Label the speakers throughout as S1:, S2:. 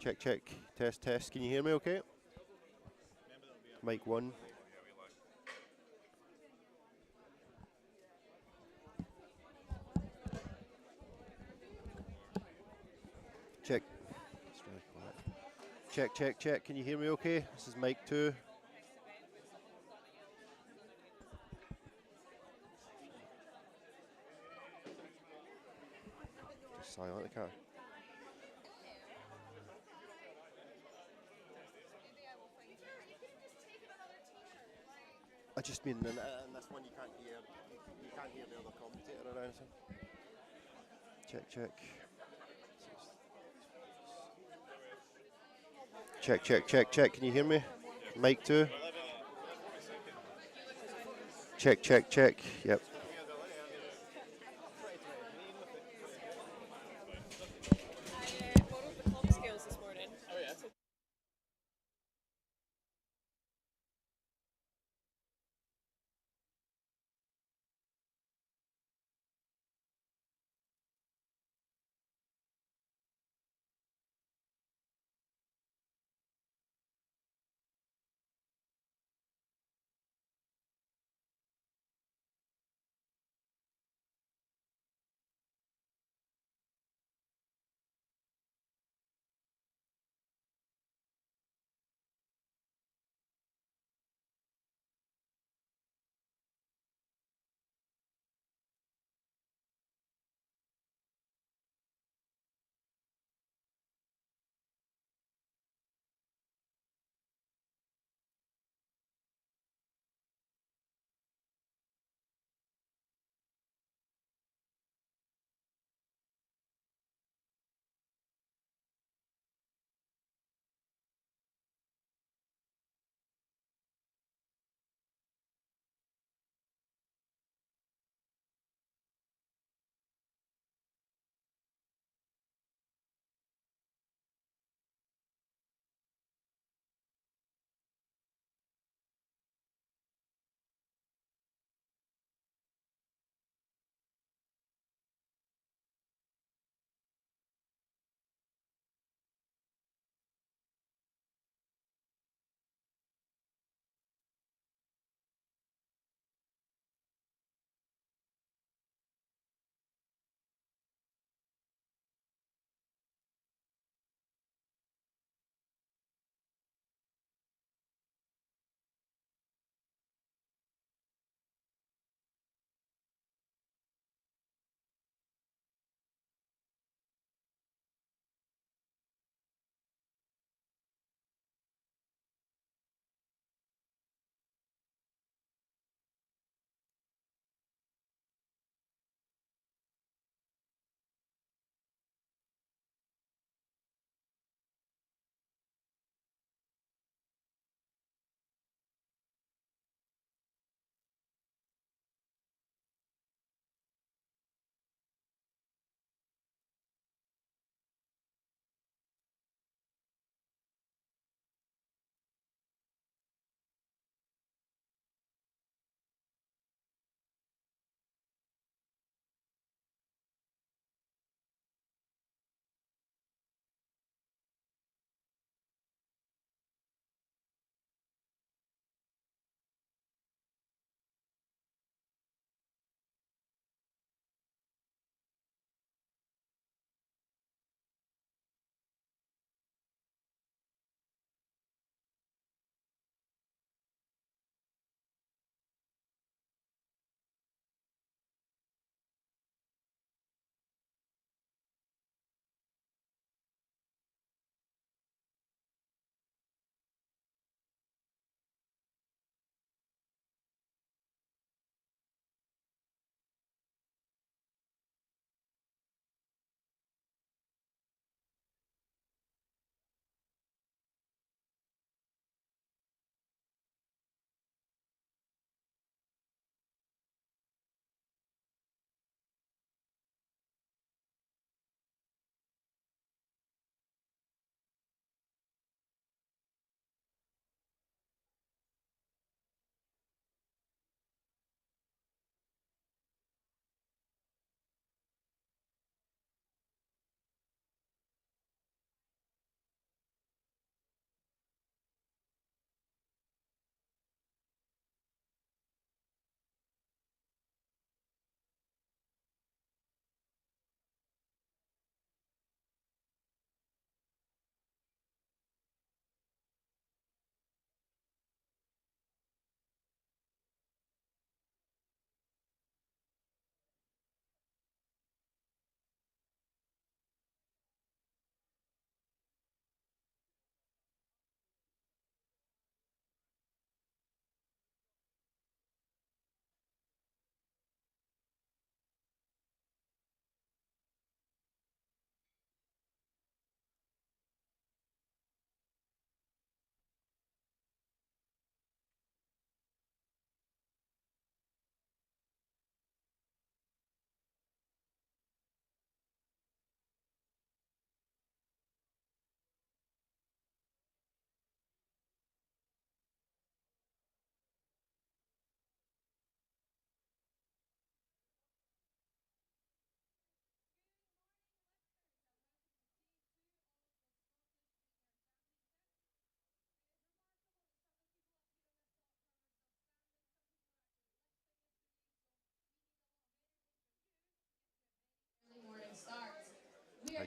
S1: Check, check. Test, test. Can you hear me okay? Mic 1. Check. It's really quiet. Check, check, check. Can you hear me okay? This is mic 2. Just silent the car. I just mean in this one you can't hear the other commentator or anything. Check, check. Check, check, check, check. Can you hear me? Mic 2. Check, check, check. Yep.
S2: Borrowed the comp skills this morning. Oh yeah.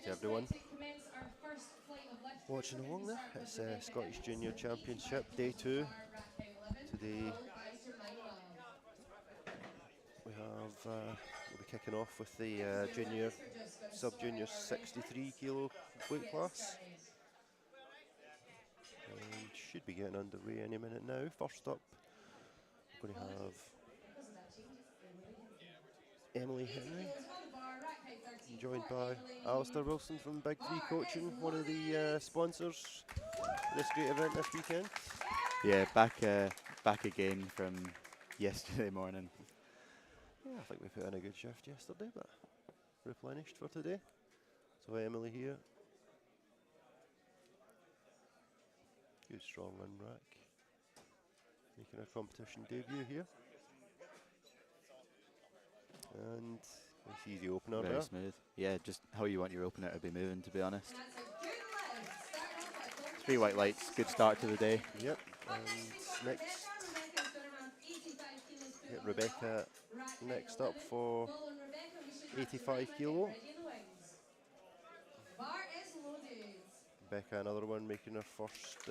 S1: to everyone watching along there. It's Scottish Junior Championship, Day 2. Today we have, we'll be kicking off with the junior, sub-junior 63 kilo weight class. And should be getting underway any minute now. First up, we're going to have Emily Henry, joined by Alistair Wilson from Big 3 Coaching, one of the sponsors for this great event this weekend.
S3: Yeah, back again from yesterday morning.
S1: Yeah, I think we put in a good shift yesterday, but replenished for today. So Emily here. Good strong run rack. Making her competition debut here. And nice easy opener
S3: Very
S1: there.
S3: smooth. Yeah, just how you want your opener to be moving, to be honest. 3 white lights, good start to the day.
S1: Yep, and next, get Rebecca next up for 85 kilo. Rebecca, another one making her first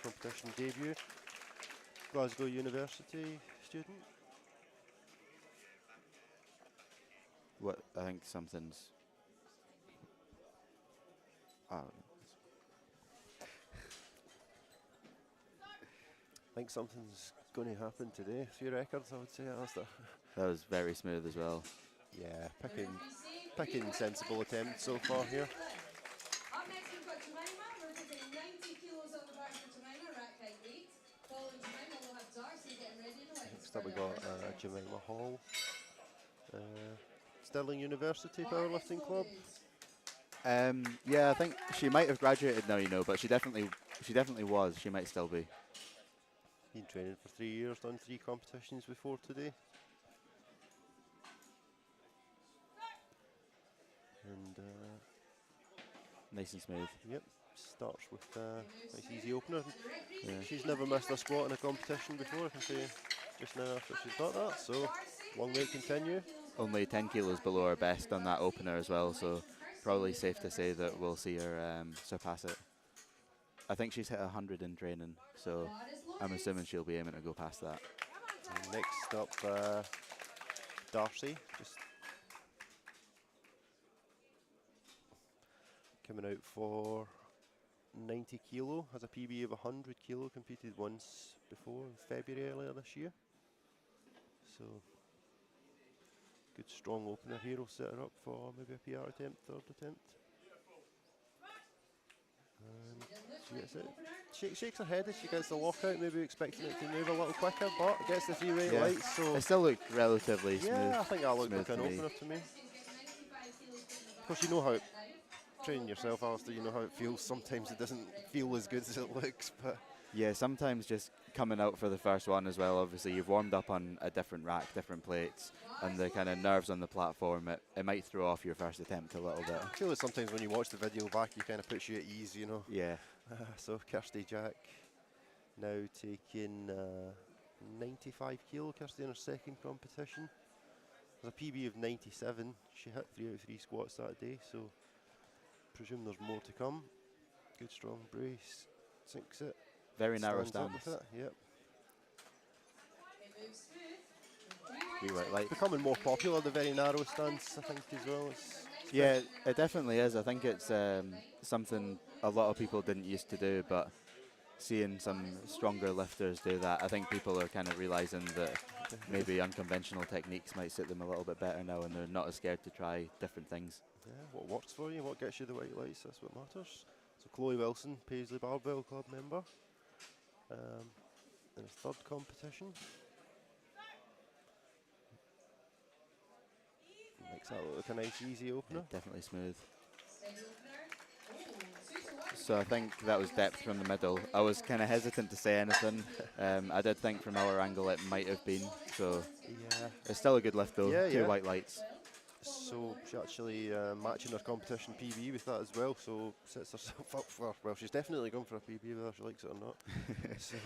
S1: competition debut. Glasgow University student.
S3: What I think something's. Oh,
S1: I think something's going to happen today. 3 records, I would say, Alistair.
S3: that was very smooth as well.
S1: Yeah, picking sensible attempts so far here.
S4: Up next we've got Jemima. We're taking 90 kilos on the bar for Jemima, rack height 8. Following Jemima, we'll have Darcy getting ready in the wings.
S1: Next up we got Jemima Hall. Stirling University Powerlifting Club.
S3: Yeah, I think she might have graduated now, you know, but she definitely was. She might still be.
S1: Been training for 3 years, done 3 competitions before today. And
S3: Nice and smooth.
S1: yep, starts with nice easy opener. Yeah. She's never missed a squat in a competition before, I can say just now after she's got that, so long way to continue.
S3: Only 10 kilos below her best on that opener as well, so probably safe to say that we'll see her surpass it. I think she's hit 100 in training, so I'm assuming she'll be aiming to go past that.
S1: And next up, Darcy, just coming out for 90 kilo, has a PB of 100 kilo, competed once before in February earlier this year. So, good strong opener here, will set her up for maybe a PR attempt, 3rd attempt. And she gets it. Shakes her head as she gets the lockout, maybe expecting it to move a little quicker, but gets the 3 white lights. So
S3: it still looked relatively smooth.
S1: yeah, I think that looked like
S3: smooth
S1: an
S3: to me.
S1: opener to me. Of course, you know how training yourself, Alistair, you know how it feels. Sometimes it doesn't feel as good as it looks, but
S3: Yeah, sometimes just coming out for the first one as well, obviously you've warmed up on a different rack, different plates, and the kind of nerves on the platform, it might throw off your first attempt a little bit.
S1: I feel that sometimes when you watch the video back, you kind of puts you at ease, you know.
S3: Yeah.
S1: So Kirsty Jack now taking 95 kilo. Kirsty in her 2nd competition. There's a PB of 97. She hit 3 out of 3 squats that day, so presume there's more to come. Good strong brace, sinks it.
S3: Very narrow
S1: stands up
S3: stance.
S1: with it, yep.
S3: 3 white lights.
S1: Becoming more popular, the very narrow stance, I think, as well.
S3: Yeah, it definitely is. I think it's something a lot of people didn't used to do, but seeing some stronger lifters do that, I think people are kind of realising that maybe unconventional techniques might suit them a little bit better now, and they're not as scared to try different things.
S1: Yeah, what works for you, what gets you the white lights, that's what matters. So Chloe Wilson, Paisley Barbell Club member, in his 3rd competition. Makes that look like a nice easy opener.
S3: Definitely smooth. So I think that was depth from the middle. I was kind of hesitant to say anything. I did think from our angle it might have been. So
S1: yeah,
S3: it's still a good lift though.
S1: Yeah,
S3: 2
S1: yeah.
S3: white lights.
S1: So she's actually matching her competition PB with that as well, so sets herself up for, well, she's definitely going for a PB whether she likes it or not. so,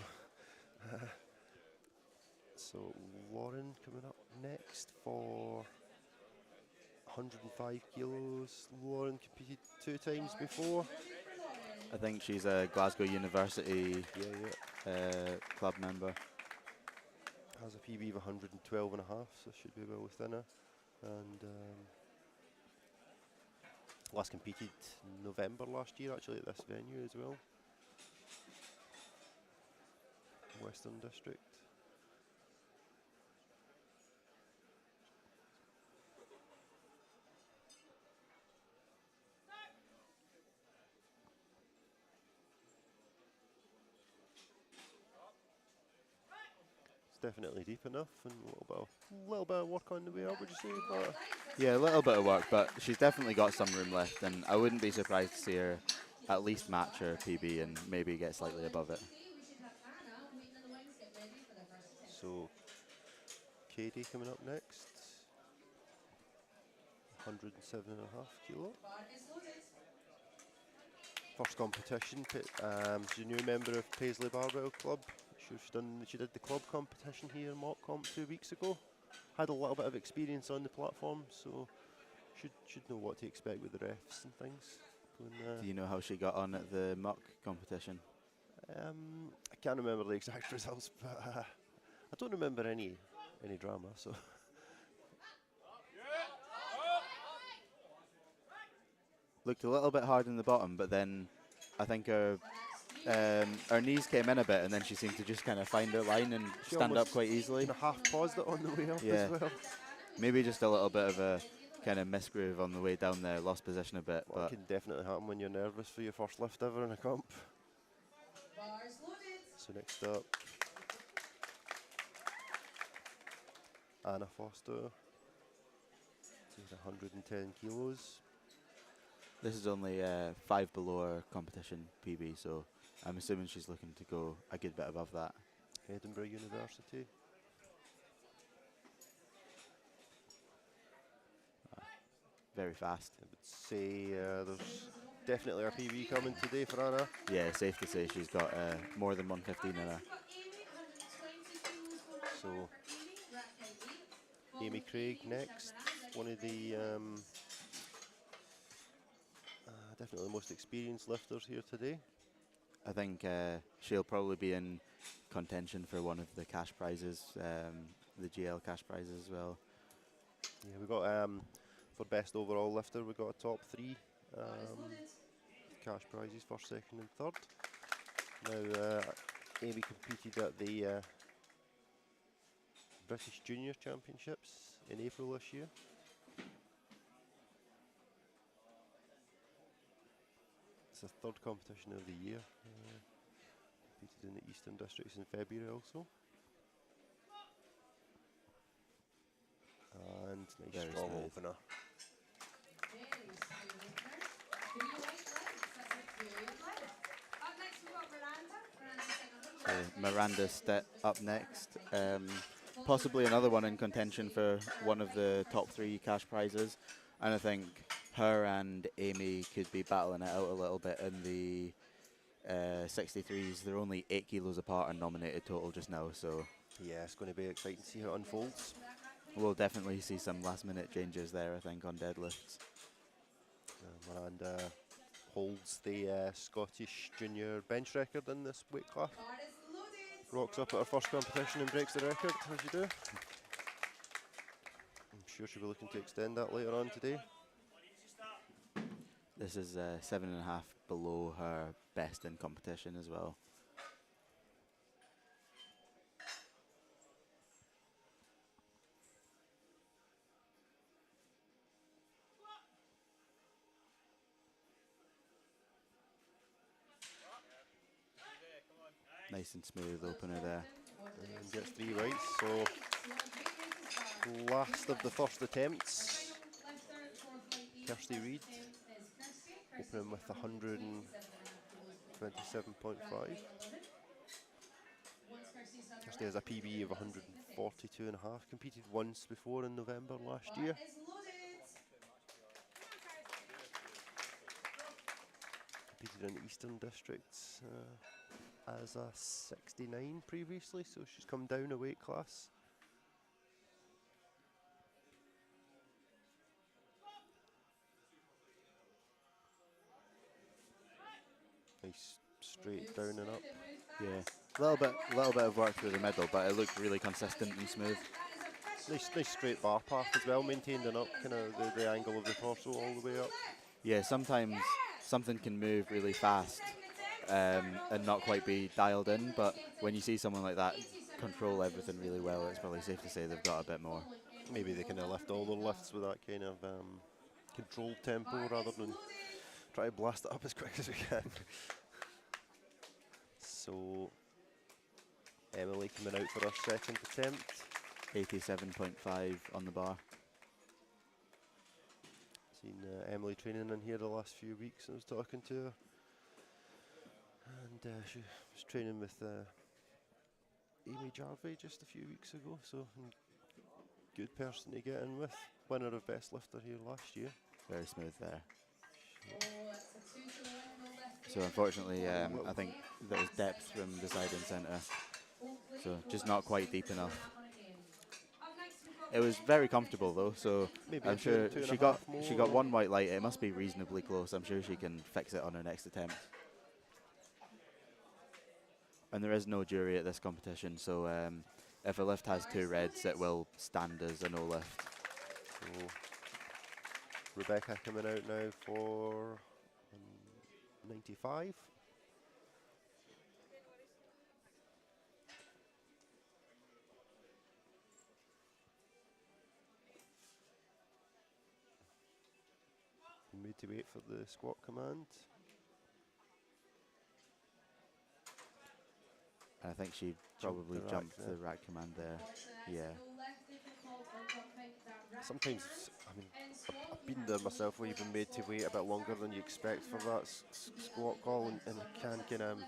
S1: so Lauren coming up next for 105 kilos. Lauren competed 2 times before.
S3: I think she's a Glasgow University
S1: Yeah.
S3: club member.
S1: Has a PB of 112 and a half, so should be well within her. And last competed November last year, actually, at this venue as well. Western District. It's definitely deep enough, and a little bit of work on the way up, would you say? But
S3: Yeah, a little bit of work, but she's definitely got some room left, and I wouldn't be surprised to see her at least match her PB and maybe get slightly above it.
S1: so, Katie coming up next. 107 and a half kilo. First competition. She's a new member of Paisley Barbell Club. She did the club competition here in Mock Comp 2 weeks ago. Had a little bit of experience on the platform, so should know what to expect with the refs and things.
S3: Do you know how she got on at the mock competition?
S1: I can't remember the exact results, but I don't remember any drama. So
S3: Looked a little bit hard in the bottom, but then I think her knees came in a bit, and then she seemed to just kind of find her line and
S1: she
S3: stand up quite easily.
S1: Kind of half paused it on the way up
S3: Yeah.
S1: as well.
S3: Maybe just a little bit of a kind of misgroove on the way down there, lost position a bit.
S1: Well,
S3: but
S1: it can definitely happen when you're nervous for your first lift ever in a comp. So next up, Anna Foster. She's 110 kilos.
S3: this is only 5 below her competition PB, so I'm assuming she's looking to go a good bit above that.
S1: Edinburgh University.
S3: Very fast.
S1: I would say there's definitely a PB coming today for Anna.
S3: Yeah, safe to say she's got more than 115 in her.
S1: So Amy Craig next. One of the definitely the most experienced lifters here today.
S3: I think she'll probably be in contention for one of the cash prizes, the GL cash prizes as well.
S1: Yeah, we got for best overall lifter, we got a top 3 cash prizes, first, second, and third. Now, Amy competed at the British Junior Championships in April this year. It's the third competition of the year. Competed in the Eastern Districts in February also. And nice
S3: Very
S1: strong
S3: smooth.
S1: opener.
S3: So Miranda Stitt up next. Possibly another one in contention for one of the top 3 cash prizes. And I think her and Amy could be battling it out a little bit in the 63s. They're only 8 kilos apart and nominated total just now, so
S1: Yeah, it's going to be exciting to see how it unfolds.
S3: we'll definitely see some last minute changes there, I think, on deadlifts.
S1: Miranda holds the Scottish junior bench record in this weight class. Rocks up at her first competition and breaks the record, as you do. I'm sure she'll be looking to extend that later on today.
S3: This is 7.5 below her best in competition as well. Nice and smooth opener there.
S1: And gets 3 whites, so last of the first attempts. Kirsty Reid, opening with 127.5. Kirsty has a PB of 142.5. Competed once before in November last year. Competed in the Eastern Districts as a 69 previously, so she's come down a weight class. Nice straight down and up.
S3: Yeah, little bit of work through the middle, but it looked really consistent and smooth.
S1: Nice straight bar path as well, maintained and up, kind of the angle of the torso all the way up.
S3: Yeah, sometimes something can move really fast and not quite be dialed in, but when you see someone like that control everything really well, it's probably safe to say they've got a bit more.
S1: Maybe they kind of lift all their lifts with that kind of controlled tempo rather than try to blast it up as quick as we can. So Emily coming out for her second attempt.
S3: 87.5 on the bar.
S1: Seen Emily training in here the last few weeks. I was talking to her, and she was training with Amy Jarvie just a few weeks ago. So good person to get in with. Winner of Best Lifter here last year.
S3: Very smooth there. So unfortunately, I think there was depth from the side and centre, so just not quite deep enough. It was very comfortable though, so
S1: Maybe
S3: I'm sure
S1: two and
S3: she
S1: a half
S3: got
S1: more.
S3: one white light. It must be reasonably close. I'm sure she can fix it on her next attempt. And there is no jury at this competition, so if a lift has 2 reds, it will stand as a no lift.
S1: So Rebecca coming out now for 95. Made to wait for the squat command.
S3: And I think she probably jumped the rack command there. Yeah.
S1: Sometimes, I mean, I've been there myself where you've been made to wait a bit longer than you expect for that squat call, and it can kind of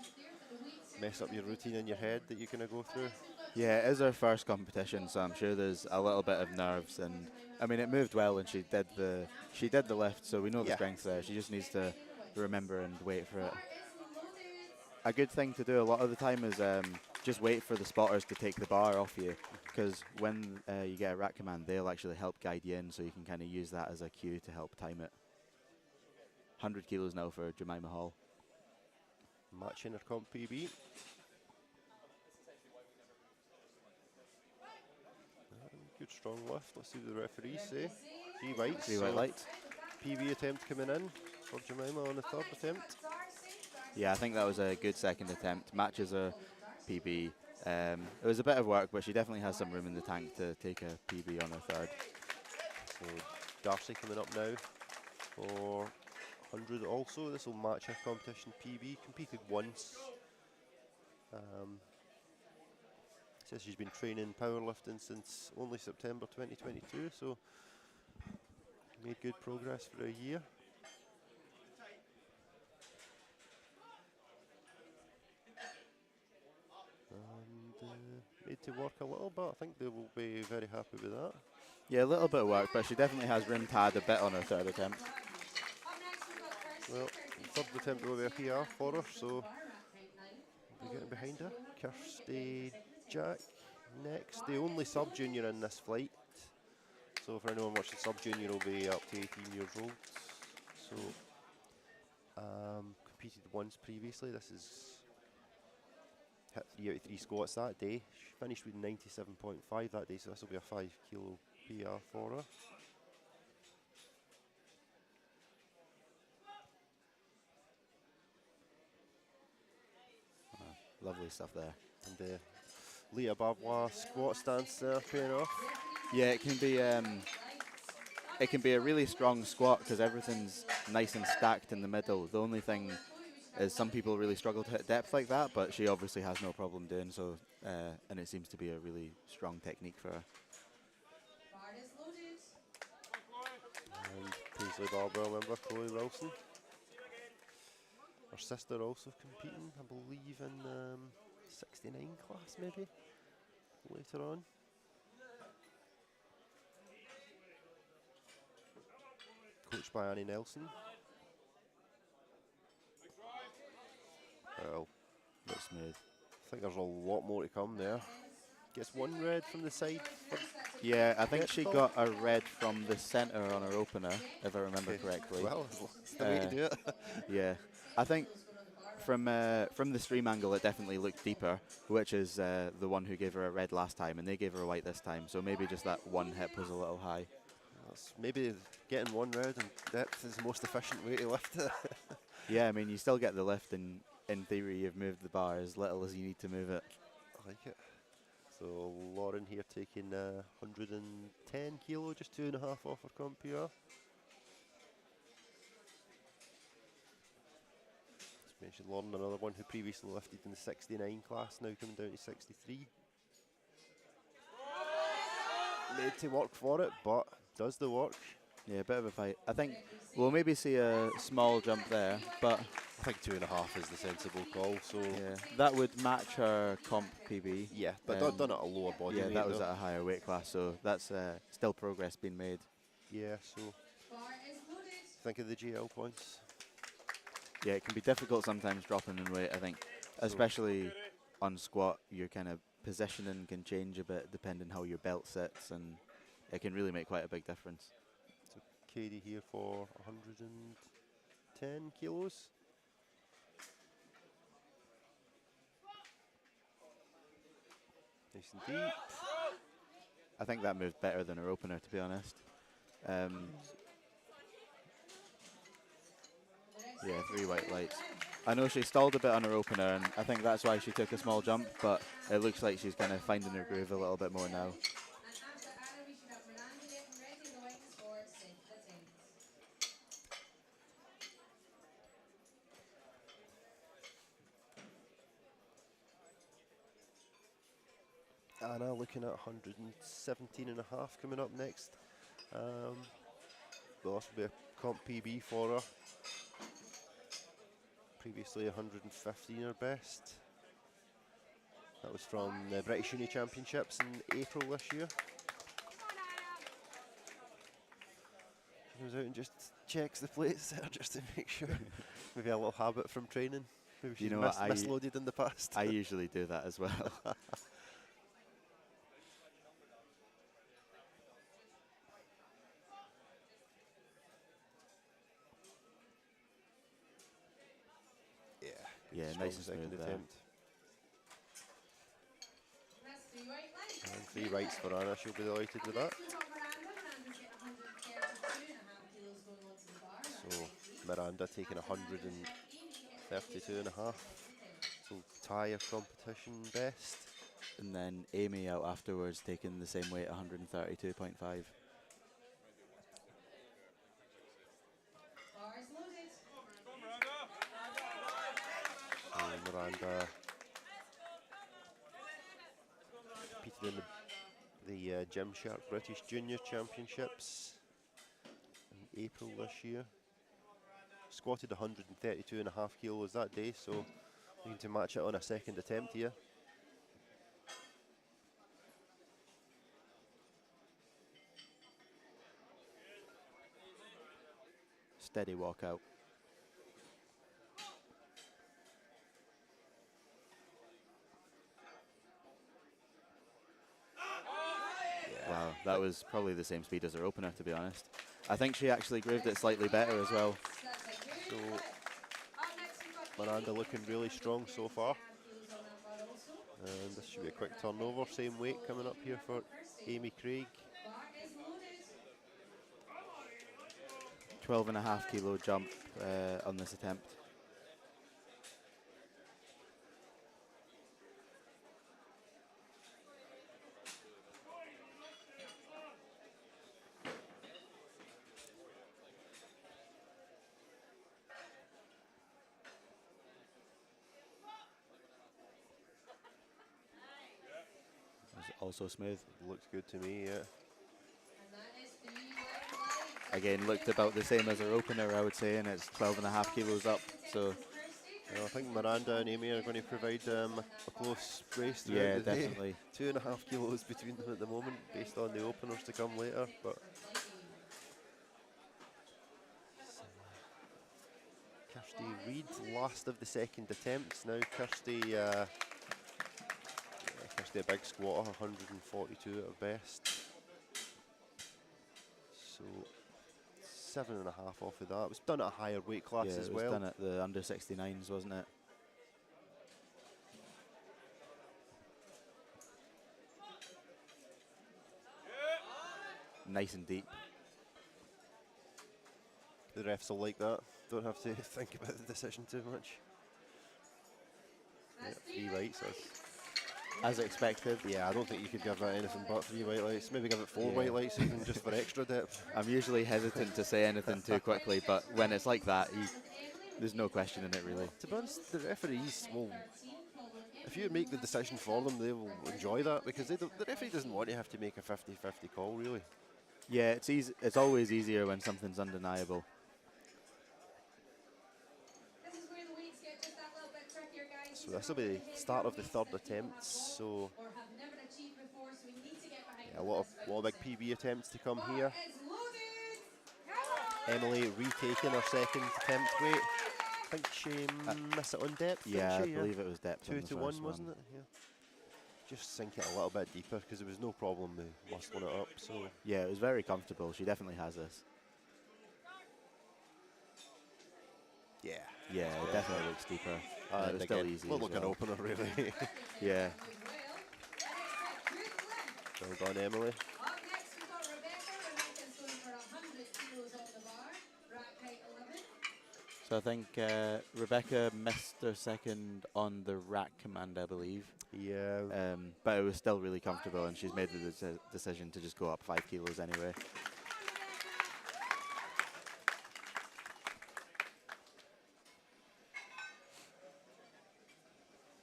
S1: mess up your routine in your head that you're going to go through.
S3: Yeah, it is her first competition, so I'm sure there's a little bit of nerves. And I mean, it moved well, and she did the lift, so we know the strength there. She just needs to remember and wait for it. A good thing to do a lot of the time is just wait for the spotters to take the bar off you, because when you get a rack command, they'll actually help guide you in, so you can kind of use that as a cue to help time it. 100 kilos now for Jemima Hall.
S1: Matching her comp PB. Good strong lift. Let's see what the referees say. 3 whites.
S3: 3 white lights.
S1: PB attempt coming in for Jemima on the third attempt.
S3: Yeah, I think that was a good second attempt. Matches her PB. It was a bit of work, but she definitely has some room in the tank to take a PB on her third.
S1: So Darcy coming up now for 100 also. This will match her competition PB. Competed once. Says she's been training powerlifting since only September 2022, so made good progress for a year. And made to work a little bit. I think they will be very happy with that.
S3: Yeah, a little bit of work, but she definitely has room to add a bit on her third attempt.
S1: Well, third attempt will be a PR for her, so we're getting behind her. Kirsty Jack next, the only sub-junior in this flight. So for anyone watching sub-junior will be up to 18 years old. So competed once previously. This is hit 3 out of 3 squats that day. She finished with 97.5 that day, so this will be a 5 kilo PR for her.
S3: Lovely stuff there.
S1: And Leah Bavois squat stance there paying off.
S3: Yeah, it can be a really strong squat because everything's nice and stacked in the middle. The only thing is some people really struggle to hit depth like that, but she obviously has no problem doing so, and it seems to be a really strong technique for her.
S1: And Paisley Barbara member, Chloe Wilson. Her sister also competing, I believe, in 69 class maybe, later on. Coached by Annie Nelson. Well,
S3: Looks smooth.
S1: I think there's a lot more to come there. Gets 1 red from the side.
S3: Yeah, I think she got a red from the centre on her opener, if I remember correctly.
S1: Well, that's the way to do it.
S3: Yeah, I think from the stream angle, it definitely looked deeper, which is the one who gave her a red last time, and they gave her a white this time. So maybe just that one hip was a little high.
S1: That's maybe getting one round in depth is the most efficient way to lift it.
S3: Yeah, I mean, you still get the lift, and in theory, you've moved the bar as little as you need to move it.
S1: I like it. So Lauren here taking 110 kilo, just 2.5 off her comp PR. Just mentioned Lauren, another one who previously lifted in the 69 class, now coming down to 63. Made to work for it, but does the work.
S3: Yeah, a bit of a fight. I think we'll maybe see a small jump there, but
S1: I think 2.5 is the sensible call. So
S3: yeah, that would match her comp PB.
S1: yeah, but done at a lower body
S3: Yeah,
S1: weight.
S3: that was
S1: though.
S3: at a higher weight class, so that's still progress being made.
S1: Yeah, so think of the GL points.
S3: Yeah, it can be difficult sometimes dropping in weight, I think, especially on squat. Your kind of positioning can change a bit depending how your belt sits, and it can really make quite a big difference.
S1: So Katie here for 110 kilos. Nice and deep.
S3: I think that moved better than her opener, to be honest. Yeah, 3 white lights. I know she stalled a bit on her opener, and I think that's why she took a small jump, but it looks like she's kind of finding her groove a little bit more now.
S1: Anna looking at 117.5 coming up next. Well, this will be a comp PB for her. Previously 115 her best. That was from the British Uni Championships in April this year. She goes out and just checks the plates there just to make sure. Maybe a little habit from training. Maybe she's misloaded in the past.
S3: I usually do that as well. Yeah, nice and smooth there.
S1: Attempt. And 3 rights for Anna, she'll be delighted with that. So Miranda taking 132.5. So tie her competition best.
S3: And then Amy out afterwards taking the same weight, 132.5.
S1: Miranda competed in the Gymshark British Junior Championships in April this year. Squatted 132.5 kilos that day, so we need to match it on a second attempt here.
S3: Steady walk out. Wow, that was probably the same speed as her opener, to be honest. I think she actually grooved it slightly better as well.
S1: So Miranda looking really strong so far. And this should be a quick turnover. Same weight coming up here for Amy Craig.
S3: 12.5 kilo jump on this attempt. Also smooth.
S1: Looks good to me, yeah.
S3: Again, looked about the same as her opener, I would say, and it's 12.5 kilos up. So
S1: I think Miranda and Amy are going to provide a close race throughout
S3: yeah,
S1: the day.
S3: definitely.
S1: 2.5 kilos between them at the moment, based on the openers to come later. But Kirsty Reid, last of the second attempts. Now Kirsty, Kirsty a big squatter, 142 at her best. So 7.5 off of that. It was done at a higher weight class as well.
S3: It was done at the under 69s, wasn't it? nice and deep.
S1: The refs will like that. Don't have to think about the decision too much. Yeah, 3 whites.
S3: As expected.
S1: Yeah, I don't think you could give that anything but 3 white lights. Maybe give it 4
S3: Yeah.
S1: white lights even just for extra depth.
S3: I'm usually hesitant to say anything too quickly, but when it's like that, there's no question in it really.
S1: To be honest, the referees will, if you make the decision for them, they will enjoy that because the referee doesn't want to have to make a 50-50 call really.
S3: Yeah, it's easy. It's always easier when something's undeniable.
S1: So this will be the start of the third attempt. So yeah, a lot of big PB attempts to come here. Emily retaking her second attempt weight. I think she missed it on depth.
S3: Yeah,
S1: didn't she?
S3: I believe it was depth.
S1: 2 to 1, wasn't it? Yeah. Just sink it a little bit deeper because there was no problem with muscling it up. So
S3: yeah, it was very comfortable. She definitely has this.
S1: yeah.
S3: Yeah, it definitely looks deeper. It was still easy.
S1: Well,
S3: as
S1: look an
S3: well.
S1: opener really.
S3: Yeah.
S1: Well done, Emily.
S4: Up next we've got Rebecca. Rebecca's going for 100 kilos on the bar. Rack height 11.
S3: So I think Rebecca missed her second on the rack command, I believe.
S1: Yeah.
S3: But it was still really comfortable, and she's made the decision to just go up 5 kilos anyway.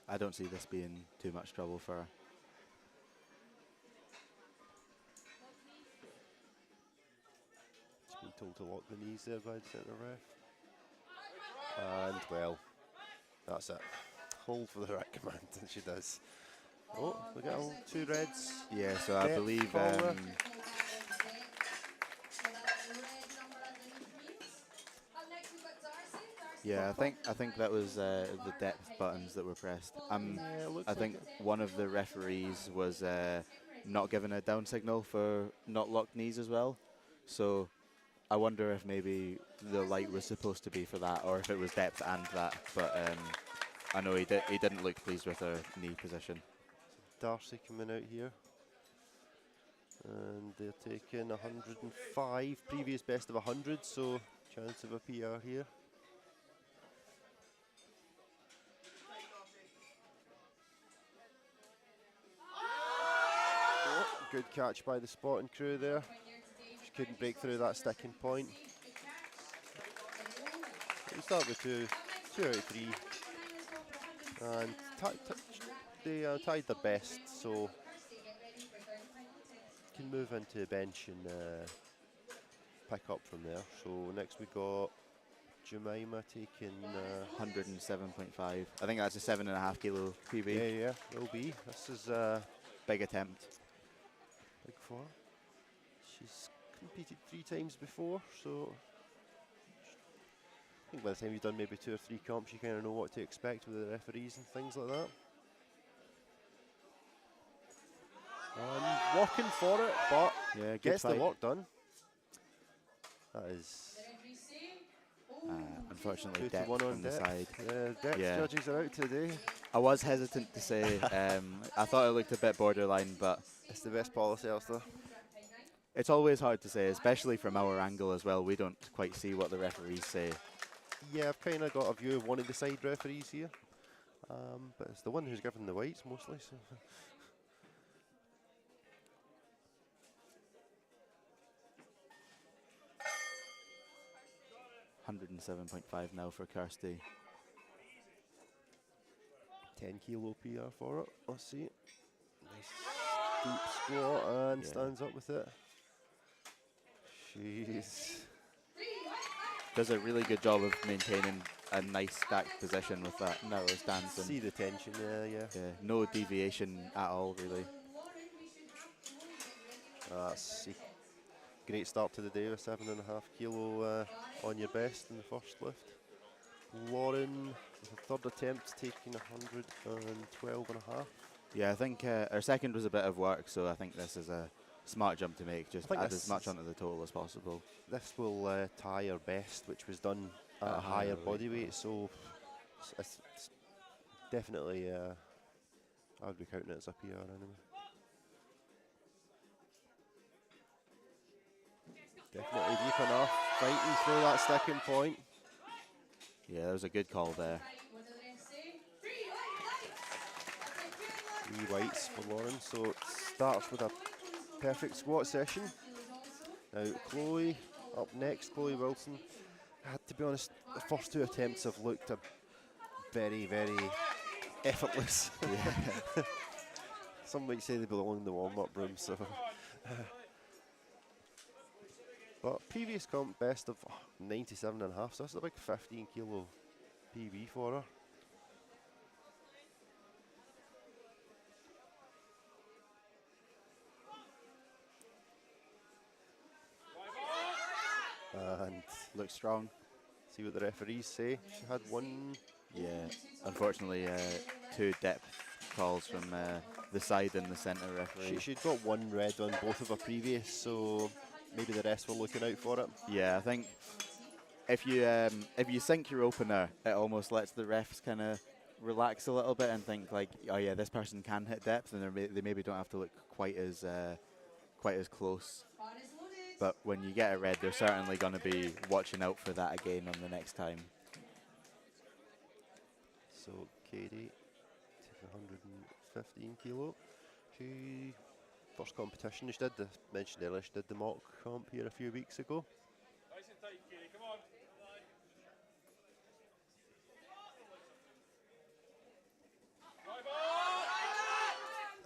S3: I don't see this being too much trouble for her.
S1: She's been told to lock the knees there by the centre ref. And, well, that's it. Hold for the right command, and she does. Oh, we got all 2 reds.
S3: Yeah, so I
S1: Depth
S3: believe
S1: caller.
S3: yeah, I think that was the depth buttons that were pressed.
S1: Yeah, it looks
S3: I
S1: like
S3: think
S1: it.
S3: one of the referees was not given a down signal for not locked knees as well. So I wonder if maybe the light was supposed to be for that, or if it was depth and that. But I know he didn't look pleased with her knee position.
S1: Darcy coming out here. And they're taking 105, previous best of 100, so chance of a PR here. Oh, good catch by the spotting crew there. She couldn't break through that sticking point. We start with two out of 3. And they tied their best, so can move into bench and pick up from there. So next we got Jemima taking
S3: 107.5. I think that's a 7.5 kilo PB.
S1: yeah, will be. This is
S3: Big attempt.
S1: big for her. She's competed 3 times before, so I think by the time you've done maybe 2 or 3 comps, you kind of know what to expect with the referees and things like that. And working for it, but
S3: Yeah, good
S1: gets the
S3: fight.
S1: work done. That is
S3: Unfortunately,
S1: 2 to
S3: depth
S1: 1 on
S3: from the
S1: depth.
S3: side.
S1: Depth
S3: Yeah.
S1: judges are out today.
S3: I was hesitant to say. I thought it looked a bit borderline, but
S1: It's the best policy, Alistair.
S3: it's always hard to say, especially from our angle as well. We don't quite see what the referees say.
S1: Yeah, I've kind of got a view of one of the side referees here, but it's the one who's given the whites mostly. So.
S3: 107.5 now for Kirsty.
S1: 10 kilo PR for it. Let's see. Nice deep squat and
S3: Yeah.
S1: stands up with it. She's
S3: Does a really good job of maintaining a nice stacked position with that narrow stance. And
S1: see the tension. Yeah.
S3: yeah, no deviation at all, really.
S1: That's a great start to the day with 7.5 kilo on your best in the first lift. Lauren, with her third attempt, taking 112.5.
S3: Yeah, I think our second was a bit of work, so I think this is a smart jump to make. Just
S1: think
S3: add
S1: this
S3: as much
S1: is-
S3: onto the total as possible.
S1: This will tie her best, which was done at a higher body weight, so it's definitely, I would be counting it as a PR anyway. Definitely deep enough, fighting through that sticking point.
S3: Yeah, that was a good call there.
S4: What do the refs say? 3 white lights. That's a good look.
S1: 3 whites for Lauren, so it starts with a perfect squat session. Now Chloe up next, Chloe Wilson. To be honest, the first 2 attempts have looked very, very effortless.
S3: Yeah.
S1: Some might say they belong in the warm-up room, so. But previous comp best of 97.5, so that's a big 15 kilo PB for her. And
S3: Looks strong.
S1: see what the referees say. She had one.
S3: Yeah, unfortunately, 2 depth calls from the side and the centre referee.
S1: She'd got 1 red on both of her previous, so maybe the rest were looking out for it.
S3: Yeah, I think if you sink your opener, it almost lets the refs kind of relax a little bit and think like, oh yeah, this person can hit depth, and they maybe don't have to look quite as close. But when you get a red, they're certainly going to be watching out for that again on the next time.
S1: So Katie, 115 kilo. She first competition she did. Mentioned earlier she did the mock comp here a few weeks ago.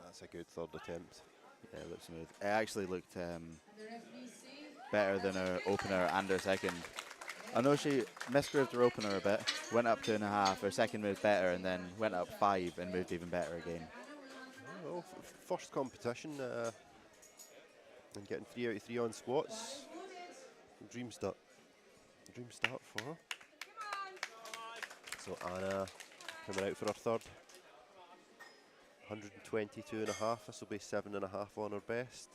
S1: That's a good third attempt.
S3: Yeah, it looks smooth. It actually looked better than her opener and her second. I know she misgrooved her opener a bit, went up 2.5, her second moved better, and then went up 5 and moved even better again.
S1: Well, first competition and getting 3 out of 3 on squats. Dream start for her. So Anna coming out for her third. 122.5. This will be 7.5 on her best.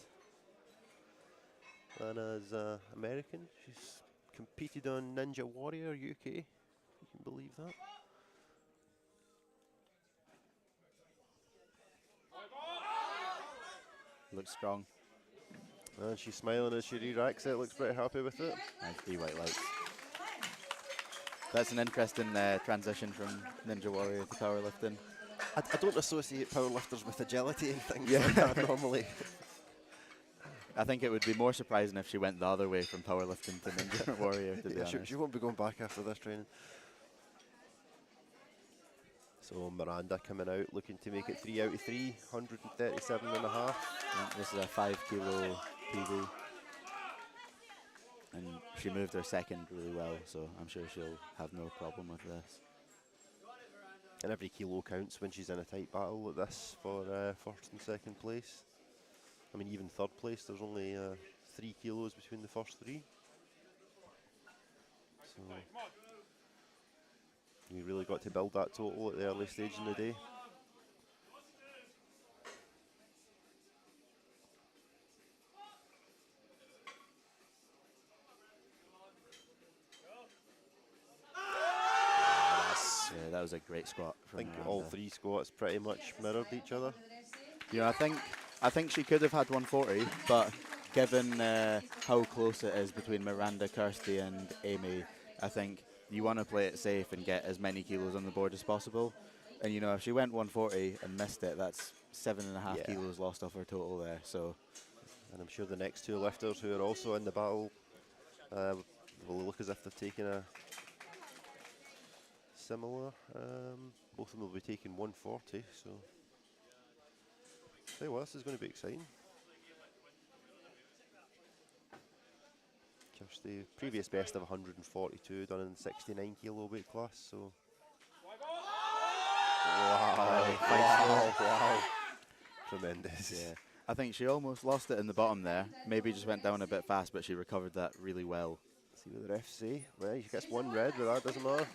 S1: Anna's American. She's competed on Ninja Warrior UK. If you can believe that.
S3: Looks strong.
S1: And she's smiling as she re-racks it. Looks pretty happy with it.
S3: Nice 3 white lights. That's an interesting transition from Ninja Warrior to powerlifting.
S1: I don't associate powerlifters with agility and things
S3: Yeah.
S1: like that normally.
S3: I think it would be more surprising if she went the other way from powerlifting to Ninja Warrior, to be
S1: Yeah,
S3: honest.
S1: she won't be going back after this training. So Miranda coming out looking to make it 3 out of 3, 137.5.
S3: This is a 5 kilo PB. And she moved her second really well, so I'm sure she'll have no problem with this.
S1: And every kilo counts when she's in a tight battle like this for first and second place. I mean, even third place, there's only 3 kilos between the first 3. So you really got to build that total at the early stage in the day.
S3: Yeah, that was a great squat
S1: I
S3: from
S1: think
S3: Miranda.
S1: all 3 squats pretty much mirrored each other.
S3: You know, I think she could have had 140, but given how close it is between Miranda, Kirsty, and Amy, I think you want to play it safe and get as many kilos on the board as possible. And you know, if she went 140 and missed it, that's 7.5
S1: Yeah.
S3: kilos lost off her total there. So
S1: And I'm sure the next 2 lifters who are also in the battle will look as if they're taking a similar. Both of them will be taking 140, so tell you what, this is going to be exciting. Kirsty, previous best of 142 done in the 69 kilo weight class, so wow. Tremendous.
S3: yeah, I think she almost lost it in the bottom there. Maybe just went down a bit fast, but she recovered that really well.
S1: See what the refs say. Right, she gets 1 red, but that doesn't matter.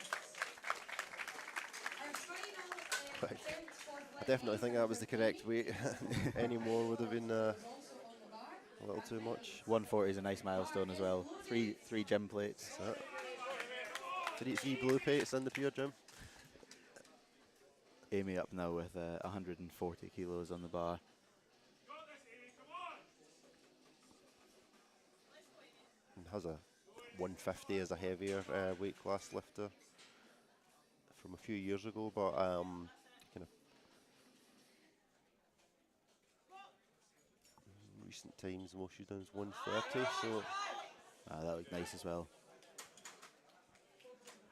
S1: I definitely think that was the correct weight. Any more would have been a little too much.
S3: 140 is a nice milestone as well. Three gym plates.
S1: That's it. 3 blue plates in the pure gym.
S3: Amy up now with 140 kilos on the bar.
S1: and has a 150 as a heavier weight class lifter from a few years ago, but kind of recent times the most she's done is 130. So
S3: That looked nice as well.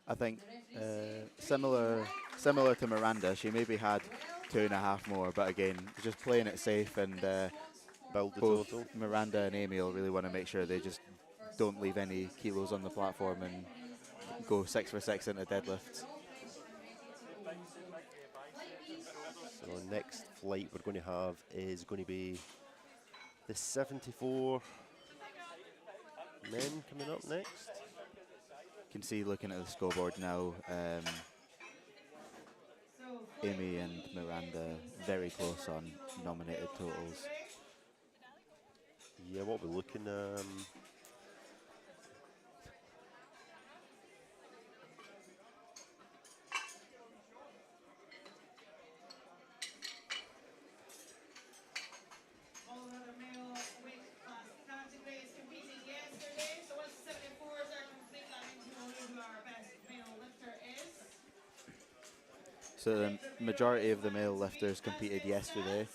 S3: I think similar to Miranda, she maybe had 2.5 more, but again, just playing it safe, and
S1: build the
S3: both
S1: total.
S3: Miranda and Amy will really want to make sure they just don't leave any kilos on the platform and go 6 for 6 into deadlifts.
S1: So next flight we're going to have is going to be the 74 men coming up next.
S3: You can see, looking at the scoreboard now, Amy and Miranda very close on nominated totals.
S1: Yeah, what we're looking
S4: All other male weight class categories competed yesterday. So once the 74s are complete, that means we will know who our best male lifter is.
S3: So the majority of the male lifters competed yesterday.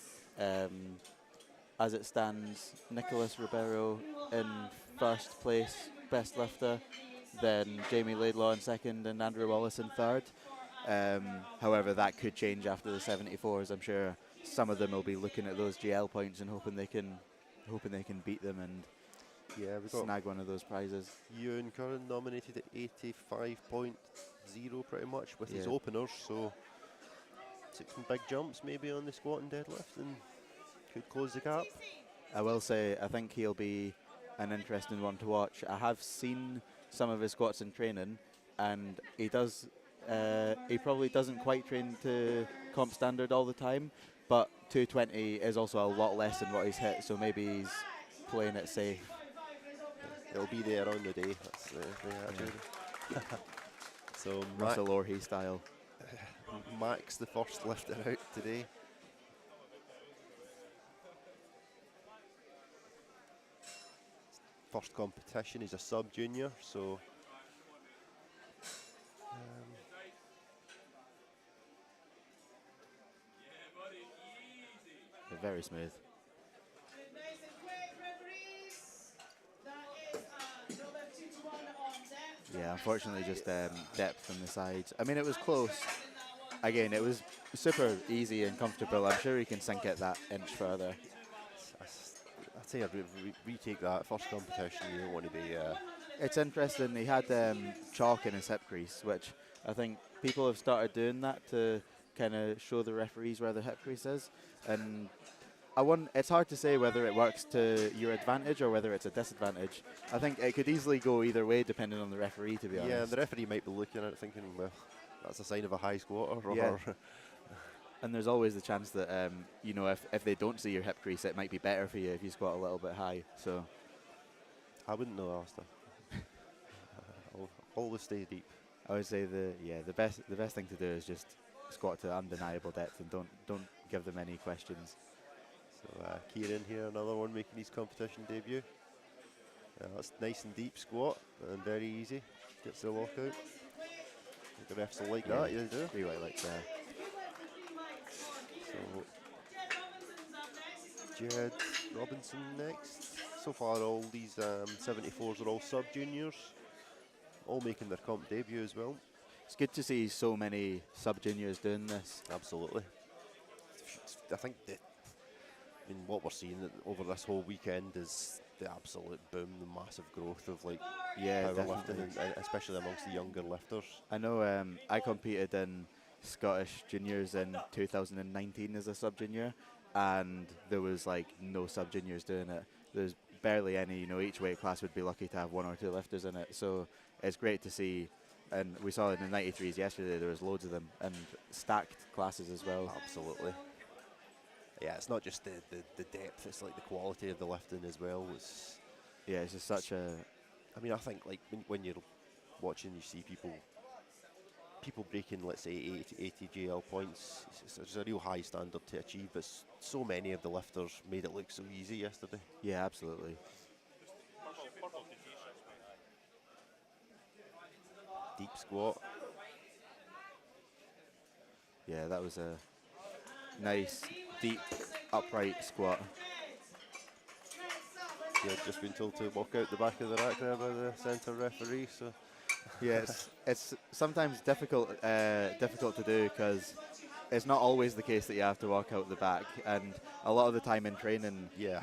S3: As it stands, Nicholas Ribeiro in first place, best lifter, then Jamie Laidlaw in second, and Andrew Wallace in third. However, that could change after the 74s. I'm sure some of them will be looking at those GL points and hoping they can beat them and
S1: yeah, we've got
S3: snag one of those prizes.
S1: Ewan Curran nominated at 85.0 pretty much with his
S3: Yeah.
S1: openers, so took some big jumps maybe on the squat and deadlift and could close the gap.
S3: I will say, I think he'll be an interesting one to watch. I have seen some of his squats in training, and he does. He probably doesn't quite train to comp standard all the time, but 220 is also a lot less than what he's hit, so maybe he's playing it safe.
S1: It'll be there on the day. That's the attitude. So
S3: Russell Orhe style.
S1: Max, the first lifter out today. First competition, he's a sub-junior, so
S3: They're very smooth.
S4: Nice and quick, referees. That is no left 2 to 1 on depth.
S3: Yeah, unfortunately, just depth from the sides. I mean, it was close. Again, it was super easy and comfortable. I'm sure he can sink it that inch further.
S1: I'd say I'd retake that. First competition, you don't want to be...
S3: It's interesting, he had chalk in his hip crease, which I think people have started doing that to kind of show the referees where the hip crease is. And it's hard to say whether it works to your advantage or whether it's a disadvantage. I think it could easily go either way depending on the referee, to be honest.
S1: Yeah, the referee might be looking at it thinking, well, that's a sign of a high squatter. Or
S3: Yeah. And there's always the chance that, if they don't see your hip crease, it might be better for you if you squat a little bit high. So
S1: I wouldn't know, Alistair. I'll always stay deep.
S3: I would say the best thing to do is just squat to undeniable depth and don't give them any questions.
S1: So Kieran here, another one making his competition debut. That's nice and deep squat and very easy. Gets the lockout. The refs will like that, you do.
S3: 3 white lights there.
S1: So Jed Robinson next. So far all these 74s are all sub-juniors. All making their comp debut as well.
S3: It's good to see so many sub-juniors doing this.
S1: Absolutely. I think what we're seeing over this whole weekend is the absolute boom, the massive growth of powerlifting, and especially amongst the younger lifters.
S3: I know I competed in Scottish juniors in 2019 as a sub-junior, and there was no sub-juniors doing it. There's barely any. Each weight class would be lucky to have 1 or 2 lifters in it. So it's great to see. And we saw in the 93s yesterday, there was loads of them, and stacked classes as well.
S1: Absolutely. Yeah, it's not just the depth, it's like the quality of the lifting as well. It's
S3: just such a...
S1: I mean, I think when you're watching, you see people breaking, let's say, 80 GL points. It's a real high standard to achieve, but so many of the lifters made it look so easy yesterday.
S3: Yeah, absolutely.
S1: deep squat.
S3: Yeah, that was a nice, deep, upright squat.
S1: Yeah, just been told to walk out the back of the rack there by the centre referee. So
S3: Yeah, it's sometimes difficult to do because it's not always the case that you have to walk out the back, and a lot of the time in training,
S1: yeah,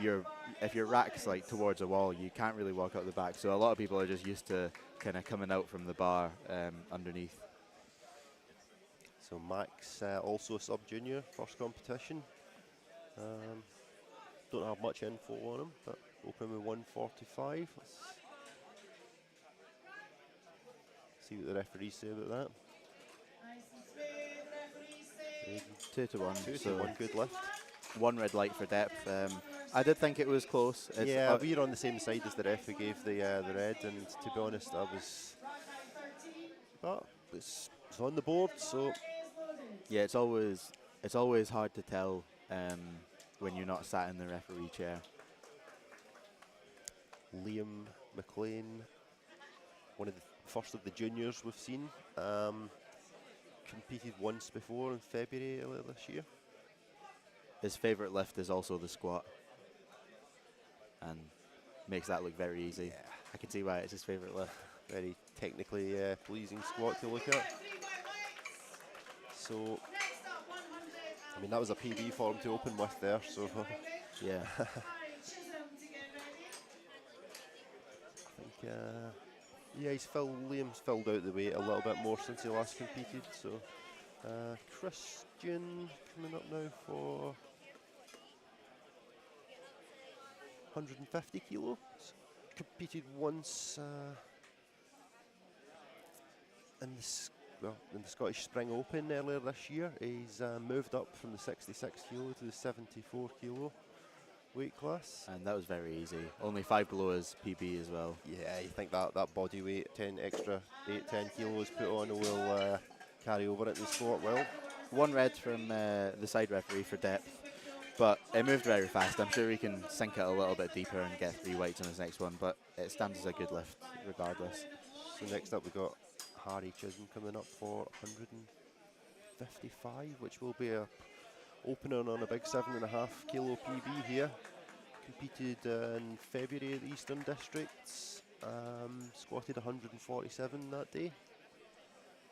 S3: if your rack's like towards a wall, you can't really walk out the back. So a lot of people are just used to kind of coming out from the bar underneath.
S1: so Max also a sub junior, first competition. Don't have much info on him, but open with 145. Let's see what the referees say about that.
S3: 2 to 1.
S1: 2 to
S3: So
S1: 1, good lift.
S3: 1 red light for depth. I did think it was close.
S1: Yeah, we're on the same side as the ref who gave the red, and to be honest, but it's on the board, so
S3: yeah, it's always hard to tell when you're not sat in the referee chair.
S1: Liam McLean, one of the first of the juniors we've seen, competed once before in February earlier this year.
S3: His favourite lift is also the squat, and makes that look very easy.
S1: Yeah.
S3: I can see why it's his favourite lift.
S1: Very technically pleasing squat to look at. So, I mean, that was a PB for him to open with there, so
S3: Yeah.
S1: I think, yeah, Liam's filled out the weight a little bit more since he last competed. So, Christian coming up now for 150 kilos. Competed once in the Scottish Spring Open earlier this year. He's moved up from the 66 kilo to the 74 kilo weight class.
S3: And that was very easy. Only 5 below his PB as well.
S1: Yeah, you think that body weight, 10 extra, 10 kilos put on will carry over into the sport well.
S3: 1 red from the side referee for depth, but it moved very fast. I'm sure he can sink it a little bit deeper and get 3 whites on his next one, but it stands as a good lift regardless.
S1: So next up we got Harry Chisholm coming up for 155, which will be a opener on a big 7.5 kilo PB here. Competed in February at the Eastern Districts, squatted 147 that day.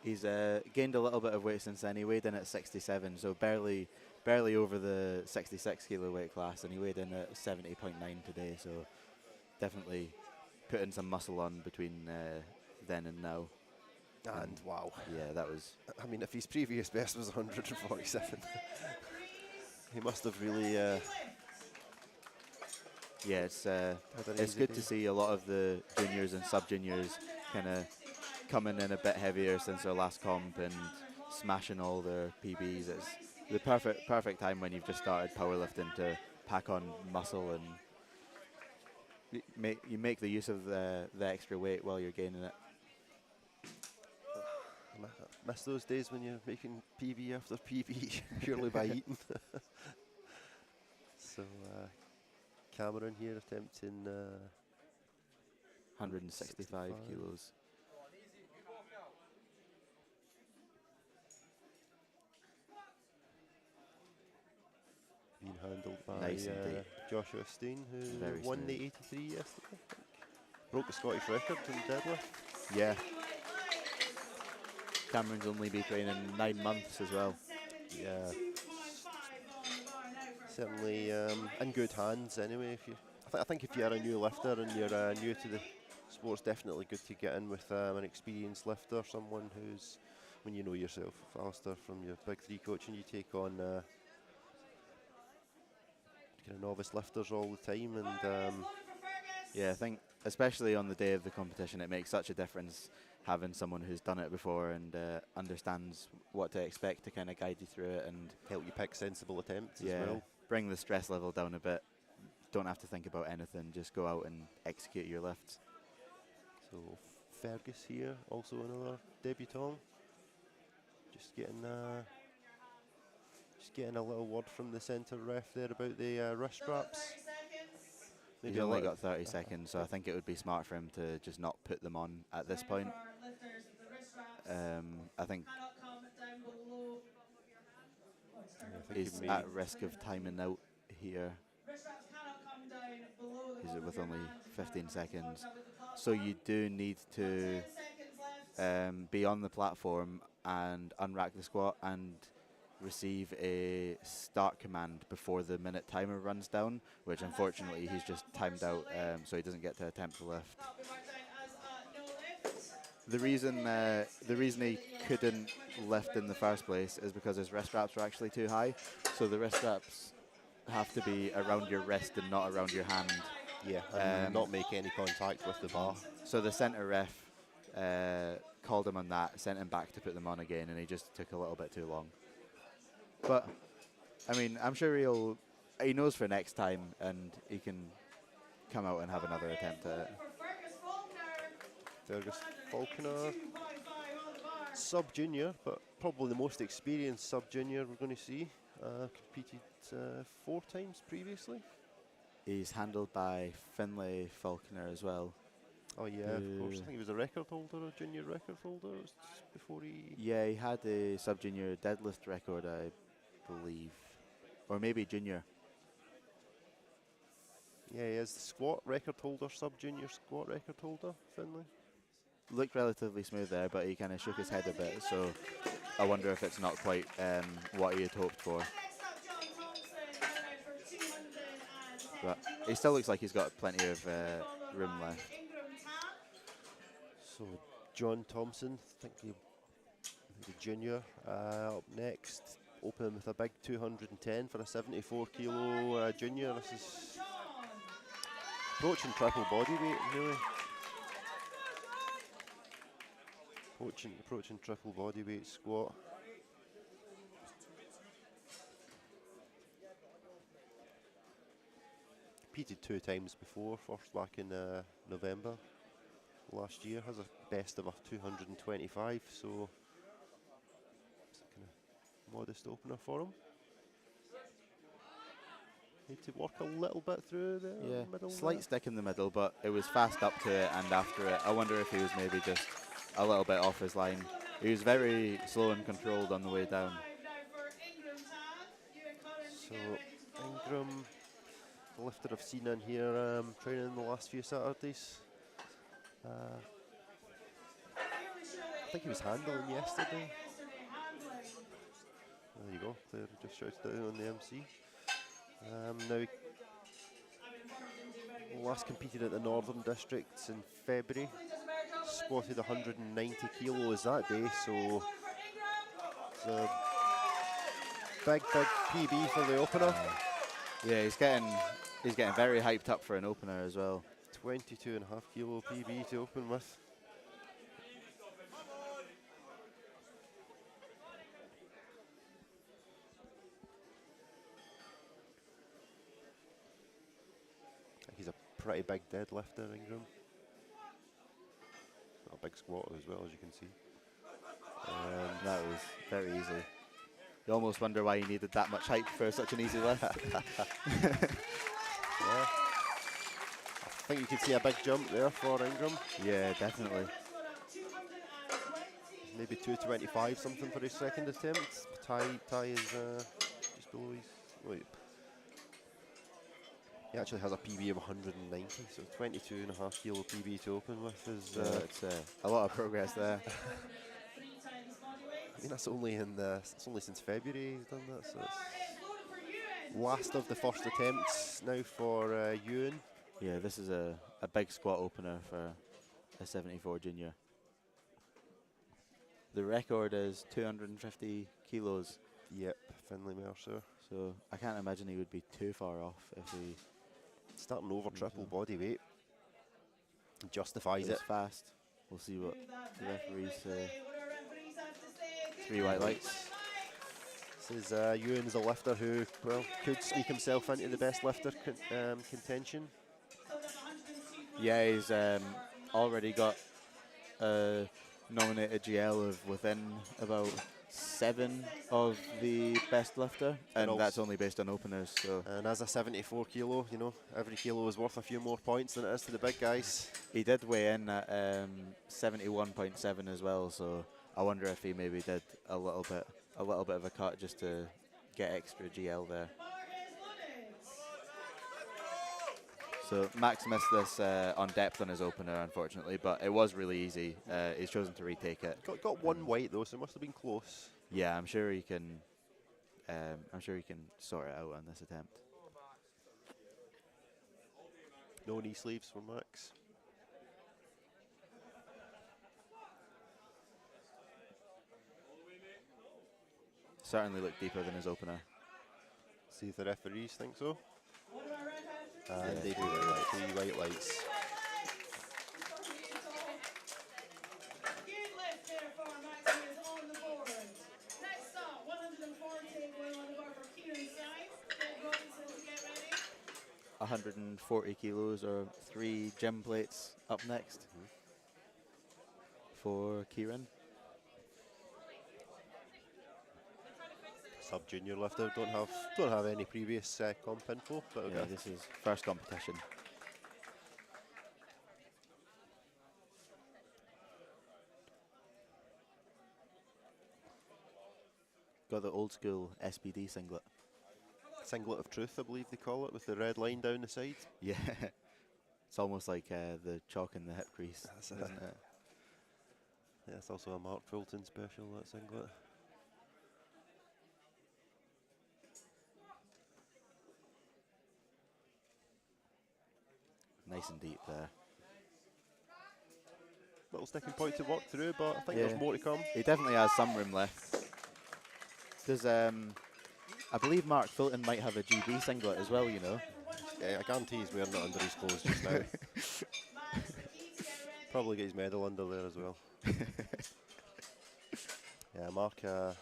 S3: He's gained a little bit of weight since then. He weighed in at 67, so barely over the 66 kilo weight class, and he weighed in at 70.9 today, so definitely putting some muscle on between then and now.
S1: And wow.
S3: Yeah, that was...
S1: I mean, if his previous best was 147, he must have really...
S3: yeah, it's good to see a lot of the juniors and sub-juniors kind of coming in a bit heavier since their last comp and smashing all their PBs. It's the perfect time when you've just started powerlifting to pack on muscle, and you make the use of the extra weight while you're gaining it.
S1: I miss those days when you're making PB after PB purely by eating. So Cameron here attempting
S3: 165 kilos.
S1: Being handled by
S3: Nice indeed.
S1: Joshua Steen, who
S3: Very
S1: won the
S3: smooth.
S1: 83 yesterday, I think. Broke the Scottish record in deadlift.
S3: Yeah. Cameron's only been training 9 months as well.
S1: Yeah. Certainly in good hands anyway. I think if you're a new lifter and you're new to the sport, it's definitely good to get in with an experienced lifter, someone who's, when you know yourself, Alistair, from your big 3 coaching, you take on kind of novice lifters all the time, and
S3: Yeah, I think especially on the day of the competition, it makes such a difference having someone who's done it before and understands what to expect to kind of guide you through it and
S1: help you pick sensible attempts
S3: yeah,
S1: as well.
S3: bring the stress level down a bit. Don't have to think about anything, just go out and execute your lifts.
S1: So Fergus here, also another debutant. Just getting a little word from the centre ref there about the wrist straps.
S3: He's only got 30 seconds, so I think it would be smart for him to just not put them on at this point. I think
S4: Cannot come down below.
S1: I think
S3: he's
S1: he may.
S3: at risk of timing out here.
S4: Wrist wraps cannot come down below the
S3: He's
S4: bottom of
S3: with
S4: your
S3: only
S4: hand. You
S3: 15
S4: cannot
S3: seconds.
S4: come with the
S3: So
S4: platform.
S3: you do need to
S4: 10 seconds left.
S3: be on the platform and unrack the squat and receive a start command before the minute timer runs down, which
S4: And that's
S3: unfortunately
S4: timed
S3: he's
S4: out,
S3: just timed out,
S4: unfortunately.
S3: so he doesn't get to attempt the lift.
S4: That'll be marked down as a no lift.
S3: The reason he couldn't lift in the first place is because his wrist wraps were actually too high. So the wrist wraps have to be around your wrist and not around your hand.
S1: Yeah, and not make any contact with the bar.
S3: So the centre ref called him on that, sent him back to put them on again, and he just took a little bit too long. But I mean, I'm sure he knows for next time, and he can come out and have another attempt at it.
S1: Fergus Falconer, sub-junior, but probably the most experienced sub-junior we're going to see. Competed 4 times previously.
S3: He's handled by Finlay Falconer as well.
S1: Oh yeah, of course. I think he was a record holder, a junior record holder before he...
S3: Yeah, he had a sub-junior deadlift record, I believe. Or maybe junior.
S1: Yeah, he is the squat record holder, sub-junior squat record holder, Finlay.
S3: Looked relatively smooth there, but he kind of shook his head a bit, so I wonder if it's not quite what he had hoped for. But he still looks like he's got plenty of room left.
S1: So John Thompson, I think the junior, up next. Opening with a big 210 for a 74 kilo junior. This is approaching triple body weight, really. Approaching triple body weight squat. Competed 2 times before, first back in November last year. Has a best of a 225, so it's a kind of modest opener for him. Need to work a little bit through the middle.
S3: Slight stick in the middle, but it was fast up to it and after it. I wonder if he was maybe just a little bit off his line. He was very slow and controlled on the way down.
S1: So Ingram, the lifter I've seen in here training in the last few Saturdays. I think he was handling yesterday. There you go, Claire just shouted it on the MC. Now, last competed at the Northern Districts in February. Squatted 190 kilos that day, so it's a big PB for the opener.
S3: Yeah, he's getting very hyped up for an opener as well.
S1: 22.5 kilo PB to open with. He's a pretty big deadlifter, Ingram. Not a big squatter as well, as you can see.
S3: That was very easy. You almost wonder why he needed that much hype for such an easy lift.
S1: Yeah. I think you can see a big jump there for Ingram.
S3: Yeah, definitely.
S1: Maybe 225 something for his second attempt. Ty is just below his... Wait. He actually has a PB of 190, so 22.5 kilo PB to open with is...
S3: it's a lot of progress there.
S1: I mean, that's only since February he's done that, so it's last of the first attempts now for Ewan.
S3: Yeah, this is a big squat opener for a 74 junior. The record is 250 kilos.
S1: Yep, Finlay Mercer.
S3: So I can't imagine he would be too far off if he...
S1: Starting over triple body weight. Justifies it.
S3: It's fast. We'll see what the referees say. 3 white lights.
S1: This is Ewan's a lifter who, well, could sneak himself into the best lifter contention.
S3: Yeah, he's already got a nominated GL of within about 7 of the best lifter, and that's only based on openers. So.
S1: And as a 74 kilo, you know, every kilo is worth a few more points than it is to the big guys.
S3: He did weigh in at 71.7 as well, so I wonder if he maybe did a little bit of a cut just to get extra GL there. So Max missed this on depth on his opener, unfortunately, but it was really easy. He's chosen to retake it.
S1: Got one weight though, so it must have been close.
S3: Yeah, I'm sure he can. I'm sure he can sort it out on this attempt.
S1: No knee sleeves for Max.
S3: Certainly looked deeper than his opener.
S1: See if the referees think so. And
S3: Yeah.
S1: they do it like 3 white lights.
S4: Good lift there for Max, who is on the board. Next up, 140 going on the board for Kieran's side. Dave Robinson to get ready.
S3: 140 kilos or 3 gym plates up next for Kieran.
S1: Sub-junior lifter, don't have any previous comp info, but
S3: Yeah,
S1: okay.
S3: this is first competition. Got the old school SBD singlet.
S1: Singlet of truth, I believe they call it, with the red line down the side.
S3: Yeah, it's almost like the chalk in the hip crease,
S1: That's
S3: isn't it?
S1: Yeah, it's also a Mark Fulton special, that singlet.
S3: Nice and deep there.
S1: Little sticking point to walk through, but I think
S3: Yeah.
S1: there's more to come.
S3: He definitely has some room left. There's I believe Mark Fulton might have a GB singlet as well, you know.
S1: Yeah, I guarantee he's wearing it under his clothes just now. Probably get his medal under there as well. Yeah, Mark, I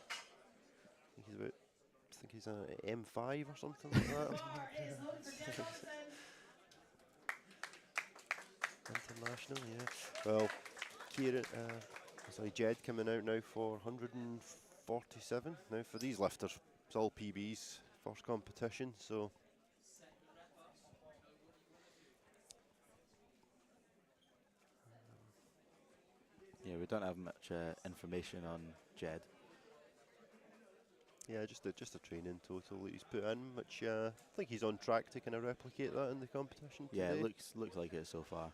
S1: think he's an M5 or something like that. International, yeah. Well, Kieran, Jed coming out now for 147. Now for these lifters, it's all PBs, first competition, so.
S3: Yeah, we don't have much information on Jed.
S1: Yeah, just a training total that he's put in, which I think he's on track to kind of replicate that in the competition
S3: Yeah,
S1: today.
S3: it looks like it so far.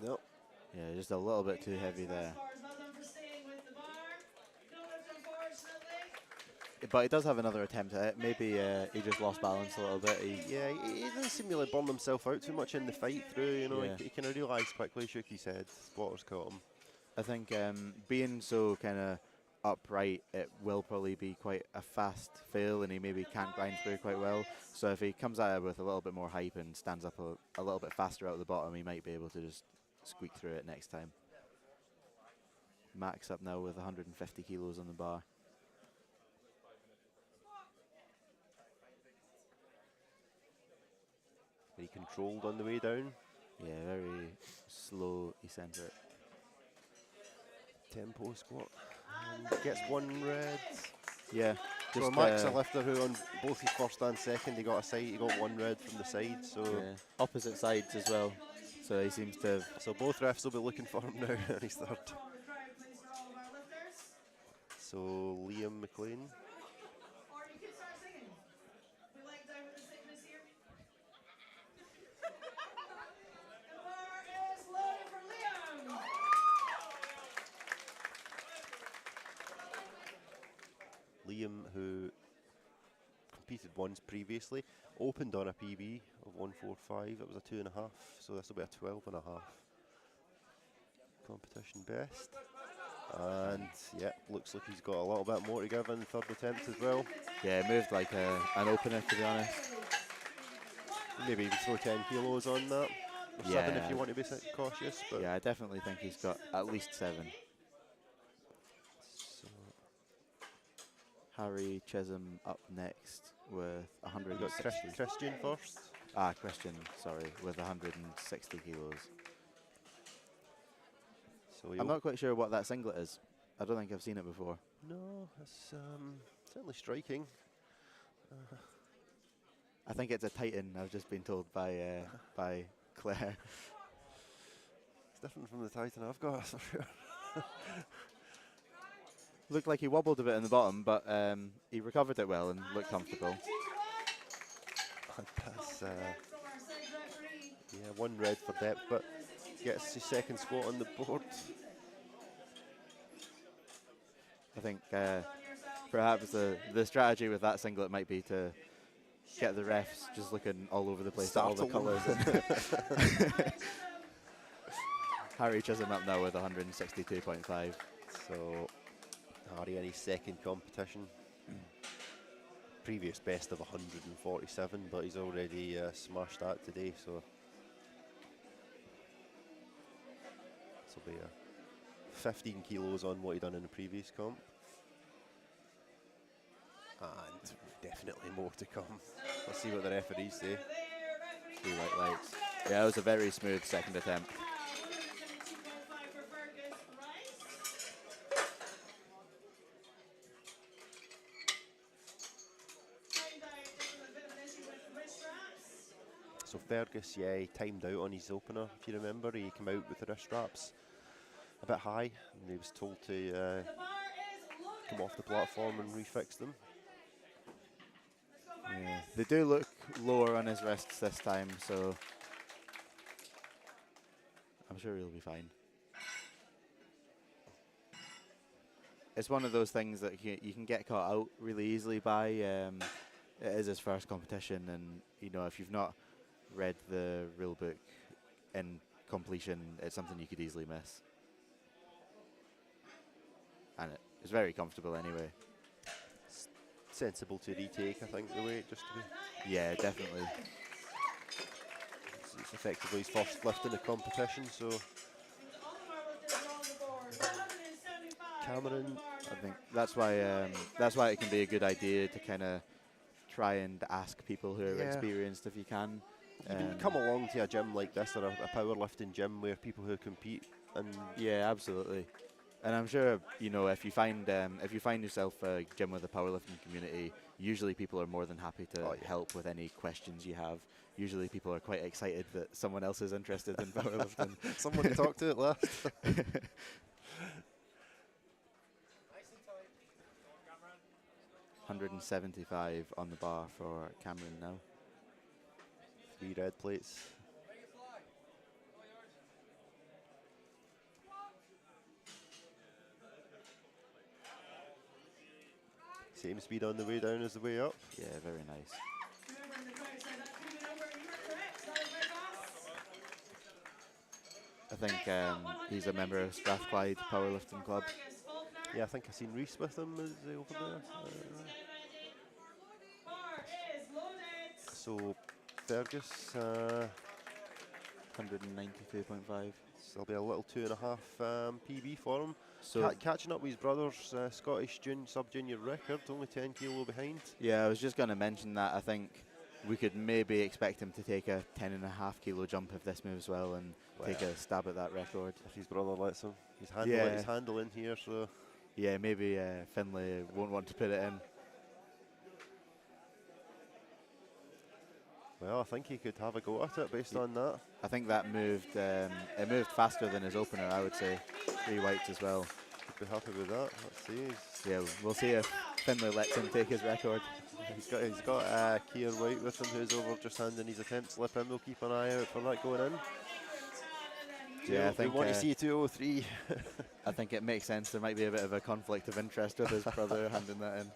S1: Nope.
S3: Yeah, just a little bit too heavy there. But he does have another attempt at it. Maybe he just lost balance a little bit.
S1: Yeah, he doesn't seem to really burn himself out too much in the fight through, you know,
S3: Yeah.
S1: he kind of realised quickly, shook his head, spotters caught him.
S3: I think being so kind of upright, it will probably be quite a fast fail, and he maybe can't grind through quite well. So if he comes at it with a little bit more hype and stands up a little bit faster out the bottom, he might be able to just squeak through it next time. Max up now with 150 kilos on the bar.
S1: Very controlled on the way down.
S3: Yeah, very slow eccentric.
S1: Tempo squat. And gets one red.
S3: Yeah.
S1: So
S3: Just,
S1: Max a lifter who on both his first and second he got one red from the side. So
S3: yeah, opposite sides as well. So he seems to have.
S1: so both refs will be looking for him now on his third. So Liam McLean.
S4: Or you could start singing. We like down with the sickness here. The bar is loaded for Liam.
S1: Liam, who competed once previously, opened on a PB of 145. It was a 2.5, so this will be a 12.5 competition best. And yeah, looks like he's got a little bit more to give in the third attempt as well.
S3: Yeah, moved like an opener, to be honest.
S1: Maybe even throw 10 kilos on that, or 7 if
S3: Yeah.
S1: you want to be cautious. But
S3: Yeah, I definitely think he's got at least 7.
S1: so
S3: Harry Chisholm up next with
S1: we
S3: 100.
S1: got Christian first.
S3: Christian, sorry, with 160 kilos.
S1: So
S3: I'm not quite sure what that singlet is. I don't think I've seen it before.
S1: No, it's certainly striking.
S3: I think it's a Titan. I've just been told by Claire.
S1: It's different from the Titan I've got, for sure.
S3: Looked like he wobbled a bit in the bottom, but he recovered it well and looked comfortable.
S1: That's, yeah, 1 red for depth, but gets his second squat on the board.
S3: I think perhaps the strategy with that singlet might be to get the refs just looking all over the place at all the
S1: Startle
S3: colours. Harry Chisholm up now with 162.5.
S1: So Harry in his second competition. Previous best of 147, but he's already smashed that today, so this will be 15 kilos on what he done in the previous comp. And definitely more to come. Let's see what the referees say.
S3: 3 white lights. Yeah, it was a very smooth second attempt.
S1: So Fergus, yeah, he timed out on his opener, if you remember. He came out with the wrist straps a bit high, and he was told to come off the platform and refix them.
S3: Yeah, they do look lower on his wrists this time, so I'm sure he'll be fine. It's one of those things that you can get caught out really easily by. It is his first competition, and you know, if you've not read the rule book in completion, it's something you could easily miss. And it's very comfortable anyway.
S1: Sensible to retake, I think, the weight, just to be.
S3: Yeah, definitely.
S1: It's effectively his first lift in the competition, so. Cameron.
S3: I think that's why it can be a good idea to kind of try and ask people who are experienced if you can.
S1: Even come along to a gym like this, or a powerlifting gym where people who compete and.
S3: Yeah, absolutely. And I'm sure, you know, if you find yourself a gym with a powerlifting community, usually people are more than happy to help with any questions you have. Usually people are quite excited that someone else is interested in powerlifting.
S1: Someone to talk to at last.
S3: 175 on the bar for Cameron now.
S1: 3 red plates. Same speed on the way down as the way up.
S3: Yeah, very nice. I think he's a member of Strathclyde Powerlifting Club.
S1: Yeah, I think I've seen Reese with him over there. So Fergus,
S3: 192.5.
S1: so there'll be a little 2.5 PB for him.
S3: So
S1: Catching up with his brother's Scottish sub-junior record, only 10 kilo behind.
S3: yeah, I was just going to mention that. I think we could maybe expect him to take a 10.5 kilo jump if this moves well and take a stab at that record.
S1: If his brother lets him. His handle in here, so.
S3: Yeah, maybe Finlay won't want to put it in.
S1: Well, I think he could have a go at it based on that.
S3: I think that moved. It moved faster than his opener, I would say. 3 whites as well.
S1: Could be happy with that. Let's see.
S3: Yeah, we'll see if Finlay lets him take his record.
S1: He's got Keir White with him, who's over just handing his attempt slip in. We'll keep an eye out for that going in.
S3: Yeah, I think
S1: we want to see 203.
S3: I think it makes sense. There might be a bit of a conflict of interest with his brother handing that in.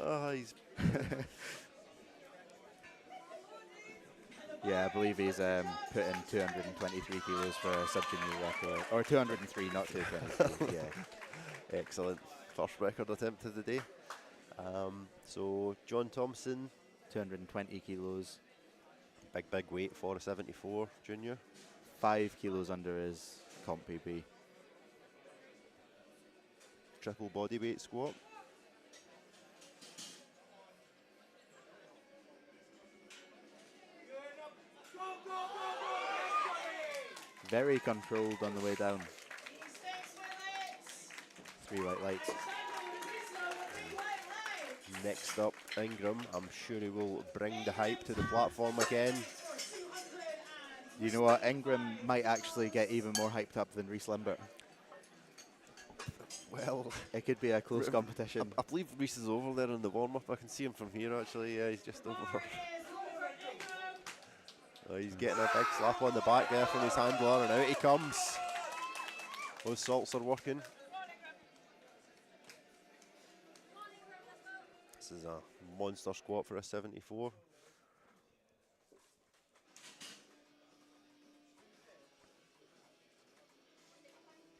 S1: Oh, he's.
S3: Yeah, I believe he's put in 223 kilos for a sub-junior record. Or 203, not 223, yeah.
S1: Excellent. First record attempt of the day. So, John Thompson.
S3: 220 kilos.
S1: Big weight for a 74 junior.
S3: 5 kilos under his comp PB.
S1: Triple body weight squat.
S3: Very controlled on the way down. 3 white lights.
S1: Next up, Ingram. I'm sure he will bring the hype to the platform again.
S3: You know what? Ingram might actually get even more hyped up than Reese Limbert.
S1: Well,
S3: it could be a close competition.
S1: I believe Reese is over there in the warm-up. I can see him from here, actually. Yeah, he's just over. Oh, he's getting a big slap on the back there from his handler, and out he comes. Those salts are working. This is a monster squat for a 74.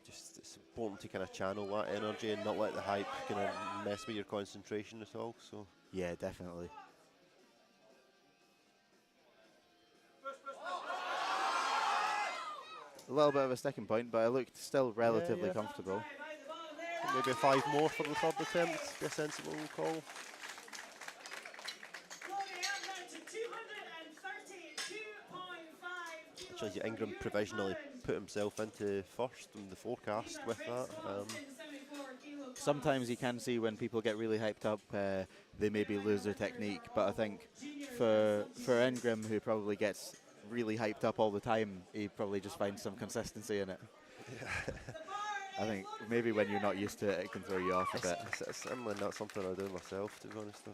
S1: Just, it's important to kind of channel that energy and not let the hype kind of mess with your concentration at all. So
S3: yeah, definitely. A little bit of a sticking point, but it looked still relatively comfortable.
S1: Maybe 5 more for the third attempt. Be a sensible call. Actually, Ingram provisionally put himself into first in the forecast with that.
S3: Sometimes you can see when people get really hyped up, they maybe lose their technique. But I think for Ingram, who probably gets really hyped up all the time, he probably just finds some consistency in it.
S1: Yeah.
S3: I think maybe when you're not used to it, it can throw you off a bit.
S1: It's certainly not something I do myself, to be honest.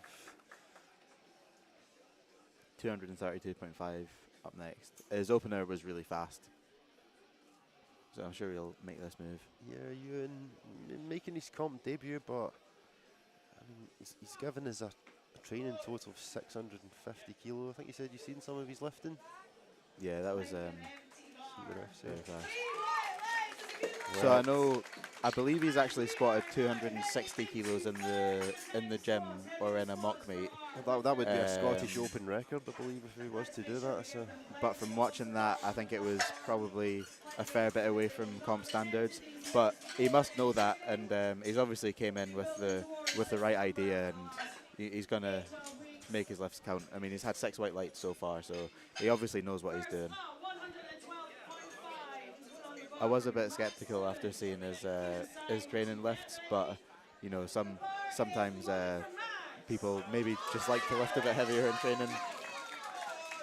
S3: 232.5 up next. His opener was really fast, so I'm sure he'll make this move.
S1: Yeah, Ewan making his comp debut, but I mean, he's given us a training total of 650 kilo. I think you said you've seen some of his lifting.
S3: Yeah, that was very fast. So I believe he's actually squatted 260 kilos in the gym or in a mock meet.
S1: That would be a Scottish Open record, I believe, if he was to do that. So,
S3: but from watching that, I think it was probably a fair bit away from comp standards. But he must know that, and he's obviously came in with the right idea, and he's gonna make his lifts count. I mean, he's had 6 white lights so far, so he obviously knows what he's doing. I was a bit skeptical after seeing his training lifts, but you know, sometimes people maybe just like to lift a bit heavier in training,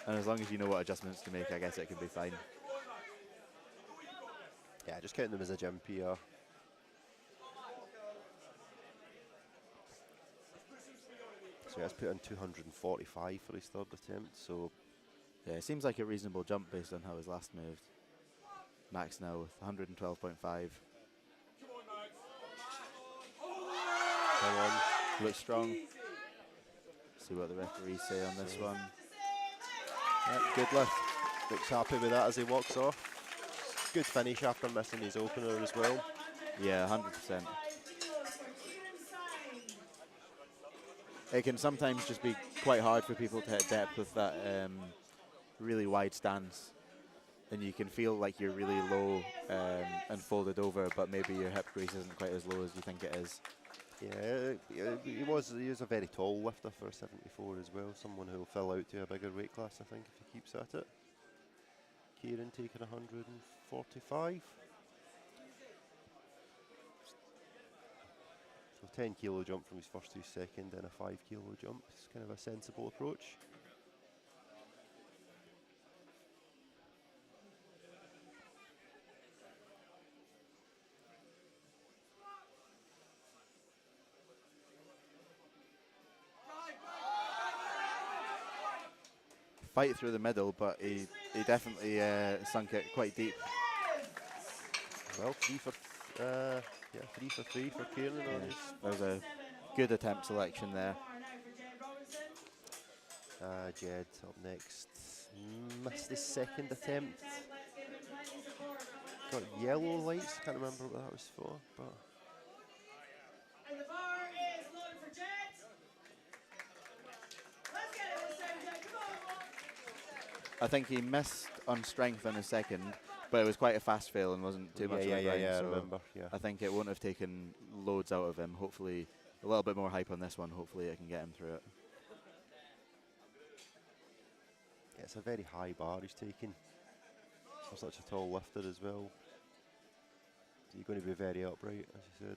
S3: and as long as you know what adjustments to make, I guess it can be fine.
S1: Yeah, just counting them as a gym PR. So he has put in 245 for his third attempt. So
S3: yeah, it seems like a reasonable jump based on how his last moved. Max now with 112.5.
S1: Come on.
S3: Looks strong. See what the referees say on this one.
S1: Yep, good lift. Looks happy with that as he walks off. Good finish after missing his opener as well.
S3: Yeah, 100%. It can sometimes just be quite hard for people to hit depth with that really wide stance. And you can feel like you're really low and folded over, but maybe your hip crease isn't quite as low as you think it is.
S1: Yeah, he was a very tall lifter for a 74 as well. Someone who will fill out to a bigger weight class, I think, if he keeps at it. Kieran taking 145. So 10 kilo jump from his first to second, and a 5 kilo jump. It's kind of a sensible approach.
S3: Fight through the middle, but he definitely sunk it quite deep.
S1: Well, 3 for 3 for Kieran.
S3: Yeah, that was a good attempt selection there.
S1: Jed up next. Missed his second attempt. Got yellow lights. Can't remember what that was for, but.
S4: And the bar is loaded for Jet. Let's get it, Jet. Come on.
S3: I think he missed on strength on his second, but it was quite a fast fail and wasn't too much of a grind.
S1: I
S3: so
S1: remember. Yeah.
S3: I think it won't have taken loads out of him. Hopefully, a little bit more hype on this one. Hopefully, I can get him through it.
S1: Yeah, it's a very high bar he's taking for such a tall lifter as well. So you're going to be very upright, as you said.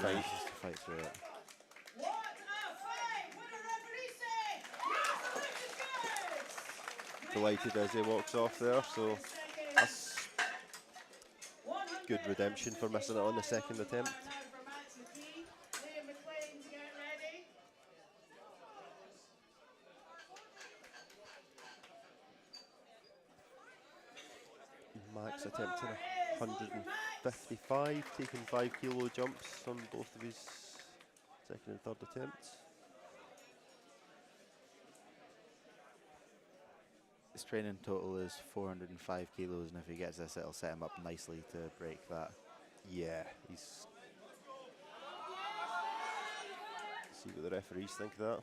S1: fight.
S3: manages to fight through it.
S4: What a fight! What do referees say? Yes,
S1: Delighted as he walks off there, so that's good redemption for missing it on the second attempt. Max attempting 155, taking 5 kilo jumps on both of his second and third attempts.
S3: His training total is 405 kilos, and if he gets this, it'll set him up nicely to break that.
S1: Yeah, he's. See what the referees think of that.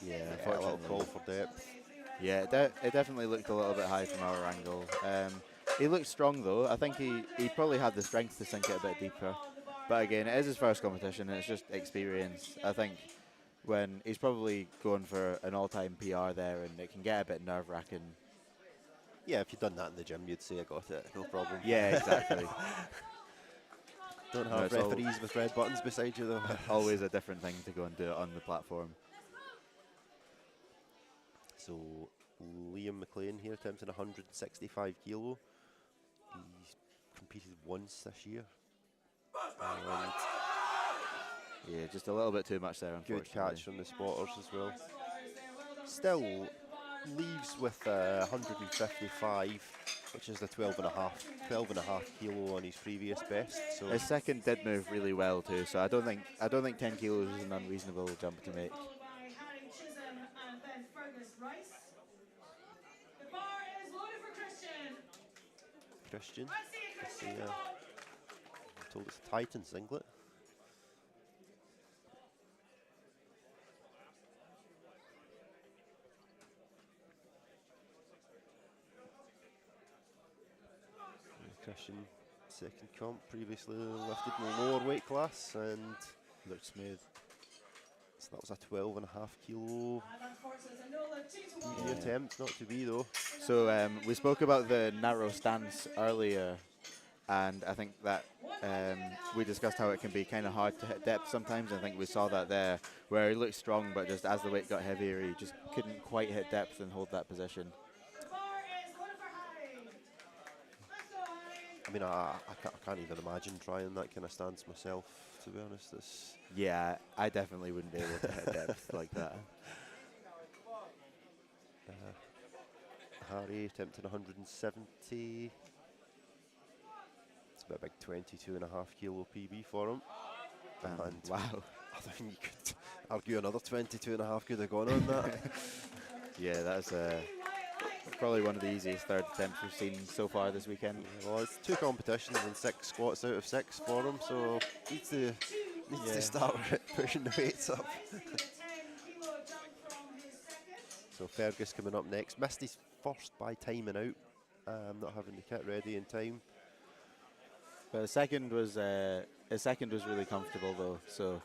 S3: Yeah,
S1: A little call for depth.
S3: Yeah, it definitely looked a little bit high from our angle. He looked strong though. I think he probably had the strength to sink it a bit deeper. But again, it is his first competition and it's just experience. I think when he's probably going for an all-time PR there, and it can get a bit nerve-wracking.
S1: Yeah, if you'd done that in the gym, you'd say I got it, no problem.
S3: Yeah, exactly.
S1: Don't have referees with red buttons beside you though.
S3: Always a different thing to go and do it on the platform.
S1: So Liam McLean here attempting 165 kilo. He's competed once this year. And
S3: Yeah, just a little bit too much there, unfortunately.
S1: good catch from the spotters as well. Still leaves with 155, which is the 12 and a half kilo on his previous best. So
S3: His second did move really well too, so I don't think 10 kilos is an unreasonable jump to make.
S1: Christian, let's see, I'm told it's a Titan singlet. Christian, second comp, previously lifted in the lower weight class and
S3: Looked smooth.
S1: so that was a 12 and a half kilo PB attempt, not to be though.
S3: So we spoke about the narrow stance earlier, and I think that we discussed how it can be kind of hard to hit depth sometimes. I think we saw that there, where he looked strong, but just as the weight got heavier, he just couldn't quite hit depth and hold that position.
S1: I mean, I can't even imagine trying that kind of stance myself, to be honest.
S3: Yeah, I definitely wouldn't be able to hit depth like that.
S1: Harry attempting 170. It's about a big 22 and a half kilo PB for him. And
S3: Wow.
S1: I think you could argue another 22 and a half could have gone on that.
S3: Yeah, that's probably one of the easiest third attempts we've seen so far this weekend.
S1: Well, it's 2 competitions and 6 squats out of 6 for him, so needs to start pushing the weights up. So Fergus coming up next. Missed his first by timing out, not having the kit ready in time.
S3: But his second was really comfortable though. So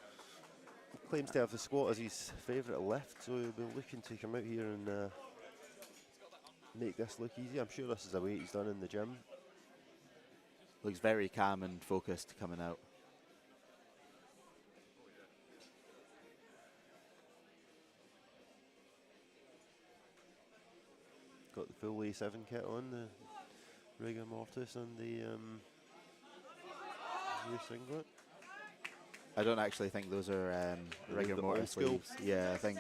S1: Claims to have the squat as his favourite lift, so he'll be looking to come out here and make this look easy. I'm sure this is a weight he's done in the gym.
S3: looks very calm and focused coming out.
S1: Got the full A7 kit on, the rigor mortis and the rear singlet.
S3: I don't actually think those are rigor
S1: The
S3: mortis
S1: old school.
S3: sleeves. Yeah, I think.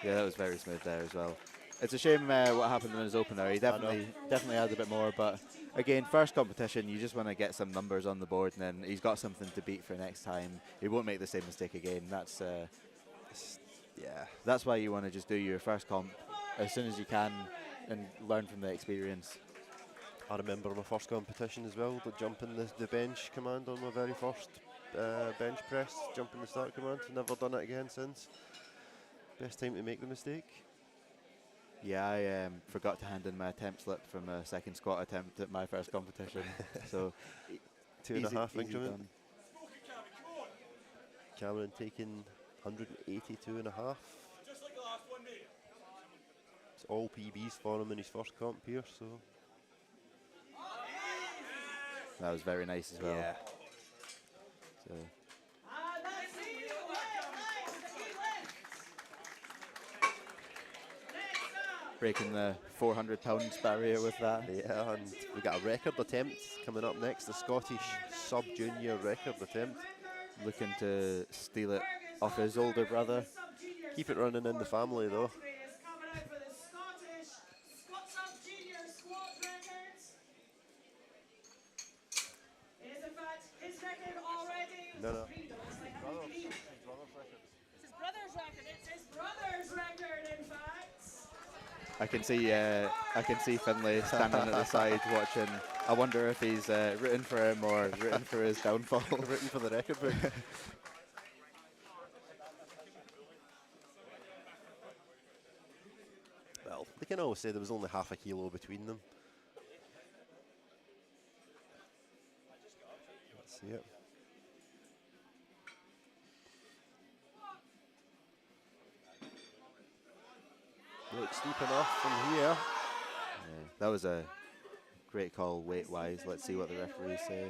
S3: Yeah, that was very smooth there as well. It's a shame what happened in his opener. He definitely had a bit more, but again, first competition, you just want to get some numbers on the board, and then he's got something to beat for next time. He won't make the same mistake again. That's why you want to just do your first comp as soon as you can and learn from the experience.
S1: I remember my first competition as well, but jumping the bench command on my very first bench press, jumping the start command. Never done it again since. Best time to make the mistake.
S3: Yeah, I forgot to hand in my attempt slip from a second squat attempt at my first competition. So
S1: 2.5 increment.
S3: done.
S1: Cameron taking 182 and a half. It's all PBs for him in his first comp here, so
S3: That was very nice as well.
S1: Yeah.
S3: So breaking the 400 pounds barrier with that.
S1: Yeah, and we got a record attempt coming up next, the Scottish sub-junior record attempt.
S3: Looking to steal it off his older brother.
S1: Keep it running in the family though. No, no.
S2: It's his brother's record. It's his brother's record, in fact.
S3: I can see Finlay standing at the side watching. I wonder if he's rooting for him or rooting for his downfall.
S1: Written for the record book. Well, they can always say there was only half a kilo between them. Let's see it. Looks steep enough from here.
S3: Yeah, that was a great call weight-wise. Let's see what the referees say.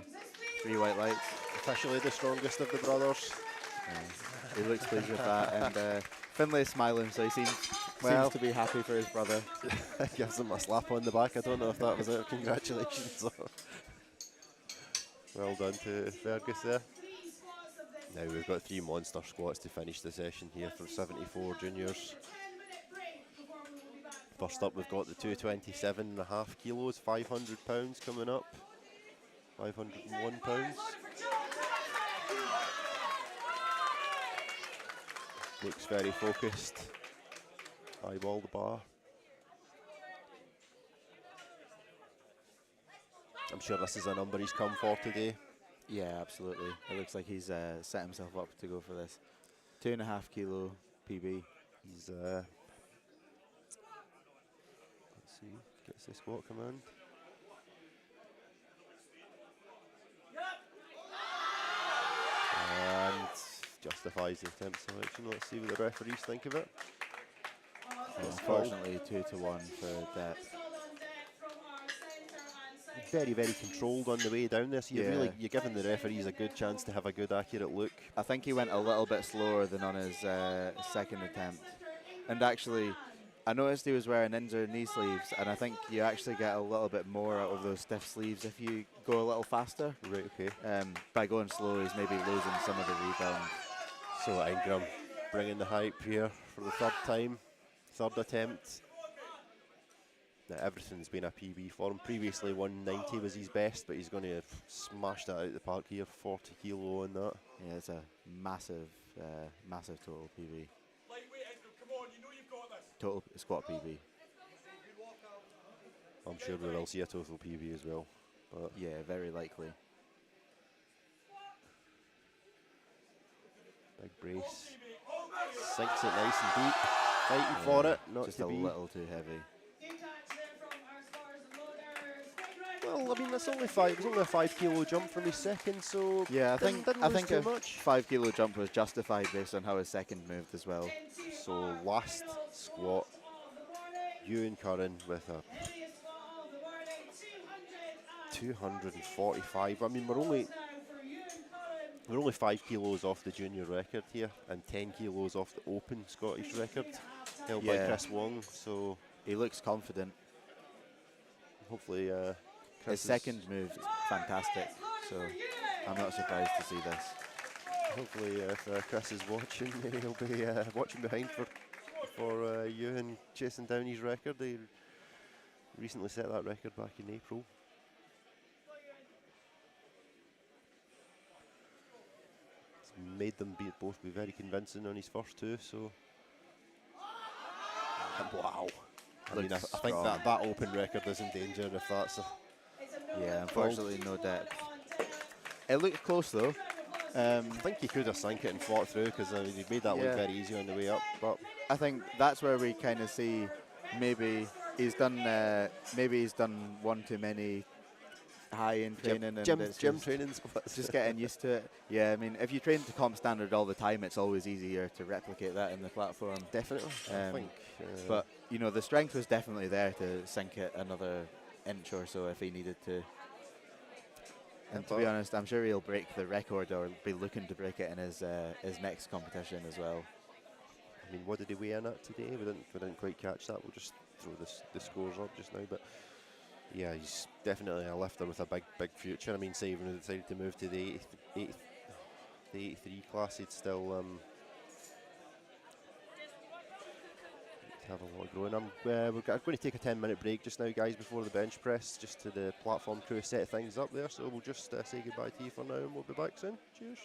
S3: 3 white lights.
S1: Officially the strongest of the brothers.
S3: He looks pleased with that, and Finlay's smiling, so he seems to be happy for his brother.
S1: Gives him a slap on the back. I don't know if that was it. Congratulations. Well done to Fergus there. Now we've got 3 monster squats to finish the session here for 74 juniors. First up, we've got the 227.5 kilos, 500 pounds coming up. 501 pounds. Looks very focused. Eyeball the bar. I'm sure this is a number he's come for today.
S3: Yeah, absolutely. It looks like he's set himself up to go for this. 2.5 kilo PB.
S1: He's let's see, gets the squat command. And justifies the attempt selection. Let's see what the referees think of it.
S3: Unfortunately, 2-1 for depth.
S1: Very, very controlled on the way down this.
S3: Yeah.
S1: You're giving the referees a good chance to have a good, accurate look.
S3: I think he went a little bit slower than on his second attempt. And actually, I noticed he was wearing injured knee sleeves, and I think you actually get a little bit more out of those stiff sleeves if you go a little faster.
S1: Right, okay.
S3: By going slow, he's maybe losing some of the rebound.
S1: So Ingram bringing the hype here for the third time, third attempt. Now everything's been a PB for him. Previously 190 was his best, but he's going to smash that out of the park here, 40 kilo on that.
S3: Yeah, it's a massive, massive total PB. Total squat PB.
S1: I'm sure we will see a total PB as well. But
S3: Yeah, very likely.
S1: big brace. Sinks it nice and deep. Fighting for it, not
S3: Just
S1: to
S3: a
S1: be.
S3: little too heavy.
S1: Well, I mean, that's only five. It was only a 5 kilo jump from his second, so
S3: Yeah, I
S1: didn't
S3: think
S1: lose too
S3: a
S1: much.
S3: 5 kilo jump was justified based on how his second moved as well.
S1: So last squat, Ewan Curran with a 245. I mean, we're only 5 kilos off the junior record here, and 10 kilos off the open Scottish record held by
S3: Yeah.
S1: Chris Wong. So
S3: He looks confident.
S1: hopefully,
S3: His second move is fantastic, so I'm not surprised to see this.
S1: Hopefully, if Chris is watching, he'll be watching behind for Ewan chasing down his record. They recently set that record back in April. It's made them both be very convincing on his first 2. So, wow! I mean, I think
S3: strong.
S1: that open record is in danger if that's.
S3: Yeah, unfortunately, no depth. It looked close though.
S1: I think he could have sank it and fought through because he made that
S3: Yeah.
S1: look very easy on the way up. But
S3: I think that's where we kind of see maybe he's done one too many high in training and
S1: gym
S3: it's
S1: gym
S3: just,
S1: training squats.
S3: just getting used to it. Yeah, I mean, if you train to comp standard all the time, it's always easier to replicate that in the platform.
S1: Definitely. I think.
S3: But you know, the strength was definitely there to sink it another inch or so if he needed to. And to be honest, I'm sure he'll break the record or be looking to break it in his next competition as well.
S1: I mean, what did he weigh in at today? We didn't quite catch that. We'll just throw the scores up just now. But yeah, he's definitely a lifter with a big future. I mean, say even if he decided to move to the 83 class, he'd still have a lot growing. We're going to take a 10-minute break just now, guys, before the bench press, just to the platform crew set things up there. So we'll just say goodbye to you for now, and we'll be back soon. Cheers.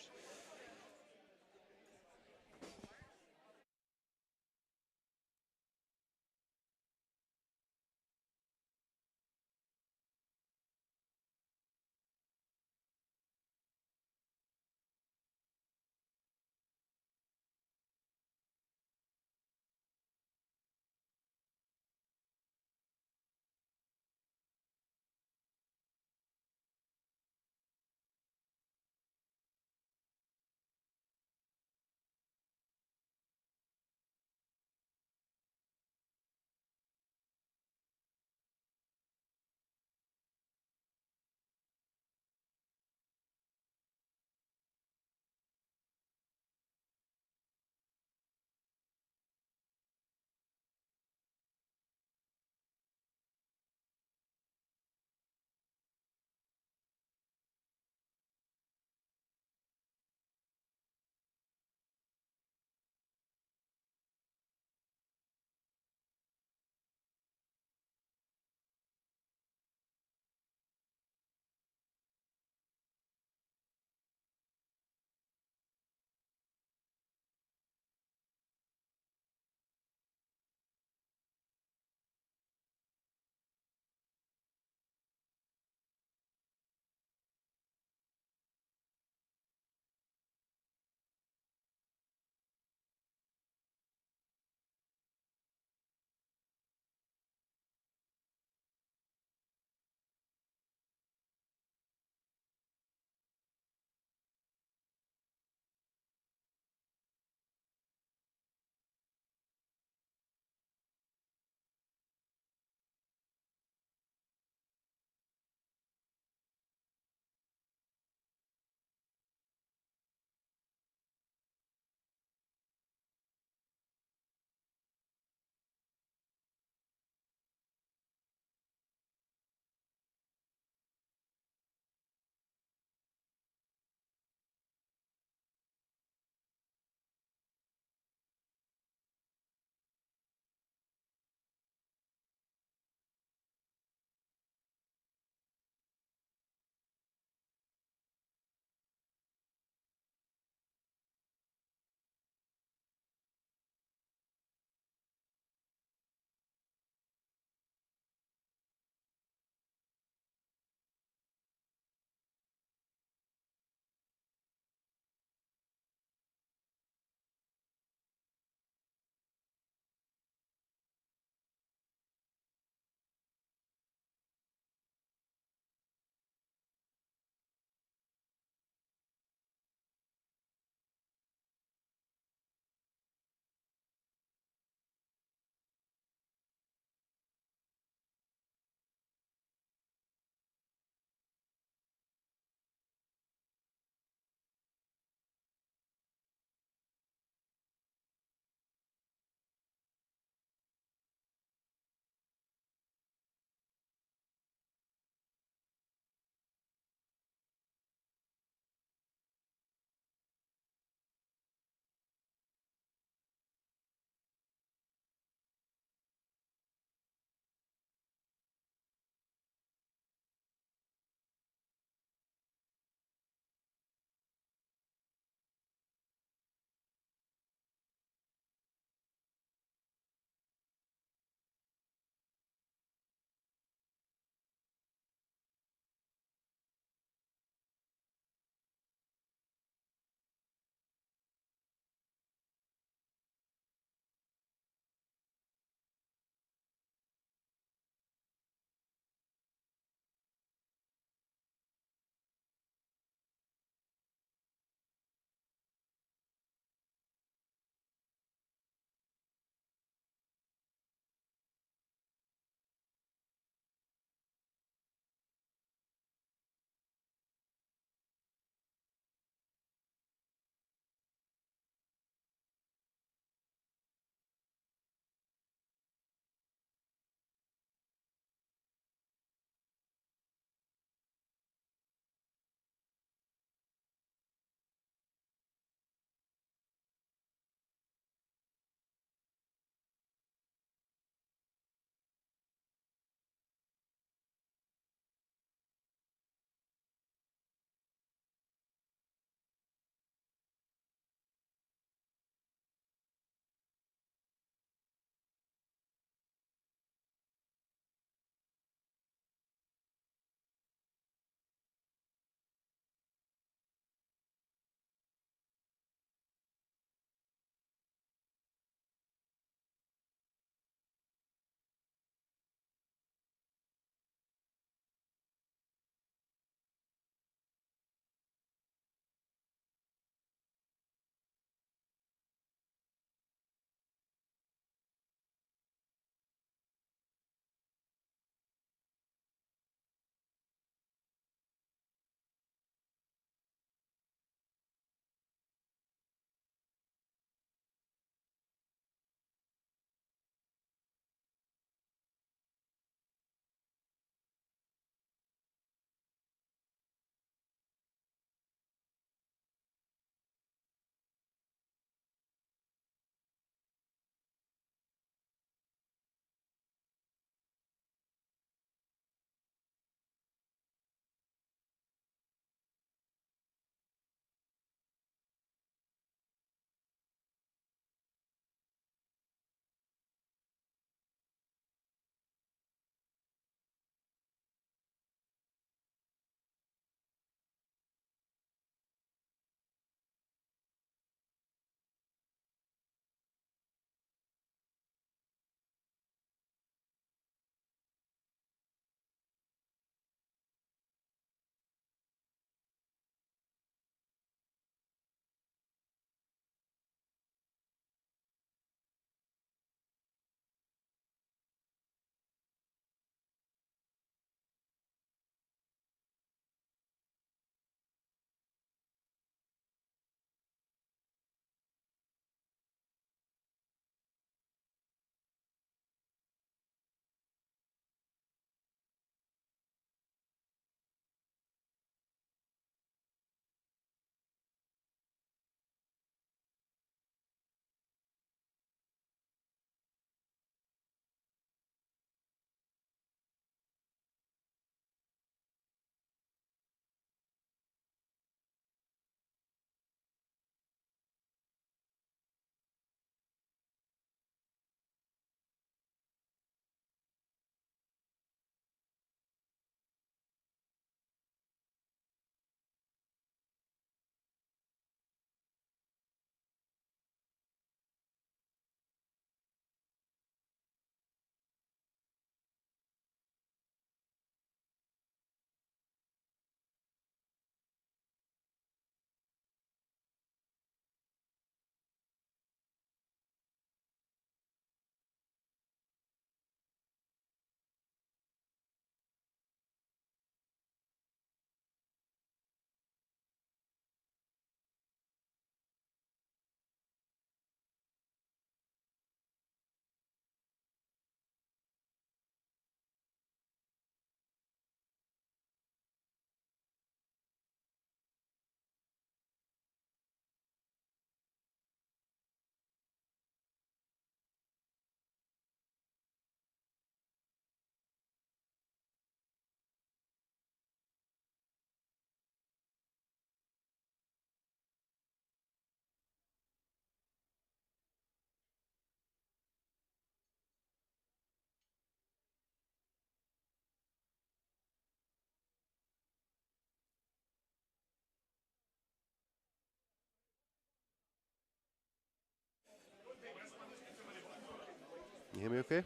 S1: you hear me okay?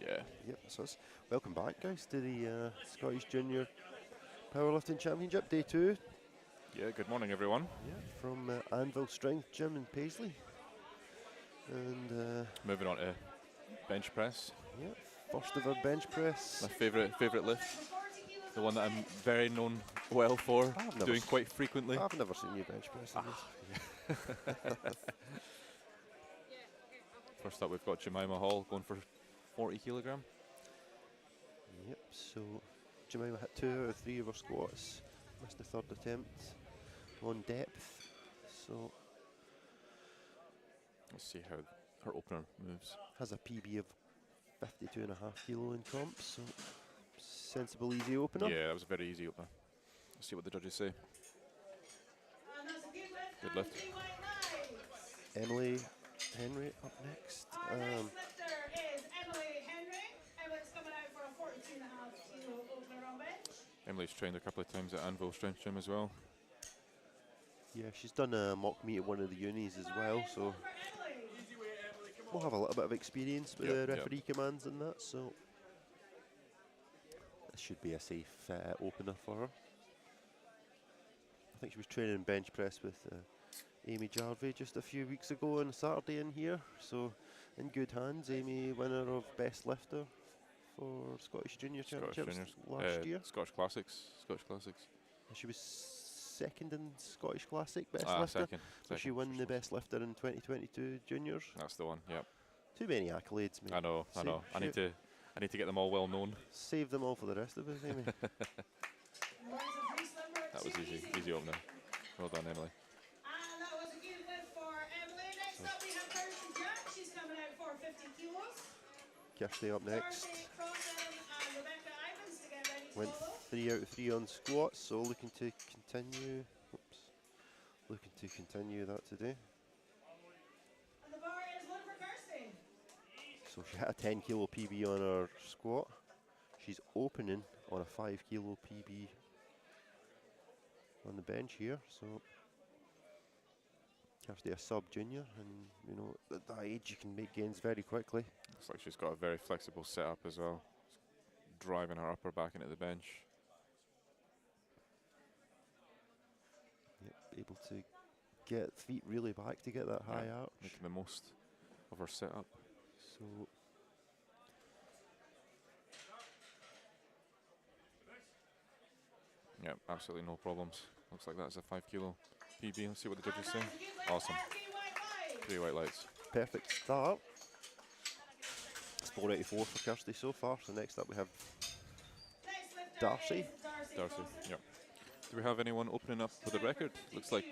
S5: Yeah.
S1: Yep, that's us. Welcome back, guys, to the Scottish Junior Powerlifting Championship, Day 2.
S5: Yeah, good morning, everyone.
S1: Yeah, from Anvil Strength Gym in Paisley. And
S5: Moving on to bench press.
S1: yeah, first ever bench press.
S5: My favourite lift. The one that I'm very known well for,
S1: I've never
S5: doing
S1: s-
S5: quite frequently.
S1: I've never seen you bench press. This.
S5: First up, we've got Jemima Hall going for 40 kilogram.
S1: Yep, so Jemima hit 2 out of 3 of her squats. Missed the third attempt on depth. So
S5: Let's see how her opener moves.
S1: has a PB of 52.5 kilo in comp, so sensible, easy opener.
S5: Yeah, that was a very easy opener. Let's see what the judges say. Good lift.
S1: Emily Henry up next.
S2: Our next lifter is Emily Henry. Emily's coming out for a 42.5 kilo opener on bench.
S5: Emily's trained a couple of times at Anvil Strength Gym as well.
S1: Yeah, she's done a mock meet at one of the unis as well, so we'll have a little bit of experience with
S5: Yep,
S1: the
S5: yep.
S1: referee commands and that, so this should be a safe opener for her. I think she was training bench press with Amy Jarvie just a few weeks ago on Saturday in here, so in good hands. Amy, winner of Best Lifter for Scottish Junior
S5: Scottish
S1: Championships
S5: Juniors.
S1: last year.
S5: Scottish Classics. Scottish Classics.
S1: She was second in Scottish Classic Best
S5: Ah,
S1: Lifter,
S5: second.
S1: but she
S5: second
S1: won
S5: for
S1: the
S5: sure.
S1: Best Lifter in 2022 Juniors.
S5: That's the one. Yep.
S1: Too many accolades, mate.
S5: I know. I need to get them all well known.
S1: Save them all for the rest of us, Amy.
S5: That was easy. Easy opener. Well done, Emily.
S2: And that was a good lift for Emily. Next up we have Kirsty Jack. She's coming out for 50 kilos.
S1: Kirsty up next.
S2: Kirsty Crossan and Rebecca Ivans to get ready to
S1: Went
S2: follow.
S1: 3 out of 3 on squats, so looking to continue. Oops. Looking to continue that today.
S2: And the bar is one for Kirsty.
S1: So she had a 10 kilo PB on her squat. She's opening on a 5 kilo PB on the bench here. So Kirsty a sub junior, and you know at that age you can make gains very quickly.
S5: Looks like she's got a very flexible setup as well. Driving her upper back into the bench.
S1: Yep, able to get feet really back to get that high
S5: Yeah,
S1: arch.
S5: making the most of her setup.
S1: So
S5: Yeah, absolutely no problems. Looks like that's a 5 kilo PB. Let's see what the judges say.
S2: And that's a good lift
S5: Awesome.
S2: for DY5.
S5: 3 white lights.
S1: perfect start. It's 484 for Kirsty so far. So next up we have
S2: Next lifter
S1: Darcy.
S2: is
S5: Darcy.
S2: Crossan.
S5: Yep. Do we have anyone opening up with a record? Looks like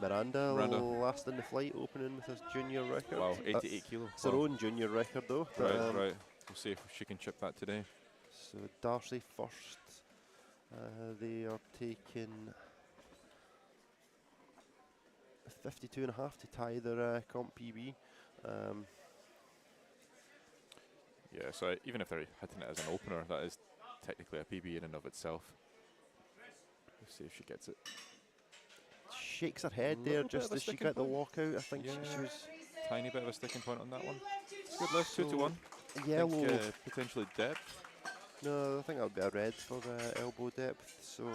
S1: Miranda,
S5: Miranda.
S1: last in the flight, opening with his junior record.
S5: wow,
S1: That's
S5: 88 kilo.
S1: It's her
S5: Wow.
S1: own junior record though. but,
S5: Right, right. We'll see if she can chip that today.
S1: So Darcy first. They are taking 52.5 to tie their comp PB.
S5: Yeah, so even if they're hitting it as an opener, that is technically a PB in and of itself. Let's see if she gets it.
S1: Shakes her head
S5: Little
S1: there
S5: bit
S1: just
S5: of a
S1: as she
S5: sticking
S1: got the
S5: point.
S1: walkout. I think
S5: Yeah.
S1: she was
S5: Tiny bit of a sticking point on that one.
S2: Good
S5: Good lift, 2 to
S1: So
S5: 1.
S1: yellow.
S5: Think, potentially depth.
S1: No, I think that would be a red for elbow depth. So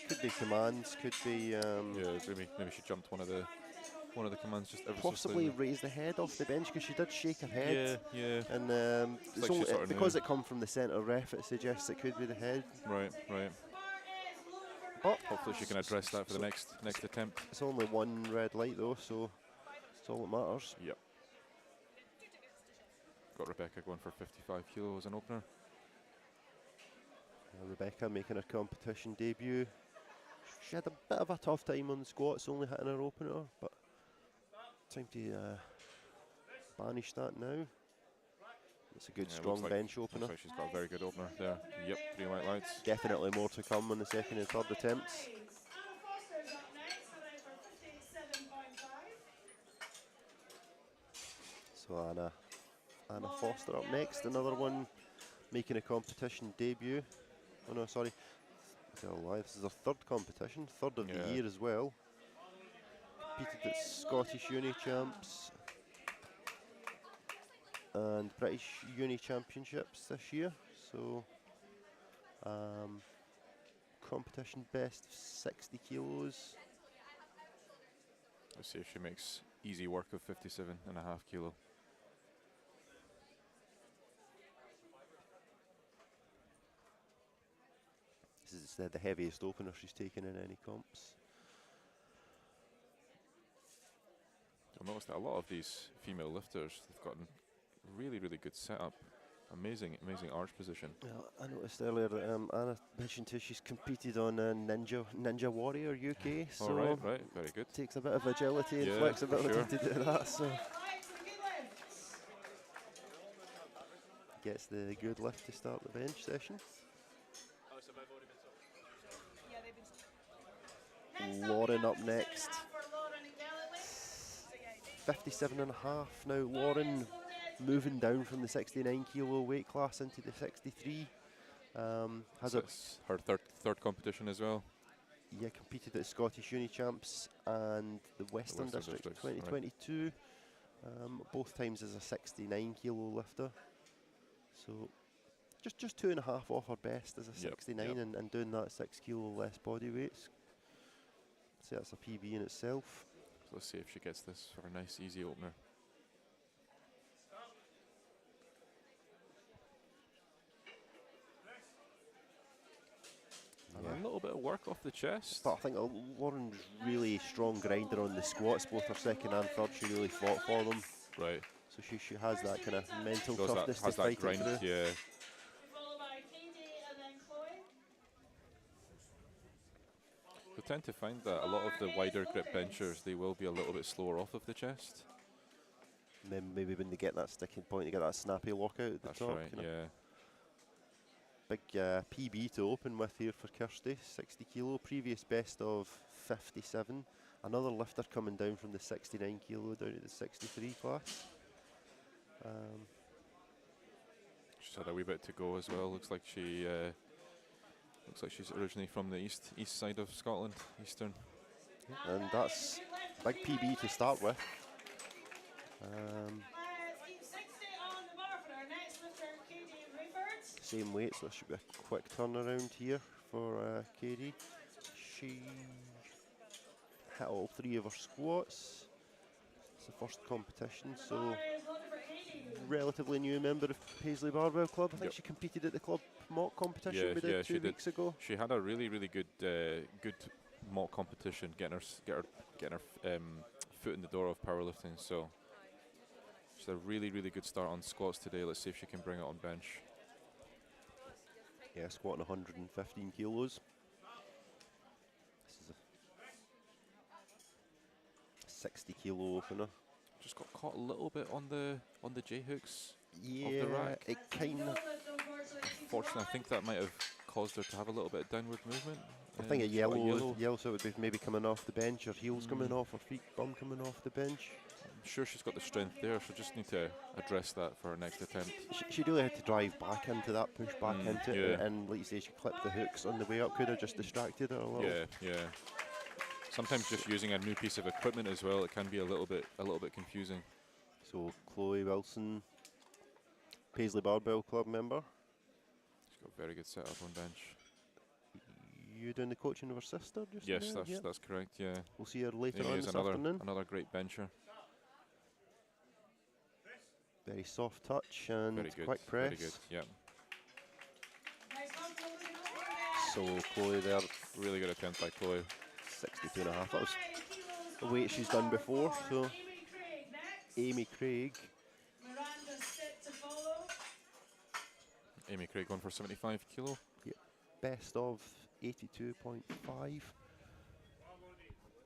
S1: could be commands, could be
S5: Yeah, maybe she jumped one of the commands just ever so
S1: possibly
S5: slightly.
S1: raise the head off the bench because she did shake her head.
S5: Yeah,
S1: And
S5: like
S1: it's
S5: she
S1: only,
S5: sort of
S1: because
S5: knew.
S1: it come from the centre ref, it suggests it could be the head.
S5: right.
S1: Oh,
S5: Hopefully she can address that for the next attempt.
S1: it's only one red light though, so it's all that matters.
S5: Yep. Got Rebecca going for 55 kilo as an opener.
S1: Rebecca making her competition debut. She had a bit of a tough time on the squats, only hitting her opener, but time to banish that now. It's a good,
S5: Yeah,
S1: strong
S5: looks like-
S1: bench opener.
S5: Looks like she's got a very good opener there. Yep, 3 white lights.
S1: Definitely more to come on the second and third attempts.
S2: Anna Foster's up next, coming out for 57.5.
S1: So Anna Foster up next, another one making a competition debut. Oh no, sorry. Tell a lie, this is her third competition, third of
S5: Yeah.
S1: the year as well. Competed at Scottish Uni Champs. and British Uni Championships this year. So, competition best of 60 kilos.
S5: Let's see if she makes easy work of 57.5 kilo.
S1: This is the heaviest opener she's taken in any comps.
S5: I've noticed that a lot of these female lifters, they've gotten really, really good setup. Amazing, amazing arch position.
S1: Well, I noticed earlier that Anna mentioned too she's competed on Ninja Warrior UK, so
S5: All right, right, very good.
S1: takes a bit of agility and
S5: Yeah,
S1: flexibility
S5: for sure.
S1: to do that. So
S2: Right to the good lift.
S1: gets the good lift to start the bench session.
S2: Yeah, they've been.
S1: Lauren up next.
S2: For Lauren and Galloway.
S1: 57 and a half now. Lauren moving down from the 69 kilo weight class into the 63. Has
S5: So
S1: a
S5: it's her third competition as well.
S1: competed at Scottish Uni Champs and the Western
S5: Western
S1: District
S5: Districts, right.
S1: 2022. Both times as a 69 kilo lifter. So just 2.5 off her best as a
S5: Yep,
S1: 69
S5: yep.
S1: and doing that 6 kilo less body weights. So that's a PB in itself.
S5: So let's see if she gets this for a nice, easy opener. And a little bit of work off the chest.
S1: But I think Lauren's really strong grinder on the squats, both her second and third. She really fought for them.
S5: Right.
S1: So she has that kind of mental
S5: Does that,
S1: toughness to
S5: has that
S1: fight
S5: grind,
S1: it through.
S5: yeah.
S2: Followed by Katie and then Chloe.
S5: We tend to find that a lot of the wider grip benchers, they will be a little bit slower off of the chest.
S1: Maybe when they get that sticking point, they get that snappy lockout at the
S5: That's
S1: top.
S5: right,
S1: you know.
S5: yeah.
S1: Big PB to open with here for Kirsty, 60 kilo, previous best of 57. Another lifter coming down from the 69 kilo down to the 63 class.
S5: She's had a wee bit to go as well. Looks like she's originally from the east side of Scotland, eastern.
S1: And that's big PB to start with.
S2: Let's keep 60 on the bar for our next lifter, Katie Rayford.
S1: Same weight, so that should be a quick turnaround here for Katie. She hit all 3 of her squats. It's the first competition, so
S2: Bar is loaded for Katie.
S1: relatively new member of Paisley Barbell Club. I think
S5: Yep.
S1: she competed at the club mock competition
S5: Yeah,
S1: we did
S5: yeah,
S1: 2
S5: she did.
S1: weeks ago.
S5: She had a really, really good mock competition, getting her foot in the door of powerlifting. So she's a really, really good start on squats today. Let's see if she can bring it on bench.
S1: Yeah, squatting 115 kilos. This is a 60 kilo opener.
S5: Just got caught a little bit on the J hooks.
S1: Yeah,
S5: rack.
S1: it kind of.
S5: Unfortunately, I think that might have caused her to have a little bit of downward movement.
S1: I think a
S5: She's got
S1: yellow, so it would be maybe coming off the bench, or heels coming off, or feet bum coming off the bench.
S5: I'm sure she's got the strength there. She'll just need to address that for her next attempt.
S1: She really had to drive back into that, push back into it,
S5: yeah.
S1: and like you say, she clipped the hooks on the way up. Could have just distracted her a little.
S5: Yeah, yeah. Sometimes just using a new piece of equipment as well, it can be a little bit confusing.
S1: So Chloe Wilson, Paisley Barbell Club member.
S5: She's got very good setup on bench.
S1: You doing the coaching of her sister? Just
S5: Yes,
S1: now?
S5: that's correct. Yeah.
S1: We'll see her later
S5: Amy
S1: on
S5: is
S1: this
S5: another
S1: afternoon.
S5: great bencher.
S1: Very soft touch and
S5: Very good.
S1: quick press.
S5: Very good. Yeah.
S2: Nice control with the goal.
S1: So Chloe there,
S5: Really good attempt by Chloe.
S1: 62 and a half. That was
S2: 5 kilos
S1: a weight she's done before. So
S2: Amy Craig next.
S1: Amy Craig,
S2: Miranda Stitt to follow.
S5: Amy Craig going for 75 kilo.
S1: best of 82.5.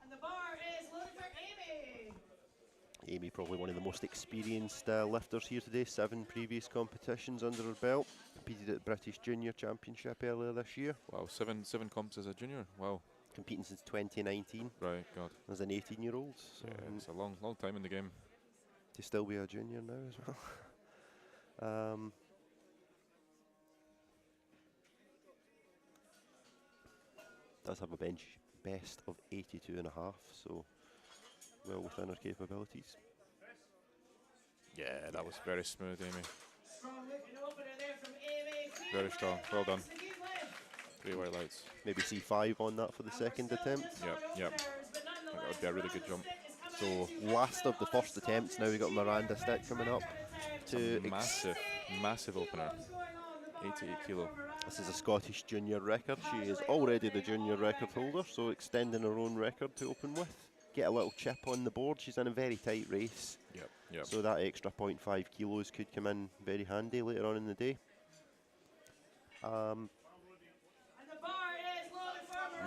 S2: And the bar is loaded for Amy.
S1: Amy probably one of the most experienced lifters here today. 7 previous competitions under her belt. Competed at the British Junior Championship earlier this year.
S5: Wow, seven comps as a junior. Wow.
S1: Competing since 2019
S5: Right. God.
S1: as an 18-year-old. So
S5: Yeah, it's a long time in the game.
S1: to still be a junior now as well. Does have a bench best of 82 and a half, so well within her capabilities.
S5: Yeah, that was very smooth, Amy.
S2: Strong looking opener there from Amy.
S5: Very strong. Well done. 3 white lights.
S1: Maybe C5 on that for the second attempt.
S5: Yep. That would be a really good jump.
S1: So last of the first attempts, now we got Miranda Stick coming up. To
S5: Massive, massive opener. 88 kilo.
S1: This is a Scottish junior record. She is already the junior record holder, so extending her own record to open with. Get a little chip on the board. She's in a very tight race.
S5: Yep.
S1: So that extra 0.5 kilos could come in very handy later on in the day.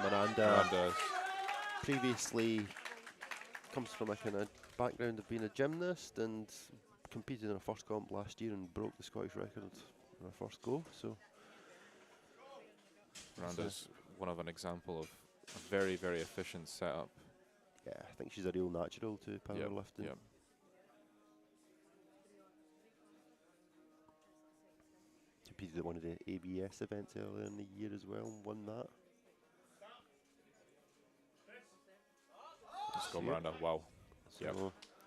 S1: Miranda previously comes from a kind of background of being a gymnast and competed in her first comp last year and broke the Scottish record in her first go. So
S5: Miranda's one of an example of a very, very efficient setup.
S1: yeah, I think she's a real natural to powerlifting.
S5: Yep.
S1: Competed at one of the ABS events earlier in the year as well and won that.
S5: Let's go, Miranda. Wow.
S1: So
S5: Yep.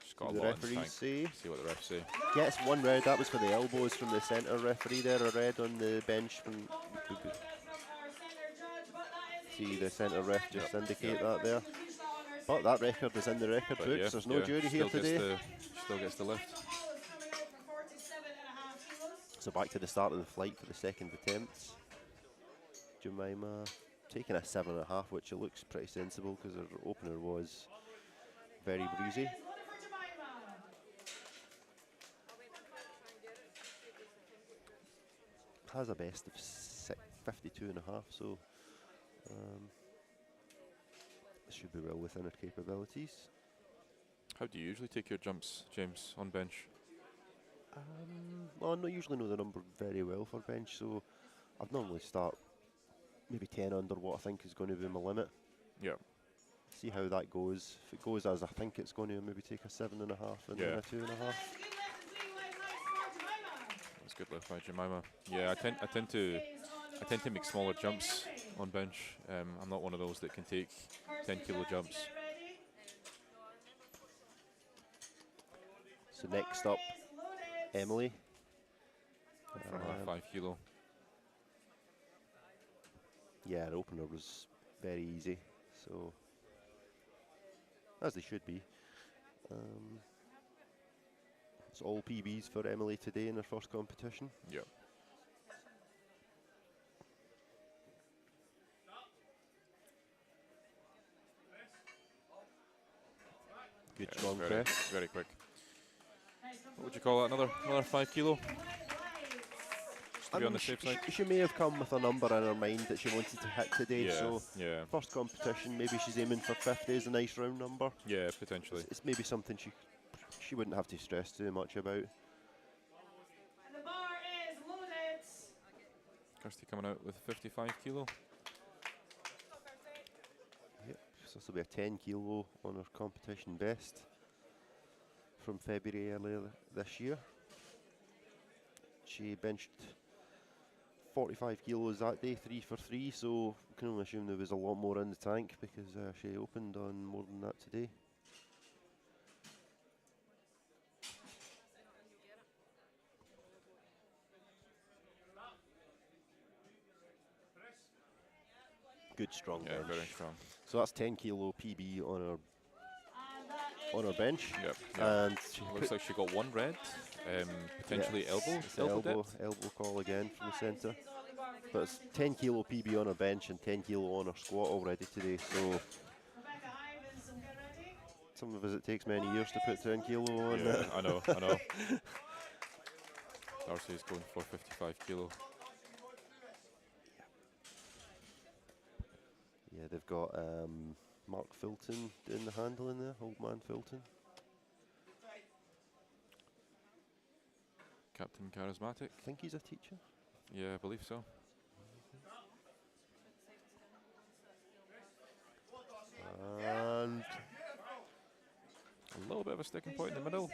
S5: She's got a
S1: the
S5: lot in the
S1: referees
S5: tank.
S1: say
S5: See what the refs say.
S1: gets one red. That was for the elbows from the centre referee there. A red on the bench from. See the centre ref just indicate that there. But that record is in the record
S5: But
S1: books.
S5: yeah,
S1: There's no
S5: yeah,
S1: jury here today.
S5: Still gets the lift.
S2: Kilos.
S1: So back to the start of the flight for the second attempt. Jemima taking a 7.5, which it looks pretty sensible because her opener was very breezy. Has a best of 52.5, so should be well within her capabilities.
S5: How do you usually take your jumps, James, on bench?
S1: Well, I usually know the number very well for bench, so I'd normally start maybe 10 under what I think is going to be my limit.
S5: Yeah.
S1: See how that goes. If it goes as I think it's going to, maybe take a 7.5 and then a 2.5.
S5: That's good lift by Jemima. Yeah, I tend to make smaller jumps on bench. I'm not one of those that can take 10 kilo jumps.
S1: So next up, Emily.
S5: For another 5 kilo.
S1: Yeah, the opener was very easy, so as they should be. It's all PBs for Emily today in her first competition.
S5: Yep.
S1: Good
S5: Yeah,
S1: strong
S5: very,
S1: press.
S5: very quick. What would you call that? Another 5 kilo? Just to be on the safe side.
S1: She may have come with a number in her mind that she wanted to hit today,
S5: Yeah,
S1: so
S5: yeah,
S1: first competition, maybe she's aiming for 50 is a nice round number.
S5: yeah, potentially.
S1: It's maybe something she wouldn't have to stress too much about.
S2: And the bar is loaded.
S5: Kirsty coming out with 55 kilo.
S1: Yep, so this will be a 10 kilo on her competition best from February earlier this year. She benched 45 kilos that day, 3 for 3, so we can only assume there was a lot more in the tank because she opened on more than that today. Good strong
S5: Yeah,
S1: bench.
S5: very strong.
S1: So that's 10 kilo PB on her bench.
S5: Yep.
S1: And
S5: Looks like she got one red. Potentially elbow.
S1: It's the elbow call again from the centre. But it's 10 kilo PB on her bench and 10 kilo on her squat already today. So some of us it takes many years to put 10 kilo on.
S5: Yeah, I know. Darcy's going for 55 kilo.
S1: Yeah, they've got Mark Filton doing the handling there, old man Filton.
S5: Captain Charismatic.
S1: I think he's a teacher.
S5: Yeah, I believe so.
S1: And
S5: A little bit of a sticking point in the middle.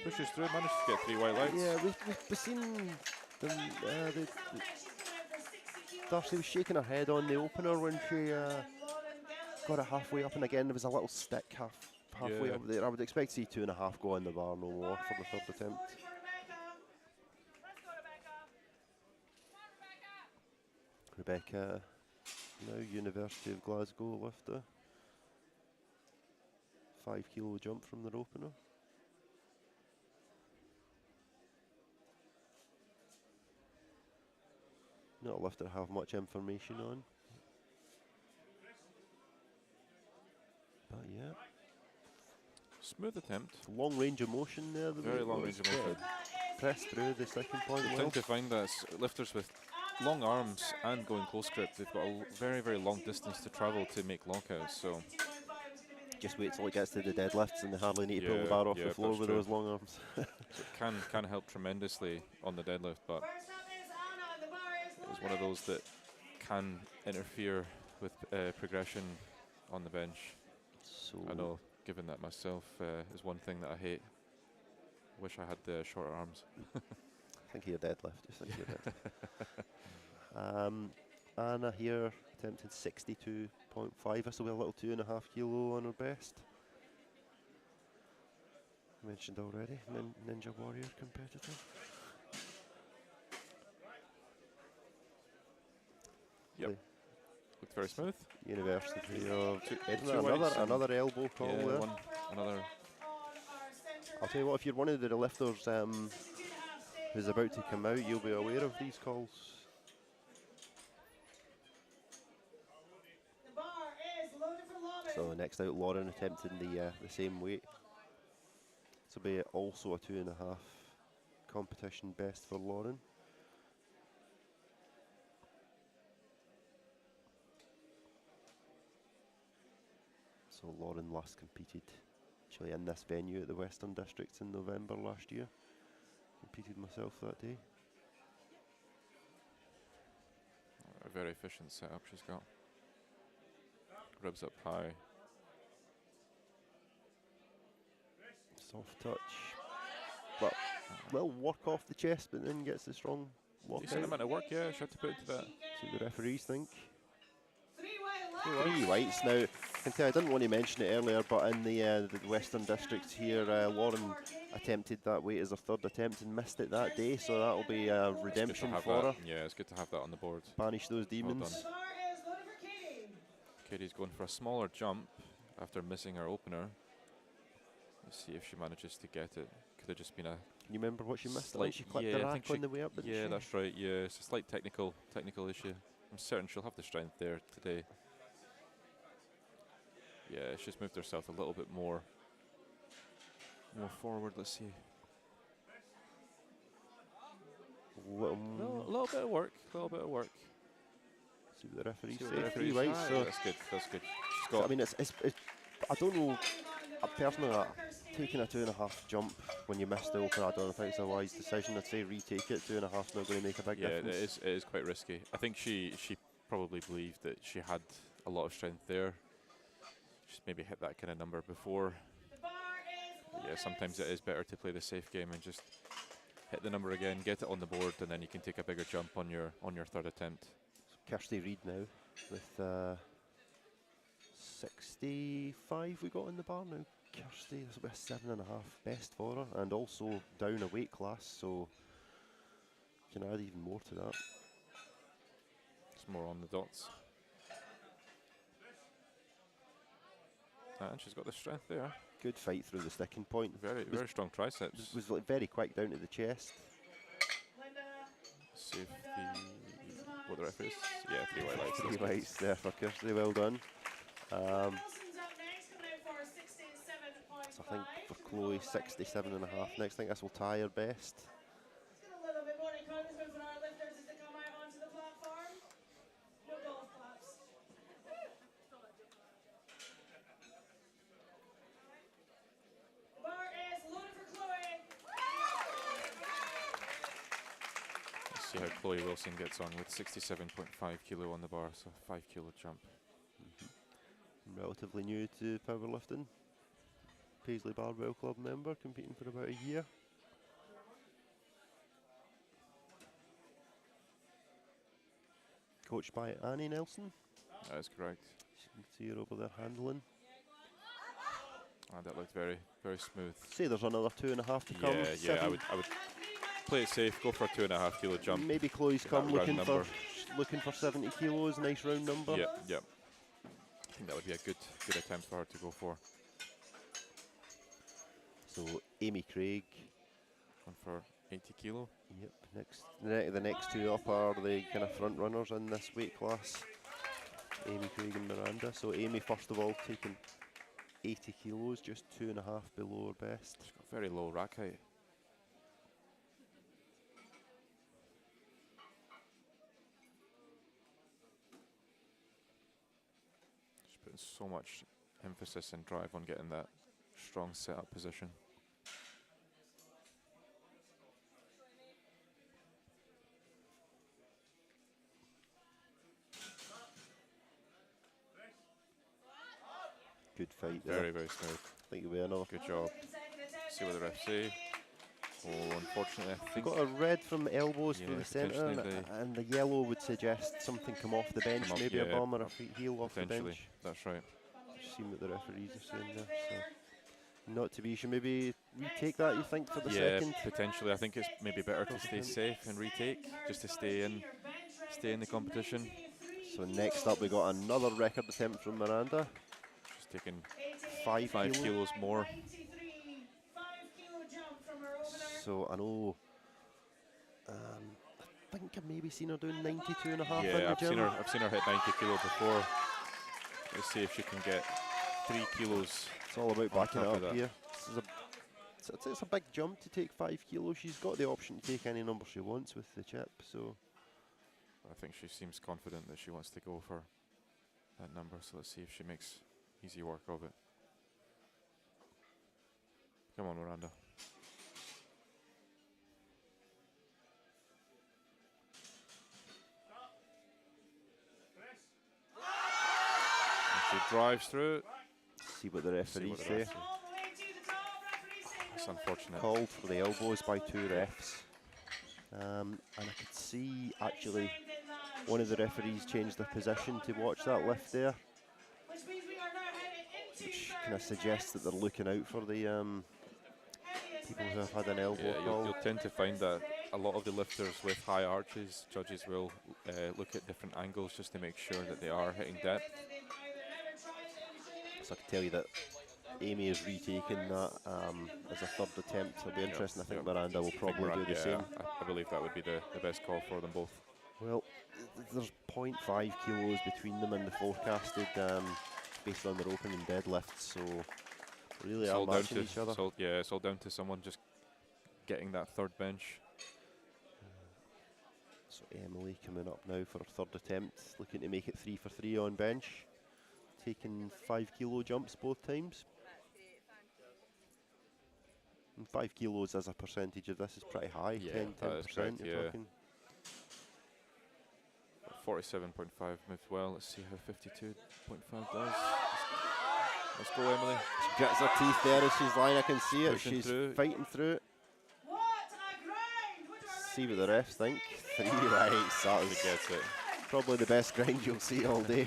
S5: Pushes through, managed to get 3 white lights.
S1: yeah, we've seen them. Darcy was shaking her head on the opener when she got it halfway up, and again there was a little stick halfway
S5: Yeah.
S1: up there. I would expect to see 2.5 go in the bar, no more for the third attempt.
S2: Loaded for Rebecca. Let's go, Rebecca.
S1: Rebecca, now University of Glasgow lifter. 5 kilo jump from their opener. Not a lifter I have much information on. But yeah,
S5: Smooth attempt.
S1: long range of motion there. The way
S5: Very
S1: it
S5: long
S1: was.
S5: range of motion.
S1: Pressed through the second point
S5: You
S1: well.
S5: tend to find that lifters with long arms and going close grip, they've got a very, very long distance to travel to make lockouts. So
S1: Just wait till it gets to the deadlifts and they hardly need to pull the
S5: Yeah,
S1: bar off
S5: yeah,
S1: the floor
S5: that's
S1: with
S5: true.
S1: those long arms.
S5: it can help tremendously on the deadlift, but
S2: First up is Anna. The bar is
S5: it's one of
S2: loaded.
S5: those that can interfere with progression on the bench.
S1: So
S5: I know, given that myself is one thing that I hate. Wish I had the shorter arms.
S1: think of your deadlift. Just think of your deadlift. Anna here attempted 62.5. This will be a little 2.5 kilo on her best. Mentioned already, Ninja Warrior competitor.
S5: Yep.
S1: Play
S5: Looked very smooth.
S1: University of
S5: Two
S1: Edinburgh.
S5: whites and-
S1: Another elbow call
S5: Yeah,
S1: there.
S5: another.
S1: I'll tell you what, if you're one of the lifters who's about to come out, you'll be aware of these calls.
S2: The bar is loaded for Lauren.
S1: So next out, Lauren attempting the same weight. This will be also a 2.5 competition best for Lauren. So Lauren last competed actually in this venue at the Western Districts in November last year. Competed myself that day.
S5: A very efficient setup she's got. Ribs up high.
S1: Soft touch. But will work off the chest, but then gets the strong walk
S5: Decent
S1: out.
S5: amount of work, yeah. She had to put into that.
S1: See what the referees think.
S2: 3 white left.
S1: 3 whites now. I can tell I didn't want to mention it earlier, but in the Western Districts here, Lauren attempted that weight as her third attempt and missed it that day, so that'll be a
S5: Good to
S1: redemption
S5: have
S1: for
S5: that.
S1: her.
S5: Yeah, it's good to have that on the board.
S1: Banish those demons.
S5: done.
S2: The bar is loaded for Katie.
S5: Katie's going for a smaller jump after missing her opener. Let's see if she manages to get it. Could have just been a
S1: Can you remember what she missed? I
S5: slight.
S1: think she clipped
S5: Yeah,
S1: the
S5: I
S1: rack
S5: think
S1: on
S5: she-
S1: the way up, didn't
S5: yeah,
S1: she?
S5: that's right. Yeah, it's a slight technical issue. I'm certain she'll have the strength there today. Yeah, she's moved herself a little bit more forward. Let's see. Little bit of work.
S1: See what the referees
S5: See what
S1: say.
S5: the
S1: 3
S5: referees-
S1: whites.
S5: Aye,
S1: So
S5: that's good. She's
S1: so,
S5: got.
S1: I mean, it's I don't know. Personally, taking a 2.5 jump when you miss the opener, I don't think it's a wise decision. I'd say retake it. 2.5's not going to make a big
S5: Yeah,
S1: difference.
S5: it is quite risky. I think she probably believed that she had a lot of strength there. She's maybe hit that kind of number before.
S2: The bar is
S5: But yeah,
S2: loaded.
S5: sometimes it is better to play the safe game and just hit the number again, get it on the board, and then you can take a bigger jump on your third attempt.
S1: Kirsty Reid now with 65 we got in the bar now. Kirsty, this will be a 7.5 best for her, and also down a weight class, so can add even more to that.
S5: It's more on the dots. And she's got the strength there.
S1: Good fight through the sticking point.
S5: Very strong triceps.
S1: Was like very quick down to the chest.
S2: Linda.
S5: See if what the referee is. Yeah, 3 white lights.
S1: 3
S5: that's good.
S1: whites there for Kirsty, well done.
S2: Wilson's up next, coming out for 67.5.
S1: So I think for Chloe, 67.5. Next, I think this will tie her best.
S2: Let's get a little bit more encouragement for our lifters as they come out onto the platform. No golf claps. The bar is loaded for Chloe.
S5: Let's see how Chloe Wilson gets on with 67.5 kilo on the bar, so 5 kilo jump.
S1: Relatively new to powerlifting. Paisley Barbell Club member, competing for about a year. Coached by Annie Nelson.
S5: That is correct.
S1: You can see her over there handling.
S5: That looked very, very smooth.
S1: Say there's another 2.5 to come.
S5: Yeah, I would play it safe, go for a 2.5 kilo jump.
S1: Maybe Chloe's
S5: That
S1: come
S5: round
S1: looking for 70 kilos, nice round number.
S5: Yep. I think that would be a good attempt for her to go for.
S1: So Amy Craig.
S5: Going for 80 kilo.
S1: Yep. The next two up are the kind of front runners in this weight class. Amy Craig and Miranda. So Amy first of all taking 80 kilos, just 2.5 below her best.
S5: She's got very low rack height. She's putting so much emphasis and drive on getting that strong setup position.
S1: Good fight there.
S5: Very, very smooth.
S1: I think it'll be another.
S5: Good job. See what the refs say. Oh, unfortunately, I
S1: We
S5: think
S1: got a red from the elbows
S5: Yeah,
S1: for the centre,
S5: potentially
S1: and the yellow would suggest something come off the bench,
S5: Come up,
S1: maybe a
S5: yeah,
S1: bum or a heel off the
S5: potentially.
S1: bench.
S5: That's right.
S1: Just seeing what the referees are saying there. So not to be. Should maybe retake that, you think, for the
S5: Yeah,
S1: second?
S5: potentially. I think it's maybe better to stay safe and retake, just to stay in the competition.
S1: So next up we got another record attempt from Miranda.
S5: She's taking
S1: 5
S5: 5
S1: kilos.
S5: kilos more.
S2: 5 kilo jump from her opener.
S1: So I know. I think I've maybe seen her doing 92.5 in the
S5: Yeah,
S1: gym.
S5: I've seen her hit 90 kilo before. Let's see if she can get 3 kilos.
S1: It's all about
S5: on
S1: backing it
S5: top of
S1: up
S5: that.
S1: here. It's a big jump to take 5 kilos. She's got the option to take any number she wants with the chip. So
S5: I think she seems confident that she wants to go for that number. So let's see if she makes easy work of it. Come on, Miranda. And she drives through.
S1: see what the referees say.
S5: refs say. That's unfortunate.
S1: Called for the elbows by 2 refs. And I could see actually one of the referees changed their position to watch that lift there, which kind of suggests that they're looking out for the people who have had an elbow
S5: Yeah,
S1: call.
S5: you'll tend to find that a lot of the lifters with high arches, judges will look at different angles just to make sure that they are hitting depth.
S1: So I can tell you that Amy is retaking that as a third attempt. It'll be interesting. I think Miranda will probably do the same.
S5: I believe that would be the best call for them both.
S1: Well, there's 0.5 kilos between them in the forecasted based on their opening deadlifts, so really
S5: It's
S1: are
S5: all down
S1: matching
S5: to
S1: each other.
S5: it's all down to someone just getting that third bench.
S1: So Emily coming up now for her third attempt, looking to make it 3 for 3 on bench, taking 5 kilo jumps both times. And 5 kilos as a percentage of this is pretty high,
S5: Yeah,
S1: 10%,
S5: that is correct,
S1: you're
S5: yeah.
S1: talking.
S5: 47.5 moved well. Let's see how 52.5 does. Let's go, Emily.
S1: She grits her teeth there as she's lying, I can see it.
S5: Pushing
S1: She's
S5: through.
S1: fighting through it.
S2: What a grind!
S1: See what the refs think. 3 rights, that
S5: She
S1: was
S5: gets it.
S1: probably the best grind you'll see all day.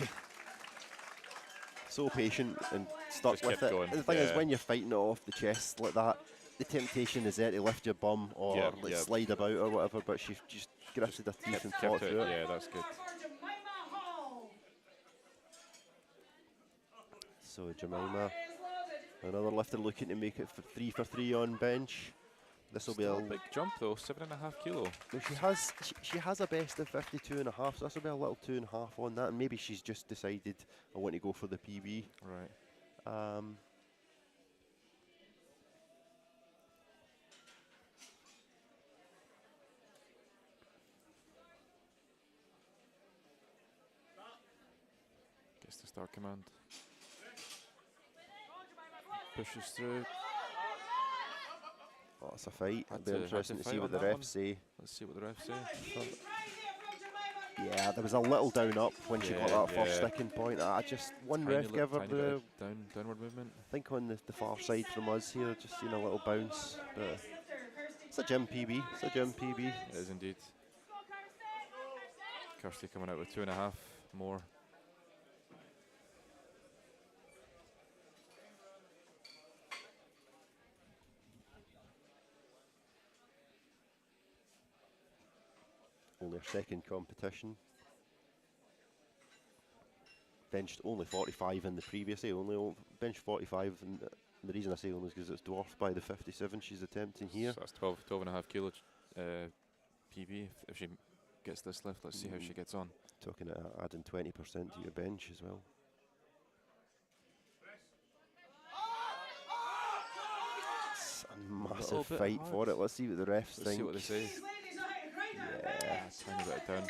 S1: So patient and stuck
S5: Just
S1: with
S5: kept
S1: it.
S5: going,
S1: The thing is,
S5: yeah.
S1: when you're fighting it off the chest like that, the temptation is there to lift your bum or
S5: Yep,
S1: like
S5: yep.
S1: slide about or whatever, but she just gritted her teeth and fought
S5: Kept it.
S1: through it.
S5: Yeah, that's good.
S1: So Jemima, another lifter looking to make it for 3 for 3 on bench. This will be
S5: Still
S1: a
S5: a big jump though, 7.5 kilo.
S1: well, she has a best of 52.5, so this will be a little 2.5 on that, and maybe she's just decided I want to go for the PB.
S5: Right. Gets the start command. Pushes through.
S1: Oh, it's a fight. It'll
S5: Had
S1: be
S5: to
S1: interesting to
S5: fight
S1: see what
S5: on
S1: the
S5: that one.
S1: refs say.
S5: Let's see what the refs say.
S1: Yeah, there was a little down up when she got
S5: Yeah,
S1: that first
S5: yeah.
S1: sticking point. I just one
S5: Tiny
S1: ref gave her
S5: tiny
S1: the,
S5: bit of downward movement.
S1: I think on the far side from us here, just seen a little bounce. But it's a gym PB. It's a gym PB.
S5: It is indeed. Kirsty coming out with 2.5 more.
S1: only her second competition. Benched only 45 in the previous day, benched 45, and the reason I say only is because it's dwarfed by the 57 she's attempting here.
S5: So that's 12.5 kilo PB if she gets this lift. Let's see how she gets on.
S1: Talking about adding 20% to your bench as well. It's a massive fight for it. Let's see what the refs think.
S5: Let's see what they say.
S2: Ladies know how to grind out
S1: Yeah.
S2: bench.
S5: Tiny bit of down.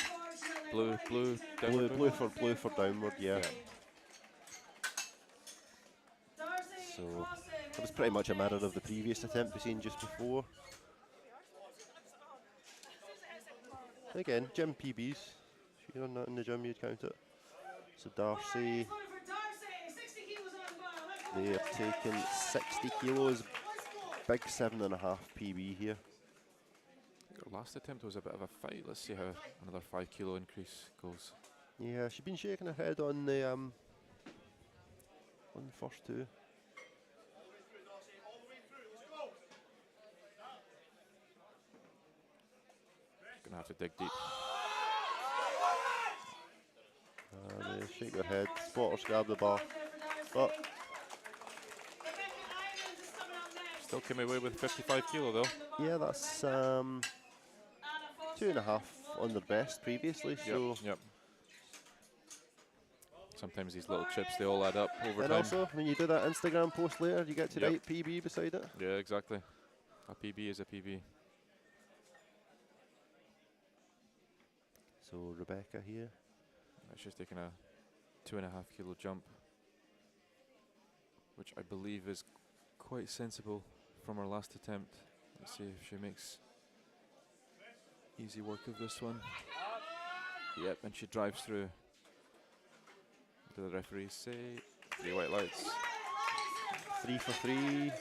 S2: Unfortunately,
S5: Blue,
S1: Blue for downward, yeah.
S2: Darcy
S1: So
S2: Crossan
S1: that was
S2: is
S1: pretty much a
S2: up
S1: mirror
S2: next.
S1: of the previous attempt we've seen just before. Again, gym PBs. If you done that in the gym, you'd count it. So Darcy,
S2: It's going for Darcy, 60 kilos on the bar. Let's go
S1: they are
S2: for it.
S1: taking 60 kilos,
S2: Let's go.
S1: big 7.5 PB here.
S5: Her last attempt was a bit of a fight. Let's see how another 5 kilo increase goes.
S1: Yeah, she's been shaking her head on the first two.
S5: Gonna have to dig deep.
S1: They shake their head, spotters grab the bar. But
S5: Still came away with 55 kilo though.
S1: yeah, that's 2.5 on their best previously. So
S5: Yep. Sometimes these little chips, they all add up over
S1: and
S5: time.
S1: also when you do that Instagram post later, you get to
S5: Yep.
S1: write PB beside it.
S5: Yeah, exactly. A PB is a PB.
S1: So Rebecca here.
S5: She's taking a 2.5 kilo jump, which I believe is quite sensible from her last attempt. Let's see if she makes easy work of this one. Yep, and she drives through. What do the referees say? 3 white lights.
S1: 3 for 3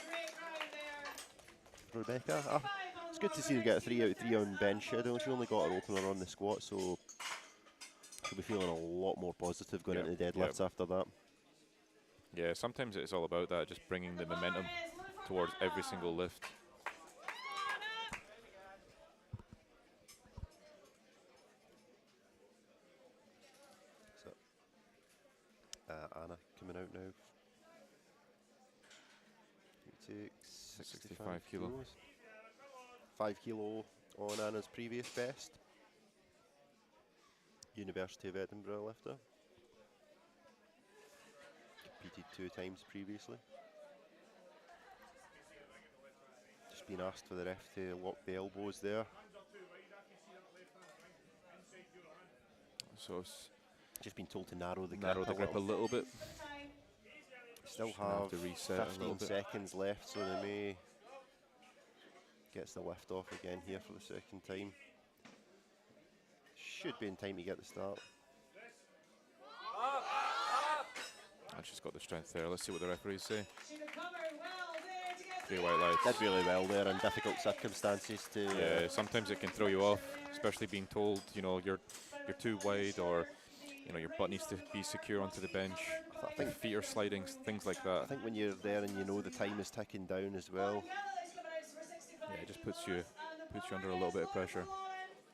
S1: for Rebecca. It's good to see her get a 3 out of 3 on bench schedule. She only got her opener on the squat, so she'll be feeling a lot more positive going
S5: Yep,
S1: into deadlifts after that.
S5: Yeah, sometimes it's all about that, just bringing the momentum towards every single lift.
S1: So Anna coming out now. She takes 65
S5: kilo.
S1: kilos. 5 kilo on Anna's previous best. University of Edinburgh lifter. Competed 2 times previously. Just been asked for the ref to lock the elbows there.
S5: So it's
S1: Just been told to narrow the
S5: narrow the grip a little bit.
S1: Still
S5: Just gonna
S1: have
S5: to reset a little
S1: 15
S5: bit.
S1: seconds left, so they may gets the lift off again here for the second time. Should be in time to get the start.
S5: And she's got the strength there. Let's see what the referees say.
S2: She recovered well there to get
S5: 3 white lights.
S1: Did really well there in difficult circumstances to.
S5: Yeah, sometimes it can throw you off, especially being told, you know, you're too wide, or you know your butt needs to be secure onto the bench.
S1: I
S5: Your
S1: think
S5: feet are sliding, things like
S1: I
S5: that.
S1: think when you're there and you know the time is ticking down as well.
S5: Yeah, it just puts you under a little bit of pressure.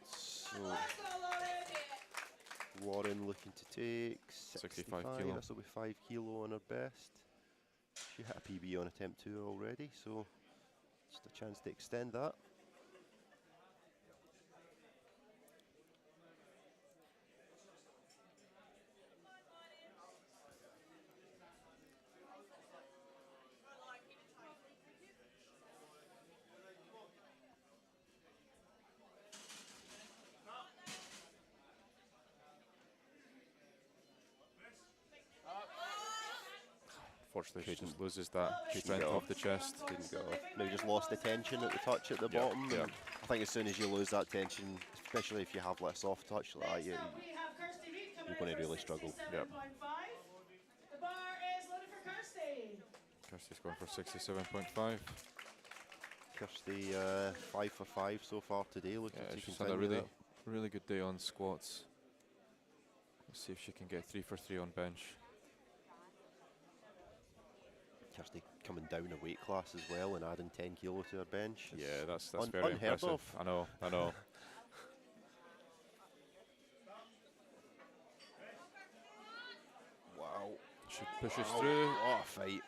S1: So Lauren looking to take
S5: 65 kilo.
S1: This will be 5 kilo on her best. She hit a PB on attempt 2 already, so just a chance to extend that.
S5: Unfortunately, she just loses that
S1: Couldn't
S5: strength
S1: go.
S5: off the chest.
S1: Didn't go. Maybe just lost the tension at the touch at the
S5: Yeah,
S1: bottom.
S5: yeah.
S1: And I think as soon as you lose that tension, especially if you have less soft touch like that, you're going to really struggle.
S5: Yep.
S2: The bar is loaded for Kirsty.
S5: Kirsty's going for 67.5.
S1: Kirsty 5 for 5 so far today. Looking
S5: Yeah,
S1: to
S5: she's had a
S1: continue
S5: really good day on squats. Let's see if she can get 3 for 3 on bench.
S1: Kirsty coming down a weight class as well and adding 10 kilo to her bench.
S5: Yeah,
S1: It's
S5: that's very
S1: unheard
S5: impressive.
S1: of.
S5: I know. She pushes through.
S1: What a fight.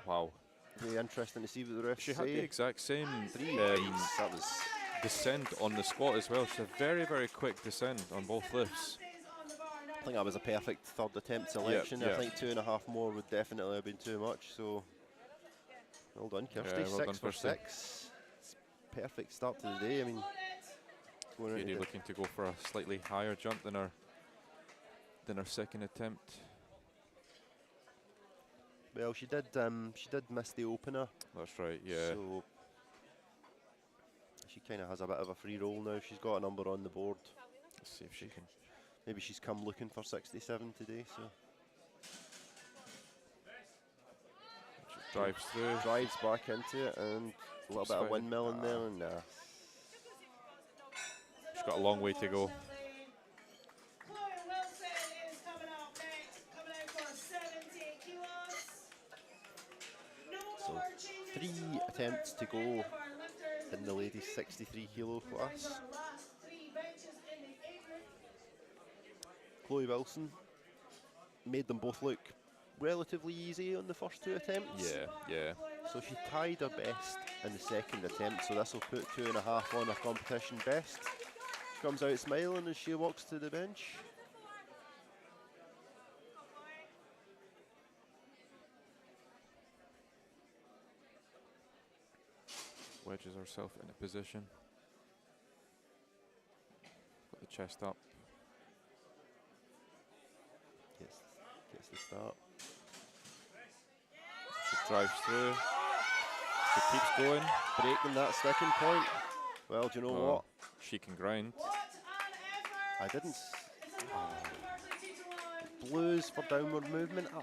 S5: Wow.
S1: Very interesting to see what the refs
S5: She
S1: say.
S5: had the exact same
S1: Three bites. That was
S5: descent on the squat as well. She had a very, very quick descent on both lifts.
S1: I think that was a perfect third attempt selection.
S5: yeah.
S1: I think 2.5 more would definitely have been too much. So well done, Kirsty.
S5: Yeah, well
S1: 6
S5: done,
S1: for
S5: Kirsty.
S1: 6. It's a perfect start to the day. I mean, going into
S5: Katie
S1: the-
S5: looking to go for a slightly higher jump than her second attempt.
S1: well, she did miss the opener.
S5: That's right. Yeah.
S1: So she kind of has a bit of a free roll now. She's got a number on the board.
S5: Let's see if she can.
S1: Maybe she's come looking for 67 today. So
S5: She drives through.
S1: drives back into it and a little
S5: Keeps
S1: bit of
S5: fighting.
S1: windmill in there. And
S5: She's got a long way to go.
S2: Chloe Wilson is coming up next, coming out for 70 kilos. No
S1: So,
S2: more changes
S1: 3
S2: to
S1: attempts to
S2: openers
S1: go
S2: for any of our lifters.
S1: in the ladies' 63 kilo
S2: We're down to
S1: class.
S2: our last 3 benches in the A group.
S1: Chloe Wilson made them both look relatively easy on the first 2 attempts.
S5: Yeah. Yeah.
S1: So she tied her best in the second attempt, so this will put 2.5 on her competition best. She comes out smiling as she walks to the bench.
S5: Wedges herself in a position. Got the chest up.
S1: Gets the start.
S5: She drives through. She keeps going.
S1: Breaking that sticking point. Well, do you know
S5: Oh,
S1: what?
S5: she can grind.
S2: What an effort!
S1: I didn't.
S2: It's a roll unfortunately 2-1.
S1: Blues for downward movement.
S5: I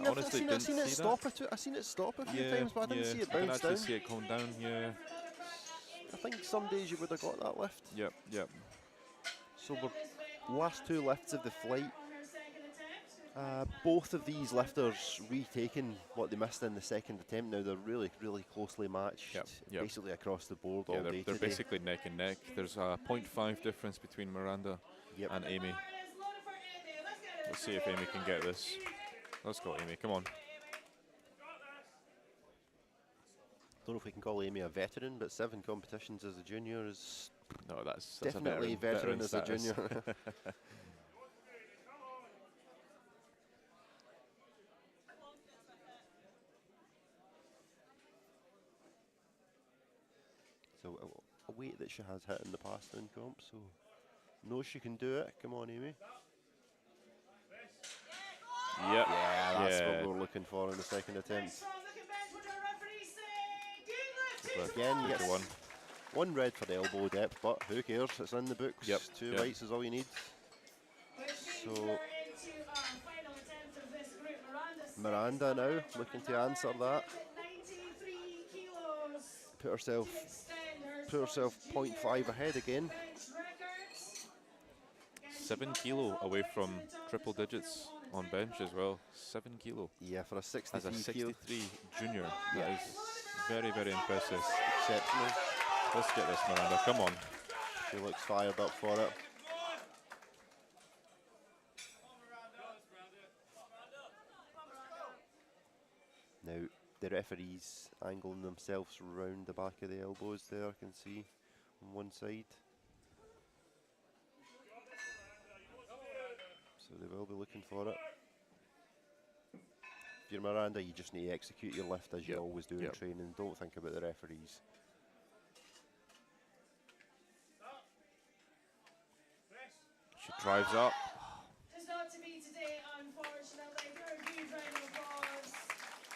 S5: honestly didn't see that.
S1: I seen it stop a few times, but I didn't see it
S5: I didn't
S1: bounce
S5: actually
S1: down.
S5: see it come down. Yeah.
S1: I think some days you would have got that lift.
S5: Yep. Yep.
S1: So we're last 2 lifts of the flight.
S2: On her second attempt.
S1: Both of these lifters retaking what they missed in the second attempt. Now they're really, really closely matched,
S5: Yep.
S1: basically across the board
S5: Yeah,
S1: all day
S5: they're
S1: today.
S5: basically neck and neck. There's a 0.5 difference between Miranda
S1: Yep.
S5: and Amy.
S2: Bar is loaded for Amy. Let's get it.
S5: Let's see if Amy can get this. Let's go, Amy. Come on.
S1: Don't know if we can call Amy a veteran, but 7 competitions as a junior is
S5: No, that's
S1: definitely
S5: a
S1: veteran as a
S5: status.
S1: junior. So a weight that she has hit in the past in comp, so knows she can do it. Come on, Amy.
S5: Yep.
S1: Yeah, that's
S5: Yeah.
S1: what we're looking for in the second attempt.
S2: Strong looking bench. What do our referees say? Deadlift.
S1: Again,
S5: 2 to
S1: yes.
S5: 1.
S1: 1 red for the elbow depth, but who cares? It's in the books.
S5: Yep,
S1: 2
S5: yep.
S1: whites is all you need.
S2: Which means
S1: So-
S2: we're into our final attempt of this group.
S1: Miranda now looking to answer that.
S2: 93 kilos.
S1: Put herself
S2: To extend her
S1: 0.5 ahead again.
S2: bench records.
S5: 7 kilo away from triple digits on bench as well. 7 kilo
S1: Yeah, for a
S5: as
S1: 63
S5: a
S1: kilo.
S5: 63 junior.
S1: Yeah.
S5: That is very, very impressive.
S1: Exceptional.
S5: Let's get this, Miranda. Come on.
S1: She looks fired up for it. Now, the referees angling themselves round the back of the elbows there, I can see, on one side. So they will be looking for it. If you're Miranda, you just need to execute your lift as you
S5: Yep,
S1: always do in
S5: yep.
S1: training. Don't think about the referees.
S5: She drives up.
S2: Just not to be today, unfortunately. For a huge round of applause.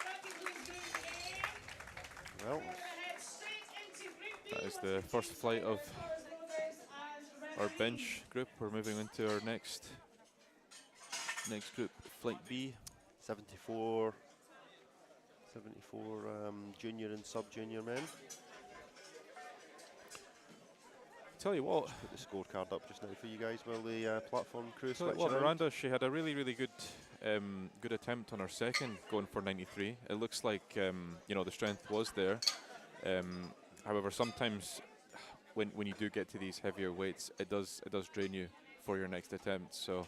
S2: That concludes Group A.
S1: Well,
S2: We're gonna head straight into Group B.
S5: That is
S2: with
S5: the first flight of
S2: scores, loaders, and
S5: our
S2: referees.
S5: bench group. We're moving into our next group, Flight B.
S1: 74 junior and sub-junior men.
S5: Tell you what,
S1: Put the scorecard up just now for you guys while the platform crew
S5: Tell you
S1: switch
S5: what,
S1: around.
S5: Miranda, she had a really, really good attempt on her second, going for 93. It looks like the strength was there. However, sometimes when you do get to these heavier weights, it does drain you for your next attempt. So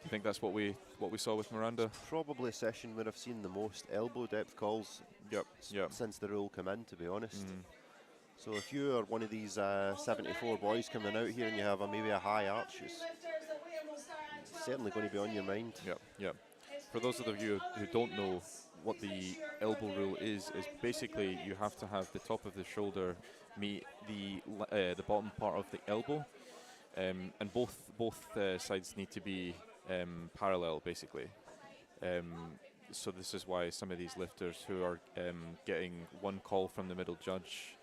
S5: you think that's what we saw with Miranda?
S1: Probably a session where I've seen the most elbow depth calls
S5: Yep. Yep.
S1: since the rule came in, to be honest.
S5: Mm.
S1: So if you are one of these 74 boys coming out here and you have maybe a high arch, it's certainly going to be on your mind.
S5: Yep. Yep. For those of you who don't know what the elbow rule is basically you have to have the top of the shoulder meet the bottom part of the elbow, and both sides need to be parallel, basically. So this is why some of these lifters who are getting one call from the middle judge,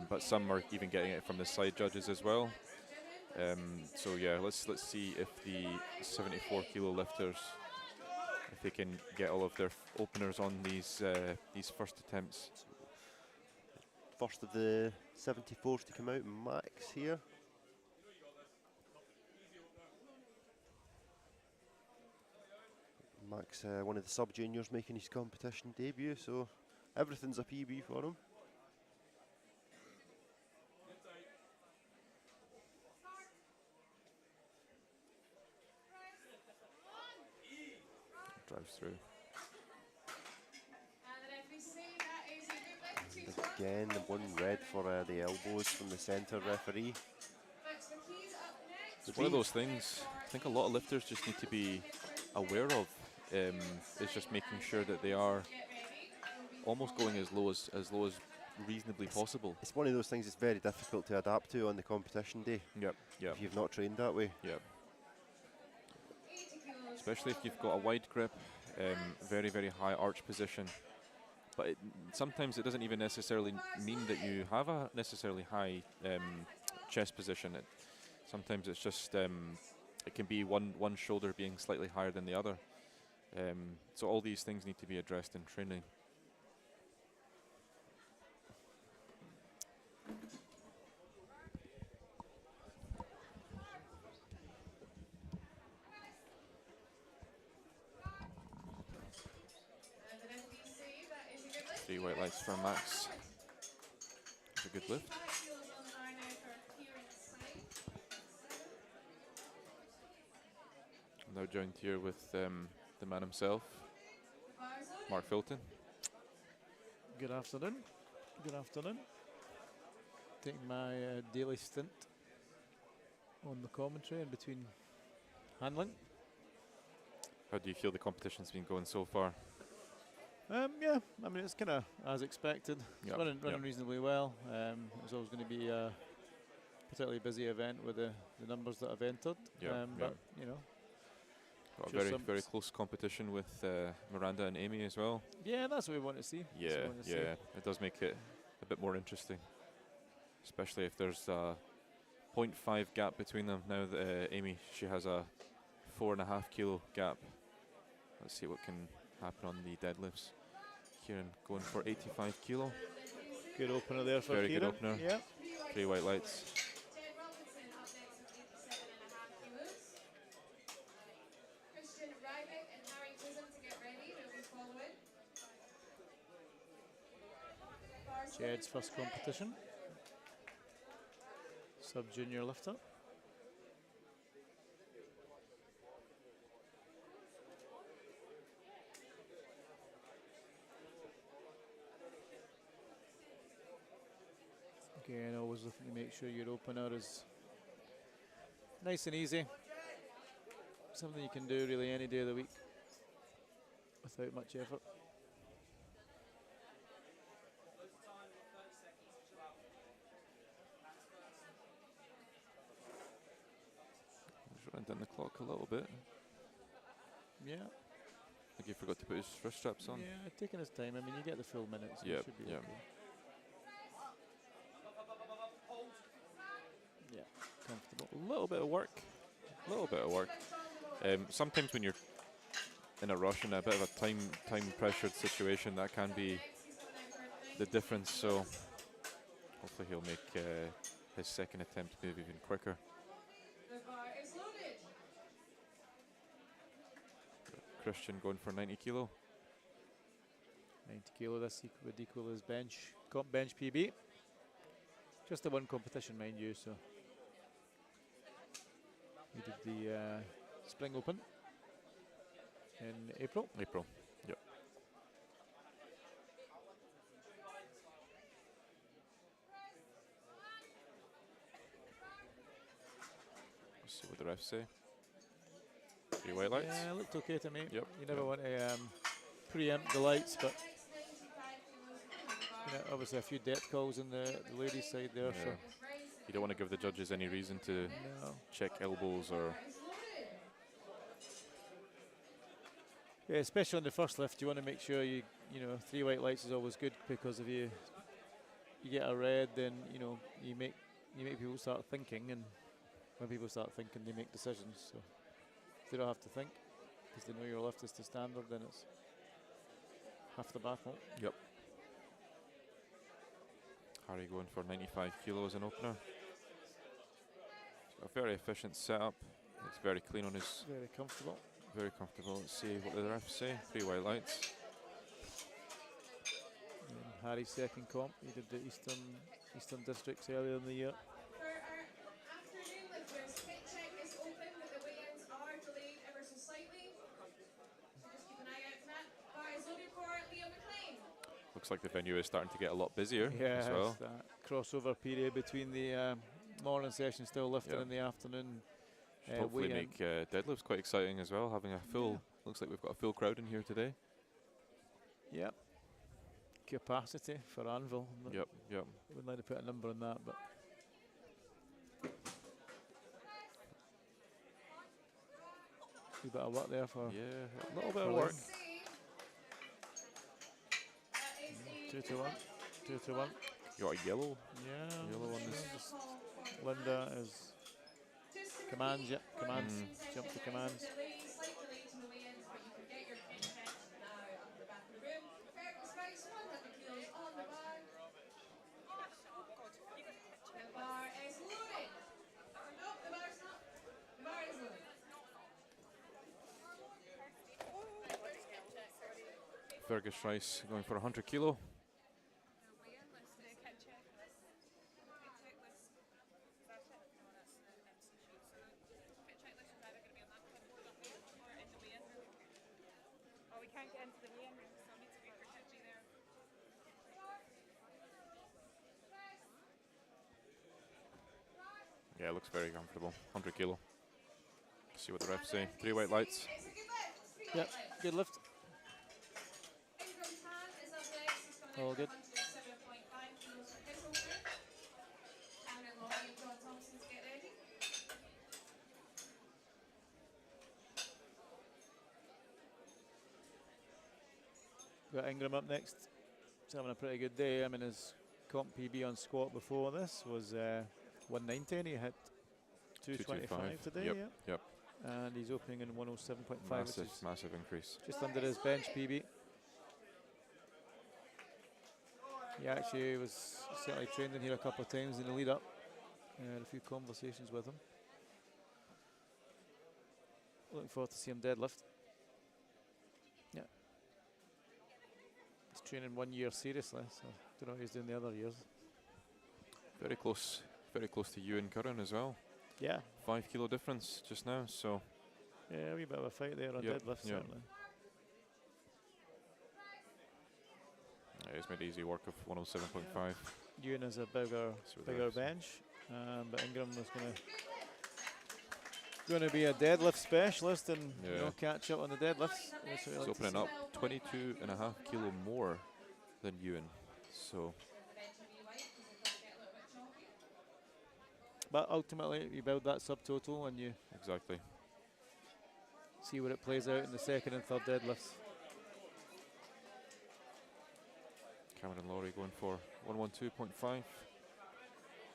S5: but some are even getting it from the side judges as well. So yeah, let's see if the 74 kilo lifters, if they can get all of their openers on these first attempts.
S1: First of the 74s to come out, Max here. Max, one of the sub-juniors making his competition debut, so everything's a PB for him.
S5: Drives through.
S1: Again, one red for the elbows from the centre referee.
S5: It's one of those things I think a lot of lifters just need to be aware of. Is just making sure that they are almost going as low as reasonably possible.
S1: It's one of those things that's very difficult to adapt to on the competition day.
S5: Yep. Yep.
S1: If you've not trained that way.
S5: Yep. Especially if you've got a wide grip, very, very high arch position. But sometimes it doesn't even necessarily mean that you have a necessarily high chest position. Sometimes it's just it can be one shoulder being slightly higher than the other. So all these things need to be addressed in training. Three white lights for Max. It's a good lift. Now joined here with the man himself, Mark Filton.
S6: Good afternoon. Good afternoon. Taking my daily stint on the commentary in between handling.
S5: How do you feel the competition's been going so far?
S6: Yeah, I mean it's kind of as expected. It's
S5: Yep,
S6: running
S5: yep.
S6: reasonably well. It was always going to be a particularly busy event with the numbers that I've entered.
S5: Yep,
S6: But
S5: yep.
S6: you know,
S5: Got a
S6: Sure,
S5: very,
S6: some
S5: very close competition with Miranda and Amy as well.
S6: yeah, that's what we want to see. That's what
S5: Yeah,
S6: we want to see.
S5: yeah, it does make it a bit more interesting, especially if there's a 0.5 gap between them. Now that Amy, she has a 4.5 kilo gap. Let's see what can happen on the deadlifts. Kieran going for 85 kilo.
S6: Good opener there for
S5: Very good
S6: Kieran.
S5: opener.
S6: Yeah.
S5: 3 white lights.
S6: Jed's first competition. Sub-junior lifter. Again, always looking to make sure your opener is nice and easy. Something you can do really any day of the week without much effort.
S5: Just running down the clock a little bit.
S6: Yeah,
S5: I think he forgot to put his wrist straps on.
S6: yeah, taking his time. I mean, you get the full minutes. So
S5: Yep,
S6: it should be
S5: yep.
S6: okay. Yeah, comfortable.
S5: A little bit of work. A little bit of work. Sometimes when you're in a rush and a bit of a time pressured situation, that can be the difference. So hopefully he'll make his second attempt move even quicker. Christian going for 90 kilo.
S6: 90 kilo, this would equal his bench PB. Just the one competition, mind you, so he did the spring open. in April.
S5: April. Yep. Let's see what the refs say. 3 white lights.
S6: Yeah, it looked okay to me.
S5: Yep.
S6: You never
S5: yep.
S6: want to preempt the lights, but
S4: Next 95 kilos on the bar.
S6: obviously a few depth calls on the ladies' side there.
S5: Yeah.
S6: So
S5: You don't want to give the judges any reason to
S6: no.
S5: check elbows or.
S4: Is loaded.
S6: Yeah, especially on the first lift, you want to make sure you know 3 white lights is always good, because if you get a red, then you make people start thinking, and when people start thinking, they make decisions. So if they don't have to think because they know your lift is to standard, then it's half the battle.
S5: Yep. Harry going for 95 kilos in opener. A very efficient setup. It's very clean on his.
S6: Very comfortable.
S5: Very comfortable. Let's see what the refs say. 3 white lights.
S6: And Harry's second comp, he did the Eastern Districts earlier in the year.
S4: For our afternoon lifters, pit check is open, but the weigh-ins are delayed ever so slightly. So just keep an eye out for that. Bar is loaded for Liam McLean.
S5: Looks like the venue is starting to get a lot busier
S6: Yeah,
S5: as well.
S6: it's that crossover period between the morning session still lifting
S5: Yeah.
S6: in the afternoon.
S5: Should hopefully
S6: weigh-in.
S5: make deadlifts quite exciting as well. Having a full, looks like we've got a full crowd in here today.
S6: Yep. Capacity for Anvil.
S5: Yep, yep.
S6: Wouldn't like to put a number on that, but a bit of work there for
S5: Yeah, a little bit of
S6: for
S5: work.
S6: them.
S4: See. That is a
S6: 2 to 1. 2 to 1.
S5: You got a yellow.
S6: Yeah.
S5: Yellow on
S6: so
S5: this.
S6: just
S4: call for
S6: Linda is
S4: just to
S6: commands,
S4: repeat,
S6: yeah,
S4: for
S6: commands.
S4: the session,
S6: Jump to
S4: there is a
S6: commands.
S4: slight delay to the weigh-ins, but you can get your pit check now up the back of the room. Fergus Rice, 100 kilos on the bar. The bar is loaded. No, the bar's not. The bar is loaded.
S5: Fergus Rice going for 100 kilo. Yeah, looks very comfortable. 100 kilo. See what the refs say. 3 white lights.
S4: It's a good lift. 3
S6: Yep,
S4: light lift.
S6: good lift.
S4: Ingram Tan is up next. He's coming
S6: All
S4: in
S6: good.
S4: for 107.5 kilos for his opener. Cameron Laurie and John Thompson's get ready.
S6: Got Ingram up next. He's having a pretty good day. I mean, his comp PB on squat before this was 190, and he hit 225 today.
S5: Yep,
S6: Yeah.
S5: yep.
S6: And he's opening in 107.5, which
S5: Massive,
S6: is
S5: massive increase.
S6: just under his bench PB. He actually was certainly trained in here a couple of times in the lead up. I had a few conversations with him. Looking forward to see him deadlift. Yeah. He's training 1 year seriously, so don't know what he's doing the other years.
S5: Very close to you and Curran as well.
S6: Yeah.
S5: 5 kilo difference just now, so
S6: Yeah, a wee bit of a fight there on
S5: Yep,
S6: deadlift,
S5: yep.
S6: certainly.
S5: yeah, he's made easy work of 107.5.
S6: Ewan has a bigger
S5: See what the
S6: bigger
S5: refs say.
S6: bench, but Ingram was going to be a deadlift specialist and
S5: Yeah.
S6: catch up on the deadlifts. That's what we
S5: He's
S6: like to
S5: opening
S6: see.
S5: up 22.5 kilo more than Ewan. So
S4: The bench will be white because it does get a little bit chalky.
S6: But ultimately, you build that subtotal and you
S5: exactly.
S6: see where it plays out in the second and third deadlifts.
S5: Cameron Laurie going for 112.5.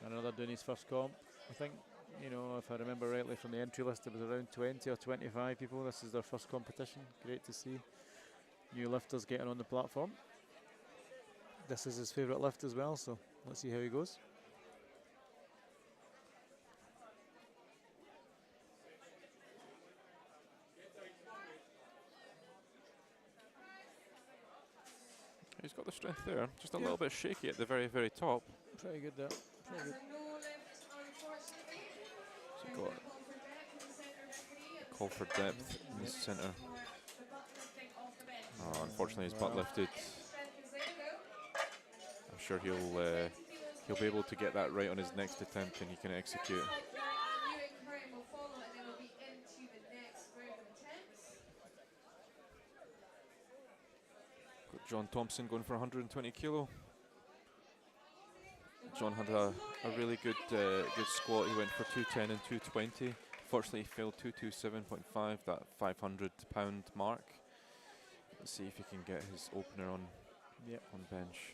S6: Another doing his first comp. I think, if I remember rightly from the entry list, it was around 20 or 25 people. This is their first competition. Great to see new lifters getting on the platform. This is his favourite lift as well, so let's see how he goes.
S5: He's got the strength there. Just a
S6: Yeah.
S5: little bit shaky at the very, very top.
S6: Pretty good there.
S4: That's
S6: Pretty good.
S4: a no lift, unfortunately.
S5: So
S4: There's
S5: got
S4: a call for depth in the centre referee.
S5: call for depth in the centre.
S4: For the
S5: Unfortunately, his butt
S4: Wow.
S5: lifted.
S4: Strength is there though.
S5: I'm sure
S4: 70
S5: he'll be able to get that right on his next attempt, and he can execute.
S4: Now a new inquiry will follow, and then we'll be into the next round of attempts.
S5: Got John Thompson going for 120 kilo. John had a really good squat. He went for 210 and 220. Fortunately, he failed 227.5, that 500-pound mark. Let's see if he can get his opener on bench.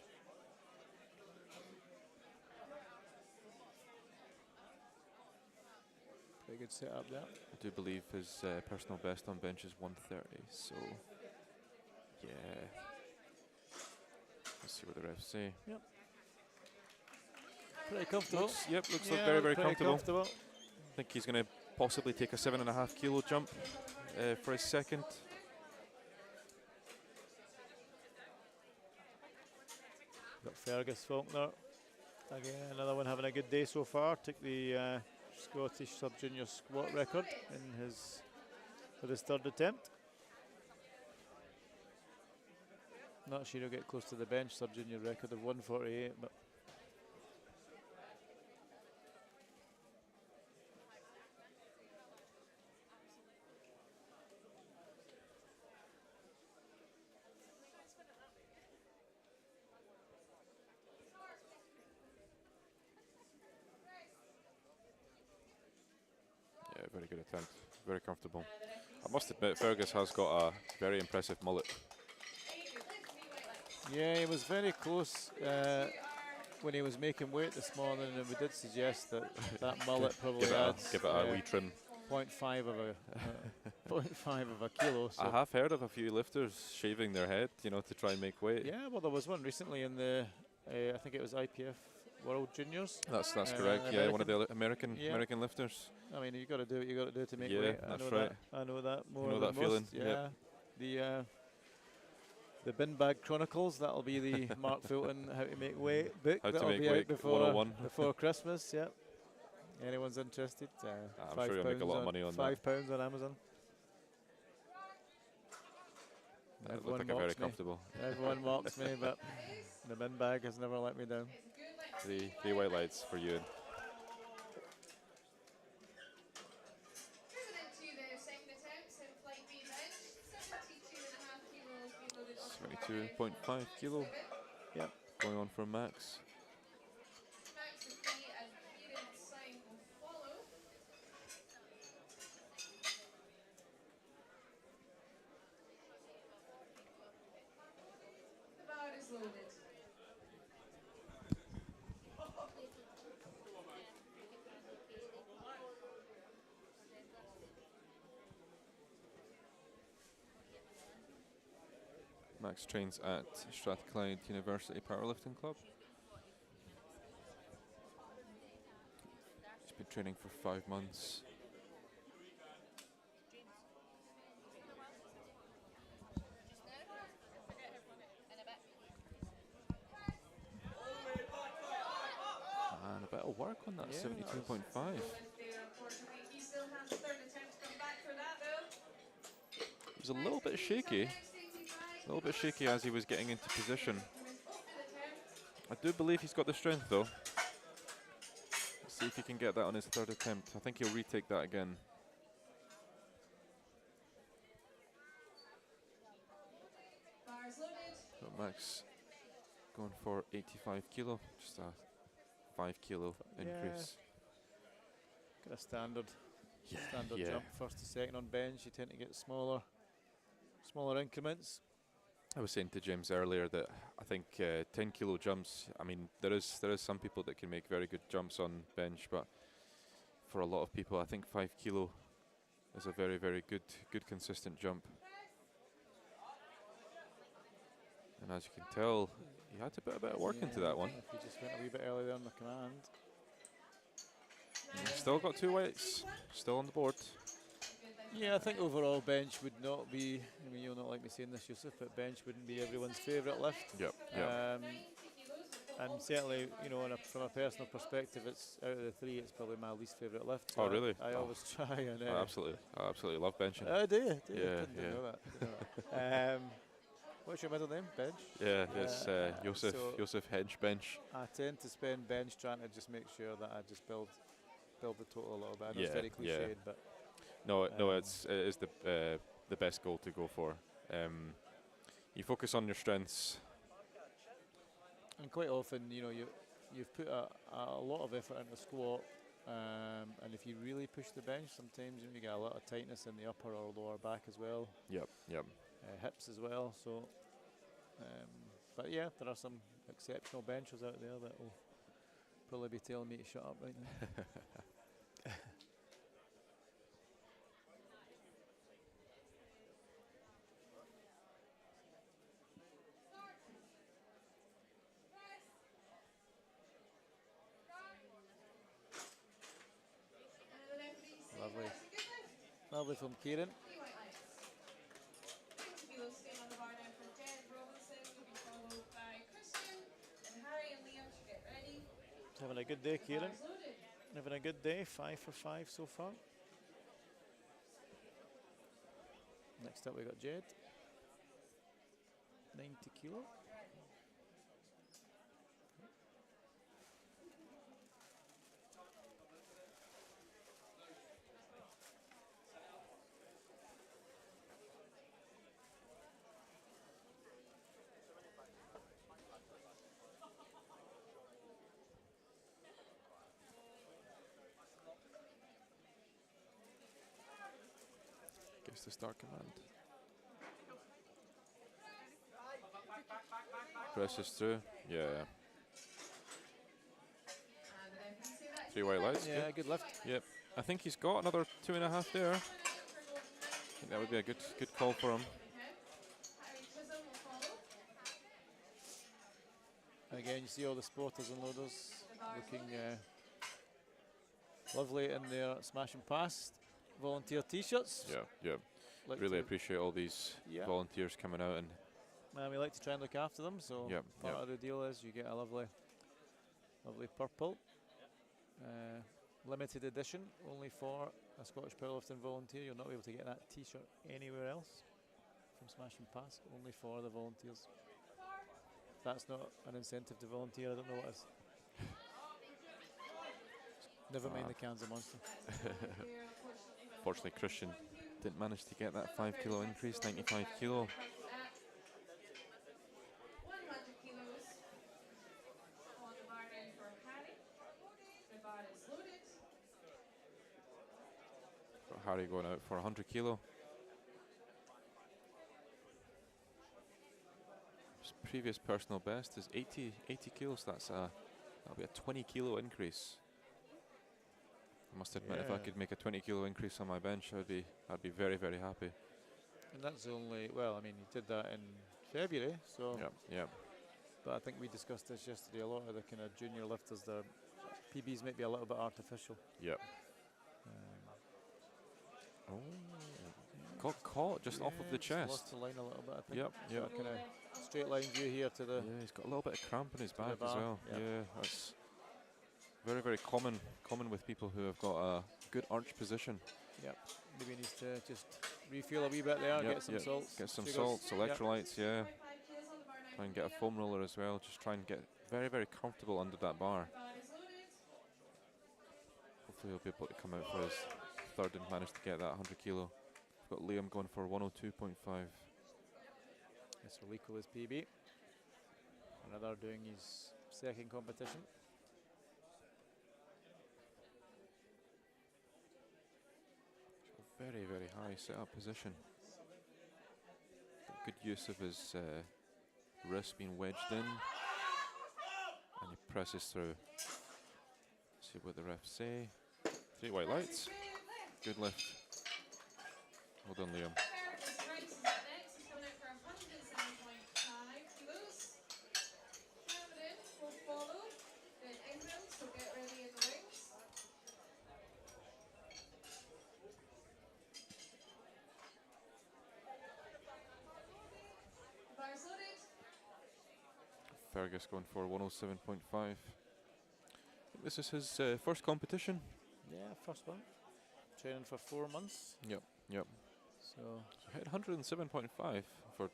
S6: Pretty good setup there.
S5: I do believe his personal best on bench is 130. So, yeah. Let's see what the refs say.
S6: Yep. Pretty comfortable.
S5: Looks
S6: Yeah,
S5: very, very
S6: pretty
S5: comfortable. I think he's going to possibly take a 7.5 kilo jump for his second.
S6: Got Fergus Faulkner. Again, another one having a good day so far. Took the Scottish sub-junior squat record in for his third attempt. Not sure he'll get close to the bench sub-junior record of 148, but
S5: Yeah, very good attempt. Very comfortable. I must admit, Fergus has got a very impressive mullet.
S6: yeah, he was very close when he was making weight this morning, and we did suggest that that mullet probably adds
S5: give it a wee trim.
S6: 0.5 of a 0.5 of a kilo. So
S5: I have heard of a few lifters shaving their head, to try and make weight.
S6: yeah, well, there was one recently in the I think it was IPF World Juniors.
S5: That's correct. Yeah, one of the American lifters.
S6: I mean, you got to do what you got to do to make
S5: Yeah,
S6: weight.
S5: that's
S6: I know
S5: right.
S6: That. I know that more.
S5: You know
S6: than
S5: that feeling,
S6: most.
S5: yep.
S6: Yeah. The Bin Bag Chronicles. That'll be the Mark Fulton How to Make Weight book.
S5: How to
S6: That'll
S5: Make
S6: be
S5: Weight
S6: out
S5: 101.
S6: before Christmas. Yeah. Anyone's interested?
S5: I'm sure you'll make a lot of money on that.
S6: £5 on Amazon.
S5: That looked like a very comfortable.
S6: Everyone mocks me, but the Bin Bag has never let me down.
S5: Three white lights for you.
S4: Moving into the second attempt in flight B bench, 72.5 kilos being loaded on
S5: 22.5 kilo.
S6: Yep.
S5: Going on for Max.
S4: Max with me and Kieran sign will follow. The bar is loaded.
S5: Max trains at Strathclyde University Powerlifting Club. He's been training for 5 months. And a bit of work on that,
S6: Yeah,
S5: 72.5.
S4: Unfortunately, he still has a third attempt to come back for that though.
S5: He was a little bit shaky. A little bit shaky as he was getting into position. I do believe he's got the strength though. Let's see if he can get that on his third attempt. I think he'll retake that again.
S4: Bars loaded.
S5: But Max going for 85 kilo, just a 5 kilo increase.
S6: Got a standard
S5: yeah.
S6: jump first to second on bench. You tend to get smaller increments.
S5: I was saying to James earlier that I think 10 kilo jumps, I mean, there is some people that can make very good jumps on bench, but for a lot of people, I think 5 kilo is a very, very good consistent jump. And as you can tell, he had to put a bit of work into that one.
S6: If he just went a wee bit earlier on the command.
S5: And he's still got 2 weights, still on the board.
S6: Yeah, I think overall bench would not be, I mean, you'll not like me saying this, Yusuf, but bench wouldn't be everyone's favourite lift.
S5: Yep.
S6: And certainly, from a personal perspective, it's out of the 3, it's probably my least favourite lift.
S5: Oh, really?
S6: I always try and...
S5: I absolutely love benching.
S6: Oh, do you?
S5: Yeah,
S6: Didn't know that. What's your middle name? Bench?
S5: Yeah, it's Josef
S6: so-
S5: Josef Hedge Bench.
S6: I tend to spend bench trying to just make sure that I just build the total a little bit. I know it's
S5: Yeah,
S6: very
S5: yeah.
S6: cliched, but
S5: No,
S6: Um,
S5: it is the best goal to go for. You focus on your strengths.
S6: and quite often, you know, you've put a lot of effort into squat, and if you really push the bench, sometimes you get a lot of tightness in the upper or lower back as well,
S5: Yep.
S6: hips as well. So, but yeah, there are some exceptional benchers out there that will probably be telling me to shut up right now.
S4: And the referee saying
S6: Lovely.
S4: that's a good lift.
S6: Lovely from Kieran.
S4: 3 white lights. 20 kilos staying on the bar now for Jed Robinson. Will be followed by Christian and Harry and Liam should get ready.
S6: Having a good day,
S4: The
S6: Kieran.
S4: bar's loaded.
S6: Having a good day. 5 for 5 so far. Next up, we got Jed. 90 kilo.
S5: Guess the start command. Presses through. Yeah.
S4: And the referee say that's
S5: 3
S4: a
S5: white
S4: good
S5: lights.
S6: Yeah,
S5: Good.
S6: good lift.
S5: Yep. I think he's got another 2.5 there. I think that would be a good call for him.
S4: Harry Chisholm will follow.
S6: And again, you see all the spotters and loaders
S4: The bar's
S6: looking
S4: loaded.
S6: lovely in their smash and pass volunteer t-shirts.
S5: Yeah.
S6: Like
S5: Really
S6: to-
S5: appreciate all these
S6: Yeah.
S5: volunteers coming out and
S6: we like to try and look after them, so
S5: Yep,
S6: part
S5: yep.
S6: of the deal is you get a lovely purple. Limited edition, only for a Scottish powerlifting volunteer. You'll not be able to get that t-shirt anywhere else from Smash and Pass, only for the volunteers. If that's not an incentive to volunteer, I don't know what is. Never mind the cans of Monster.
S5: fortunately Christian didn't manage to get that 5 kilo increase, 95 kilo.
S4: 100 kilos. On the bar now for Harry. The bar is loaded.
S5: Got Harry going out for 100 kilo. His previous personal best is 80 kilos. That'll be a 20 kilo increase. I must admit, if I
S6: Yeah.
S5: could make a 20 kilo increase on my bench, I'd be very, very happy.
S6: And that's only, well, I mean, you did that in February, so.
S5: Yeah.
S6: But I think we discussed this yesterday. A lot of the kind of junior lifters, their PBs might be a little bit artificial.
S5: Yep.
S6: Um,
S5: Got caught just off of the
S6: just
S5: chest.
S6: Lost the line a little bit, I think.
S5: Yep.
S6: So kind of straight line view here to the.
S5: Yeah, he's got a little bit of cramp in his
S6: the
S5: back as
S6: bar,
S5: well.
S6: yep.
S5: Yeah, that's very, very common with people who have got a good arch position.
S6: Yep. Maybe he needs to just refuel a wee bit there,
S5: Yep,
S6: get some
S5: yep.
S6: salts.
S5: Get some
S6: sugars.
S5: salts,
S6: Yep.
S5: electrolytes, yeah.
S4: 5 kilos on the bar now
S5: Try and
S4: for
S5: get a
S4: Liam.
S5: foam roller as well. Just try and get very, very comfortable under that bar.
S4: The bar is loaded.
S5: Hopefully he'll be able to come out for his third and manage to get that 100 kilo. We've got Liam going for 102.5.
S6: Yes, for Lico is PB. Another doing his second competition.
S5: Very, very high setup position. Got good use of his wrist being wedged in. And he presses through. See what the refs say. 3 white lights.
S4: Good lift.
S5: Good lift. Well done, Liam.
S4: Fergus Rice is up next. He's coming out for 107.5 kilos. Cameron will follow. Then Ingram, so get ready in the wings. The bar's loaded.
S5: Fergus going for 107.5. This is his first competition.
S6: Yeah, first one. Training for 4 months.
S5: Yep.
S6: So
S5: So hit 107.5 for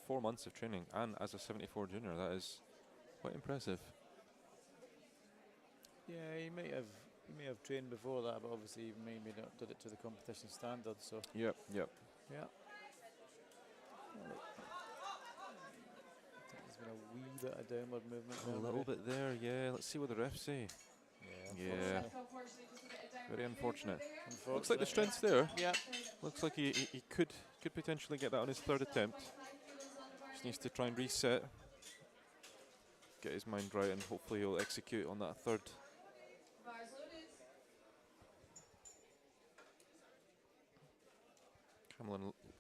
S5: 4 months of training, and as a 74 junior, that is quite impressive.
S6: Yeah, he may have trained before that, but obviously he maybe not did it to the competition standard. So
S5: Yep.
S6: yeah, I think there's been a wee bit of downward movement.
S5: A
S6: there,
S5: little
S6: maybe.
S5: bit there, yeah. Let's see what the refs say. Yeah. Very unfortunate. Looks like the strength's there.
S6: Yeah.
S5: Looks like he could potentially get that on his third attempt. Just needs to try and reset, get his mind right, and hopefully he'll execute on that third.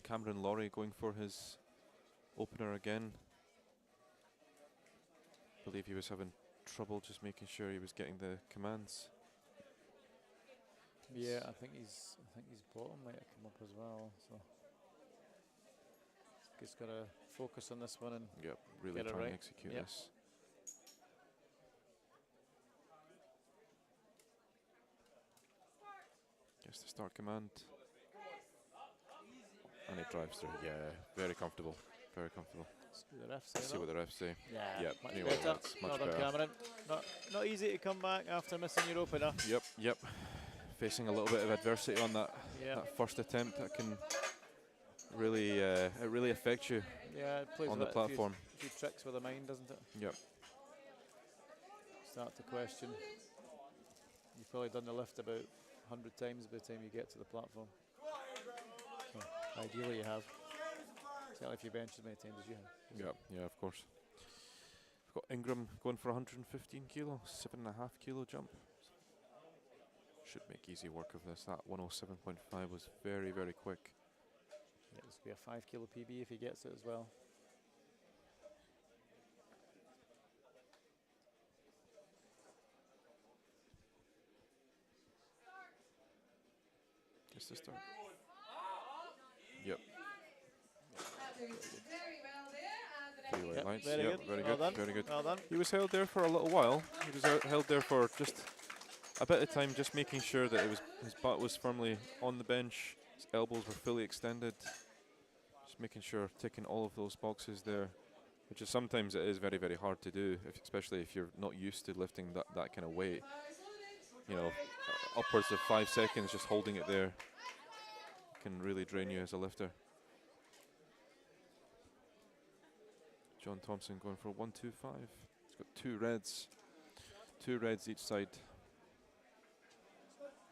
S5: Cameron Laurie going for his opener again. I believe he was having trouble just making sure he was getting the commands.
S6: Yeah, I think his bottom might have come up as well. So just got to focus on this one and
S5: Yep, really
S6: get it
S5: try
S6: right.
S5: and execute
S6: Yep.
S5: this. Gets the start command. And he drives through. Yeah, very comfortable. Very comfortable.
S6: Let's do the refs.
S5: Let's see what the refs say.
S6: Yeah,
S5: Yep,
S6: much
S5: anyway,
S6: better.
S5: that's much
S6: Well done,
S5: better.
S6: Cameron. Not easy to come back after missing your opener.
S5: Yep. Facing a little bit of adversity on that
S6: Yeah,
S5: first attempt, that can really it really affect you
S6: yeah. It plays
S5: on
S6: with
S5: the
S6: a
S5: platform.
S6: few tricks with the mind, doesn't it?
S5: Yep.
S6: Start to question. You've probably done the lift about 100 times by the time you get to the platform. So ideally you have. Certainly if you bench as many times as you have.
S5: Yeah, of course. We've got Ingram going for 115 kilo, 7.5 kilo jump. Should make easy work of this. That 107.5 was very, very quick.
S6: Yeah, this will be a 5 kilo PB if he gets it as well.
S5: Just to start. Yep. Three white
S6: Yep,
S5: lights.
S6: very
S5: Yep,
S6: good.
S5: very
S6: Well
S5: good.
S6: done.
S5: Very good.
S6: Well done.
S5: He was held there for a little while. He was held there for just a bit of time, just making sure that his butt was firmly on the bench, his elbows were fully extended. Just making sure, ticking all of those boxes there, which is sometimes it is very, very hard to do, especially if you're not used to lifting that kind of weight. You know, upwards of 5 seconds just holding it there can really drain you as a lifter. John Thompson going for 125. He's got two reds each side.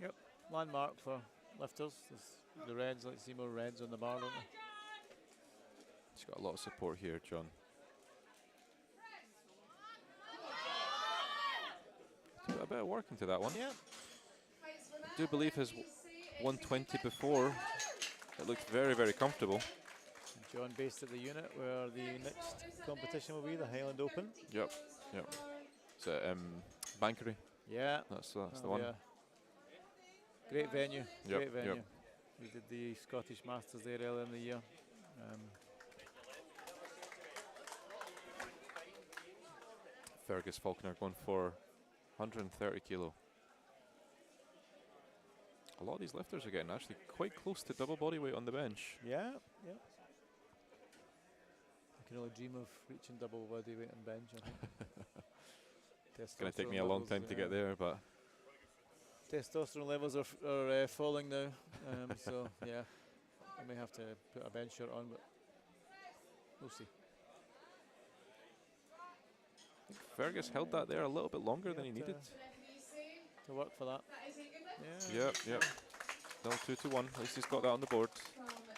S6: Yep, landmark for lifters. The reds, like to see more reds on the bar, don't they?
S5: He's got a lot of support here, John. Put a bit of work into that one.
S6: Yeah.
S5: I do believe his 120 before, it looked very, very comfortable.
S6: John based at the unit where the next competition will be, the Highland Open.
S5: Yep. So, Bankery,
S6: Yeah.
S5: that's the
S6: that'll
S5: one.
S6: be a great venue.
S5: Yep,
S6: Great venue.
S5: yep.
S6: We did the Scottish Masters there earlier in the year.
S5: Fergus Faulkner going for 130 kilo. A lot of these lifters are getting actually quite close to double body weight on the bench.
S6: Yeah. I can only dream of reaching double body weight on bench, I think.
S5: It's going to take me a long time to get there, but
S6: Testosterone levels are falling now, so yeah, I may have to put a bench shirt on, but we'll see.
S5: I think Fergus held that there a little bit longer than he needed.
S6: To work for that. Yeah.
S5: Yep. Still 2-1. At least he's got that on the board.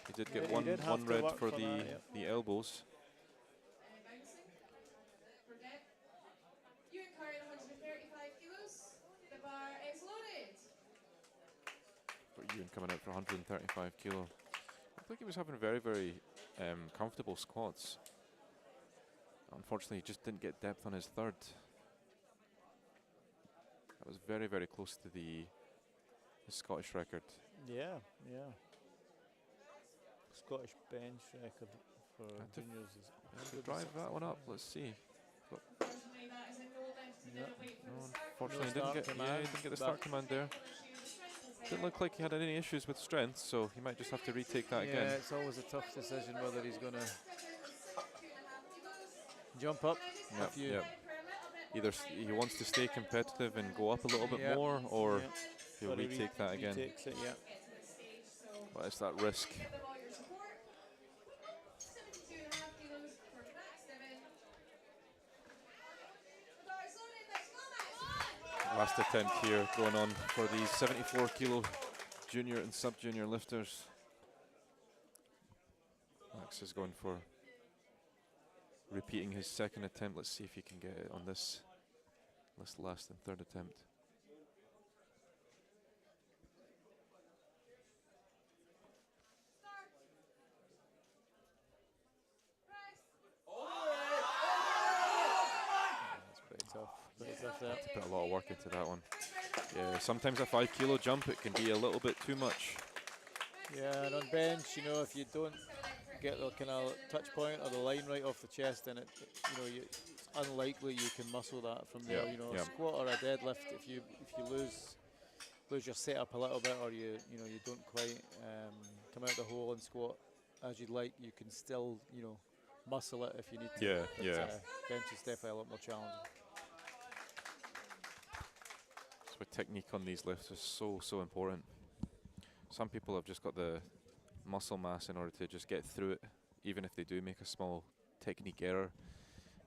S5: He did get
S6: He did have
S5: one
S6: to
S5: red
S6: work
S5: for
S6: for
S5: the
S6: that, yep.
S5: the elbows.
S4: You're carrying 135 kilos. The bar is loaded.
S5: But Ewan coming out for 135 kilo. Looked like he was having very, very comfortable squats. Unfortunately, he just didn't get depth on his third. That was very, very close to the Scottish record.
S6: Yeah. Scottish bench record for
S5: Had to
S6: juniors is
S5: To drive that one up, let's see.
S4: Unfortunately, that is a no lift.
S6: Yeah.
S4: Wait for
S5: No,
S4: the start.
S5: unfortunately,
S6: No
S5: he
S6: start
S5: didn't get the start command there. Didn't look like he had any issues with strength, so he might just have to retake that
S6: yeah,
S5: again.
S6: it's always a tough decision whether he's going to Jump up.
S5: Yep,
S6: If you
S5: yep. Either he wants to stay competitive and go up a little bit
S6: Yeah.
S5: more, or
S6: Yeah.
S5: he'll
S6: Or he
S5: retake that again.
S6: retakes it, yeah.
S5: But it's that risk.
S4: Give them all your support. 72.5 kilos for Max Devon. The bar is loaded. Let's go, Max.
S5: Last attempt here going on for these 74 kilo junior and sub-junior lifters. Max is going for repeating his second attempt. Let's see if he can get it on this last and third attempt.
S6: That's pretty tough. Pretty tough there.
S5: Put a lot of work into that one. Yeah, sometimes a 5 kilo jump, it can be a little bit too much.
S6: Yeah, and on bench, you know, if you don't get the kind of touch point or the line right off the chest, then it's unlikely you can muscle that from there.
S5: Yeah,
S6: You know,
S5: yeah.
S6: a squat or a deadlift, if you lose your setup a little bit, or you don't quite come out the hole and squat as you'd like, you can still muscle it if you need to.
S5: Yeah,
S6: But,
S5: yeah.
S6: bench is definitely a lot more challenging.
S5: So technique on these lifts is so important. Some people have just got the muscle mass in order to just get through it, even if they do make a small technique error.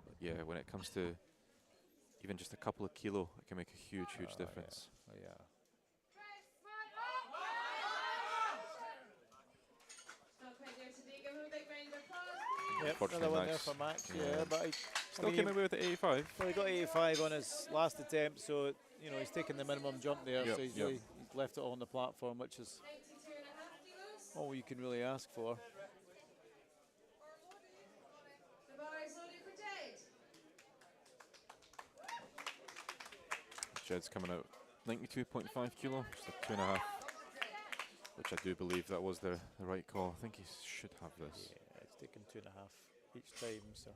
S5: But yeah, when it comes to even just a couple of kilo, it can make a huge difference.
S6: Oh, yeah.
S4: Not quite there today. Give him a big round of applause, please.
S6: Yep,
S5: Unfortunately,
S6: another one there
S5: Max.
S6: for Max.
S5: Yeah.
S6: Yeah, but
S5: Still came away with the 85.
S6: Well, he got 85 on his last attempt, so he's taken the minimum jump there.
S5: Yep,
S6: So he's
S5: yep.
S6: he's left it on the platform, which is
S4: 92.5 kilos.
S6: all you can really ask for.
S4: The bar is loaded for Dead.
S5: Jed's coming out 92.5 kilo, just a 2.5, which I do believe that was the right call. I think he should have this.
S6: Yeah, it's taken 2.5 each time. So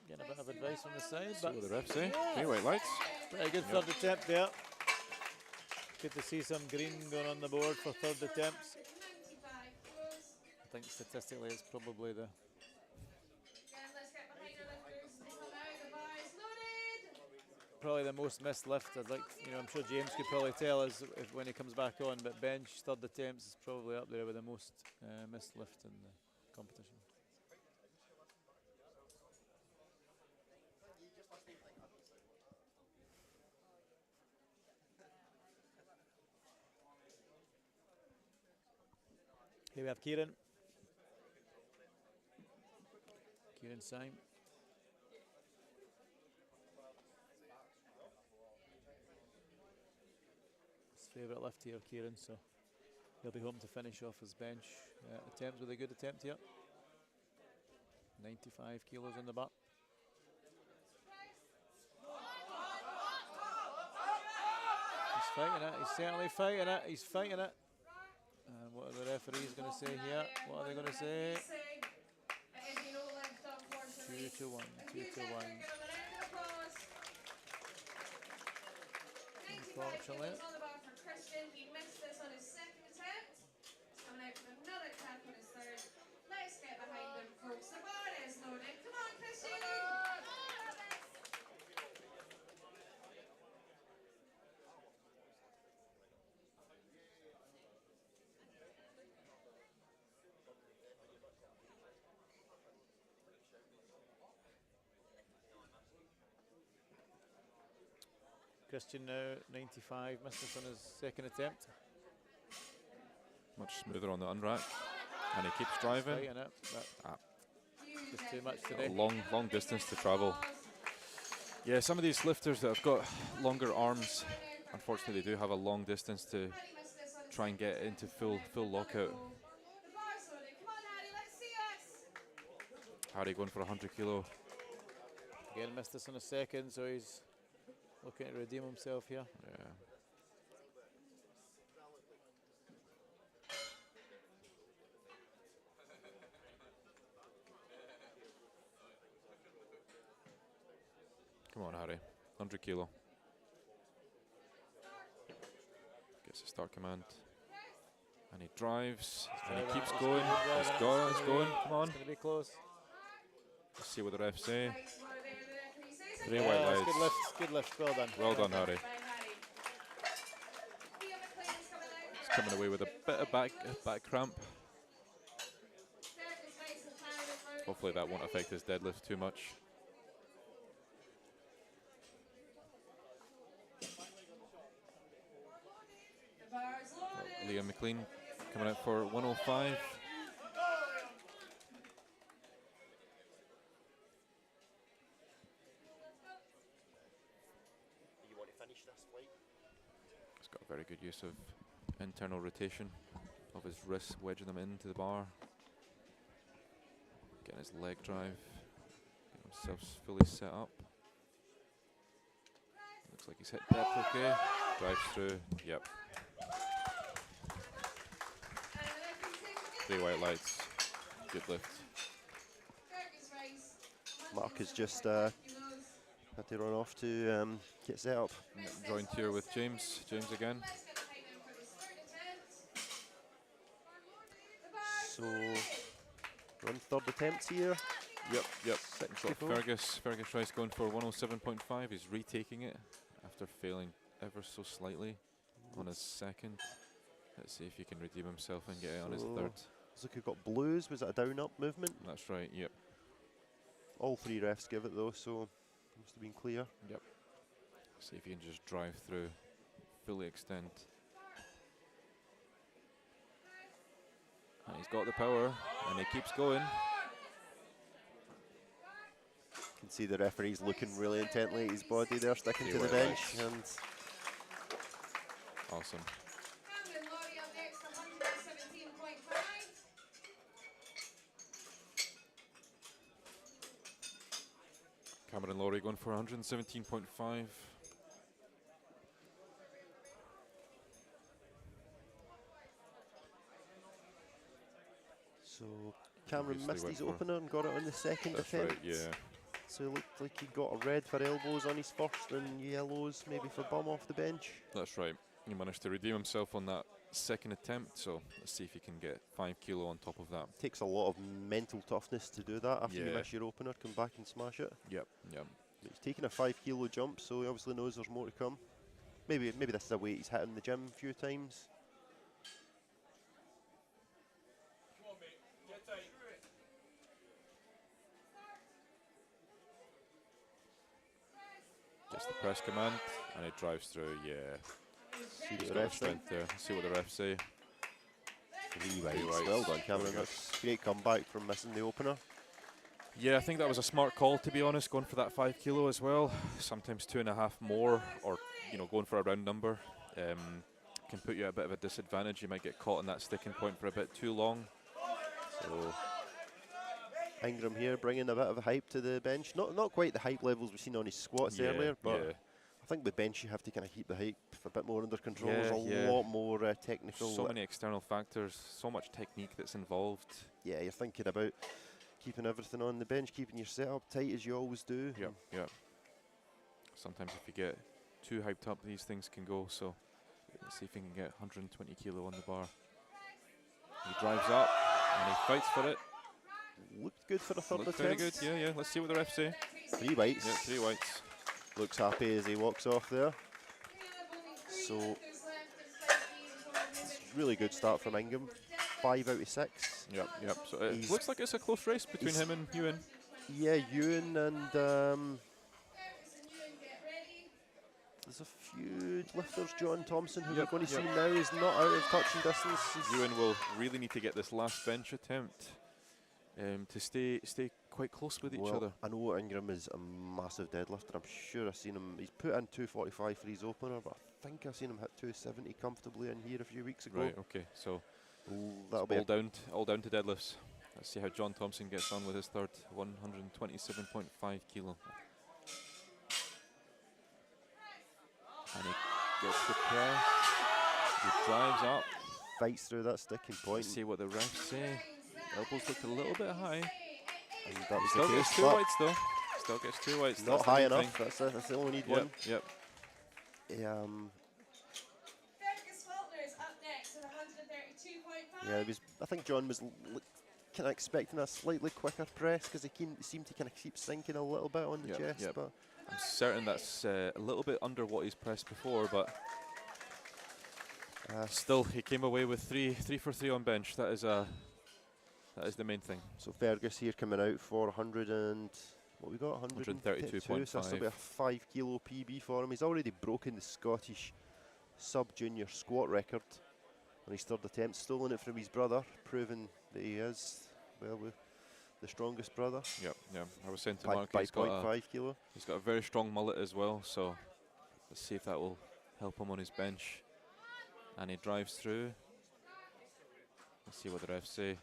S6: getting a bit of advice from the side,
S5: See
S6: but
S5: what the refs say. Okay, white lights.
S6: very good third attempt there. Good to see some green going on the board for third attempts.
S4: 95 kilos.
S6: I think statistically it's probably the
S4: Again, let's get behind our lifters. They come out. The bar is loaded.
S6: probably the most missed lift. I'm sure James could probably tell us if when he comes back on, but bench third attempts is probably up there with the most missed lift in the competition. Here we have Kieran. Kieran Syme. His favourite lift here, Kieran, so he'll be home to finish off his bench attempt with a good attempt here. 95 kilos in the butt. He's fighting it, he's certainly fighting it, he's fighting it. And what are the referees going to say here? What are they going to say? 2 to 1, 2 to 1. Unfortunately.
S4: On the bar for Christian. He missed this on his second attempt. He's coming out with another attack on his third. Let's get behind him, folks. The bar is loaded. Come on, Christian.
S6: Christian now 95, missed this on his second attempt.
S5: Much smoother on the unrack, and he keeps driving.
S6: Fighting it, but just too much
S5: A
S6: today.
S5: long distance to travel. Yeah, some of these lifters that have got longer arms, unfortunately, they do have a long distance to try and get into full lockout.
S4: The bar's loaded. Come on, Harry. Let's see us.
S5: Harry going for 100 kilo.
S6: Again, missed this on a second, so he's looking to redeem himself here.
S5: Yeah. Come on, Harry. 100 kilo. Gets a start command. And he drives. And he keeps going. He's going. He's going. Come on.
S6: It's going to be close.
S5: Let's see what the refs say.
S4: Right, well, there the referee says it.
S5: Three white
S6: It's
S5: lights.
S6: good lift. Good lift. Well done.
S5: Well done, Harry.
S4: By Harry. Liam McLean's coming out.
S5: He's coming away with a bit of back cramp.
S4: Fergus Rice and Clarence Lowry.
S5: Hopefully that won't affect his deadlift too much.
S4: The bar's loaded.
S5: Liam McLean coming out for 105.
S1: You want to finish this flight?
S5: He's got very good use of internal rotation of his wrists, wedging them into the bar. Getting his leg drive. Getting himself fully set up. Looks like he's hit depth okay. Drives through. Yep.
S4: And the referee says
S5: 3 white lights. Good lift.
S4: Fergus Rice.
S1: Mark has just
S4: kilos.
S1: had to run off to get set up.
S5: Joined here with James. James again.
S4: Let's get the height down for this third attempt. The bar's
S1: So run third attempts here.
S5: Yep. Second shot.
S1: 64.
S5: Fergus Rice going for 107.5. He's retaking it after failing ever so slightly on his second. Let's see if he can redeem himself and get it on his
S1: So-
S5: third.
S1: Looks like we've got blues. Was it a down-up movement?
S5: That's right, yep.
S1: All 3 refs give it though, so must have been clear.
S5: See if he can just drive through, fully extend. And he's got the power, and he keeps going.
S1: You can see the referee's looking really intently at his body there, sticking
S5: See
S1: to the
S5: what
S1: bench.
S5: lights.
S1: And
S5: Awesome.
S4: Cameron Laurie up next, 117.5.
S5: Cameron Laurie going for 117.5.
S1: so Cameron
S5: Obviously
S1: missed
S5: went
S1: his
S5: for-
S1: opener and got it on the second
S5: That's
S1: attempt.
S5: right, yeah.
S1: So it looked like he got a red for elbows on his first and yellows maybe for bum off the bench.
S5: That's right. He managed to redeem himself on that second attempt, so let's see if he can get 5 kilo on top of that.
S1: Takes a lot of mental toughness to do that after you
S5: Yeah.
S1: miss your opener, come back and smash it.
S5: Yep.
S1: But he's taking a 5 kilo jump, so he obviously knows there's more to come. Maybe this is a weight he's hit in the gym a few times.
S5: Gets the press command, and it drives through, yeah.
S1: See
S5: He's
S1: the
S5: got the
S1: refs think.
S5: strength there. Let's see what the refs say.
S1: 3
S5: whites.
S1: whites. Well done, Cameron.
S5: Very good.
S1: That's great comeback from missing the opener.
S5: Yeah, I think that was a smart call, to be honest, going for that 5 kilo as well. Sometimes 2.5 more, or going for a round number, can put you at a bit of a disadvantage. You might get caught on that sticking point for a bit too long. So
S1: Ingram here bringing a bit of a hype to the bench. Not quite the hype levels we've seen on his squats
S5: yeah,
S1: earlier, but
S5: yeah.
S1: I think with bench you have to kind of keep the hype a bit more under control.
S5: Yeah,
S1: There's a
S5: yeah.
S1: lot more technical.
S5: So many external factors, so much technique that's involved.
S1: Yeah, you're thinking about keeping everything on the bench, keeping your setup tight as you always do.
S5: Yep. Sometimes if you get too hyped up, these things can go. So let's see if he can get 120 kilo on the bar. He drives up and he fights for it.
S1: Looked good for a third
S5: Looks very
S1: attempt.
S5: good. Yeah. Let's see what the refs say.
S1: 3 whites.
S5: Yeah, 3 whites.
S1: Looks happy as he walks off there. So really good start from Ingham. 5 out of 6.
S5: Yep. So it
S1: He's-
S5: looks like it's a close race between
S1: he's-
S5: him and Ewan.
S1: Yeah, Ewan and there's a few lifters. John Thompson, who
S5: Yep,
S1: we're going to see
S5: yep.
S1: now, is not out of touching distance. He's
S5: Ewan will really need to get this last bench attempt to stay quite close with each
S1: well,
S5: other.
S1: I know Ingram is a massive deadlifter. I'm sure I've seen him. He's put in 245 for his opener, but I think I've seen him hit 270 comfortably in here a few weeks ago.
S5: Right. Okay. So
S1: That'll be
S5: all down to deadlifts. Let's see how John Thompson gets on with his third, 127.5 kilo. And he gets the press. He drives up.
S1: fights through that sticking point.
S5: Let's see what the refs say. Elbows looked a little bit high.
S1: And that was the
S5: Still
S1: case.
S5: gets 2
S1: but
S5: whites though. Still gets 2 whites.
S1: Not
S5: That's the
S1: high
S5: main
S1: enough.
S5: thing.
S1: That's the only need
S5: Yep,
S1: one.
S5: yep.
S4: Fergus Faulkner's up next at 132.5.
S1: Yeah, I think John was kind of expecting a slightly quicker press because he seemed to kind of keep sinking a little bit on the
S5: Yep,
S1: chest.
S5: yep.
S1: But
S5: I'm certain that's a little bit under what he's pressed before, but still, he came away with 3 for 3 on bench. That is the main thing.
S1: so Fergus here coming out for 100 and what we got 132. So that's still be a 5 kilo PB for him. He's already broken the Scottish sub-junior squat record on his third attempt, stolen it from his brother, proving that he is the strongest brother.
S5: Yep, yeah. I was saying to
S1: by
S5: Mark,
S1: 0.5 kilo.
S5: he's got a very strong mullet as well. So let's see if that will help him on his bench. And he drives through. Let's see what the refs say.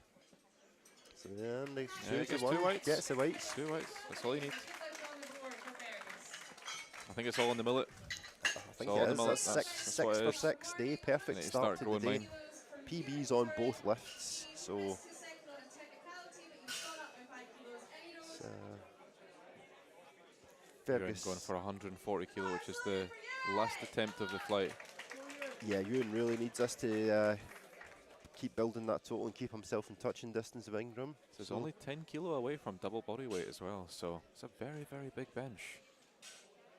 S1: So yeah, and he
S5: Yeah, he gets 2 whites.
S1: Gets the whites.
S5: 2 whites. That's all he needs.
S4: Deadlift on the board for Fergus.
S5: I think it's all in the mullet.
S1: I think
S5: all
S1: it
S5: the
S1: is.
S5: mullet,
S1: That's
S5: that's
S1: six
S5: what it
S1: for
S5: is.
S1: 6 day. Perfect
S5: I need to
S1: start
S5: start
S1: to the
S5: growing
S1: day.
S5: mine.
S1: PBs on both lifts. So
S4: Missed his second on a technicality, but he's gone up by 5 kilos. Any
S1: it's,
S4: rows?
S1: Fergus
S5: Going for 140 kilo, which is the last attempt of the flight.
S1: Yeah, Ewan really needs us to keep building that total and keep himself in touching distance of Ingram.
S5: So it's only 10 kilo away from double body weight as well. So it's a very, very big bench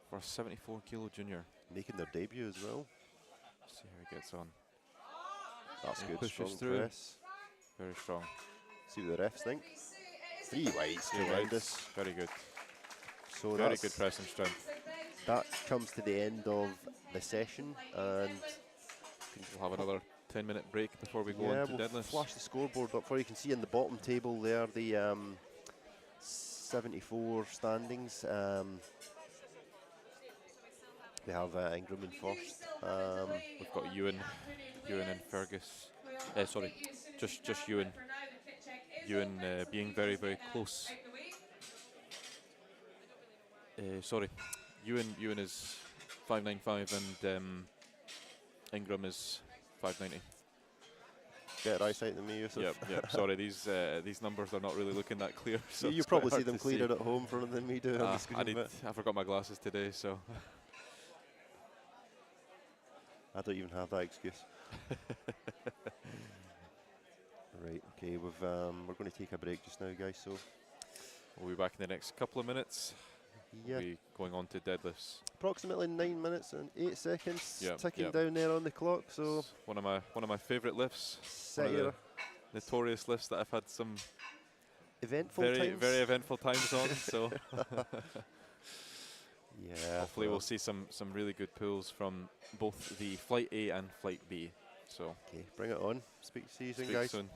S5: for a 74 kilo junior.
S1: Making their debut as well.
S5: See how he gets on.
S1: That's
S5: He
S1: good.
S5: pushes
S1: Strong
S5: through.
S1: press.
S5: Very strong.
S1: See what the refs think. 3 whites.
S5: 2
S1: Tremendous.
S5: whites. Very good.
S1: So
S5: Very
S1: that's
S5: good pressing strength.
S1: that comes to the end of the session, and
S5: We'll have another 10-minute break before we go
S1: yeah,
S5: on to
S1: we'll
S5: deadlifts.
S1: flash the scoreboard up for you. You can see in the bottom table there the 74 standings. We have Ingram in first.
S5: We've got Ewan and Fergus. Sorry, just Ewan. Ewan being very, very close. Sorry, Ewan is 595 and Ingram is 590.
S1: Better eyesight than me, Yusuf.
S5: Yep. Sorry, these numbers are not really looking that clear. So
S1: You
S5: it's
S1: probably
S5: quite
S1: see
S5: hard
S1: them
S5: to see.
S1: clearer at home for than me do on the screen. but
S5: I forgot my glasses today, so
S1: I don't even have that excuse. Right. Okay. We're going to take a break just now, guys. So
S5: we'll be back in the next couple of minutes.
S1: yeah,
S5: We'll be going on to deadlifts.
S1: approximately 9 minutes and 8 seconds
S5: Yep,
S1: ticking
S5: yep.
S1: down there on the clock. So
S5: It's one of my favourite lifts.
S1: set
S5: One of
S1: your
S5: the notorious lifts that I've had some
S1: eventful
S5: very
S1: times.
S5: very eventful times on. So
S1: Yeah.
S5: hopefully we'll see some really good pulls from both the flight A and flight B. So
S1: Okay, bring it on. See you soon,
S5: speak
S1: guys.
S5: soon.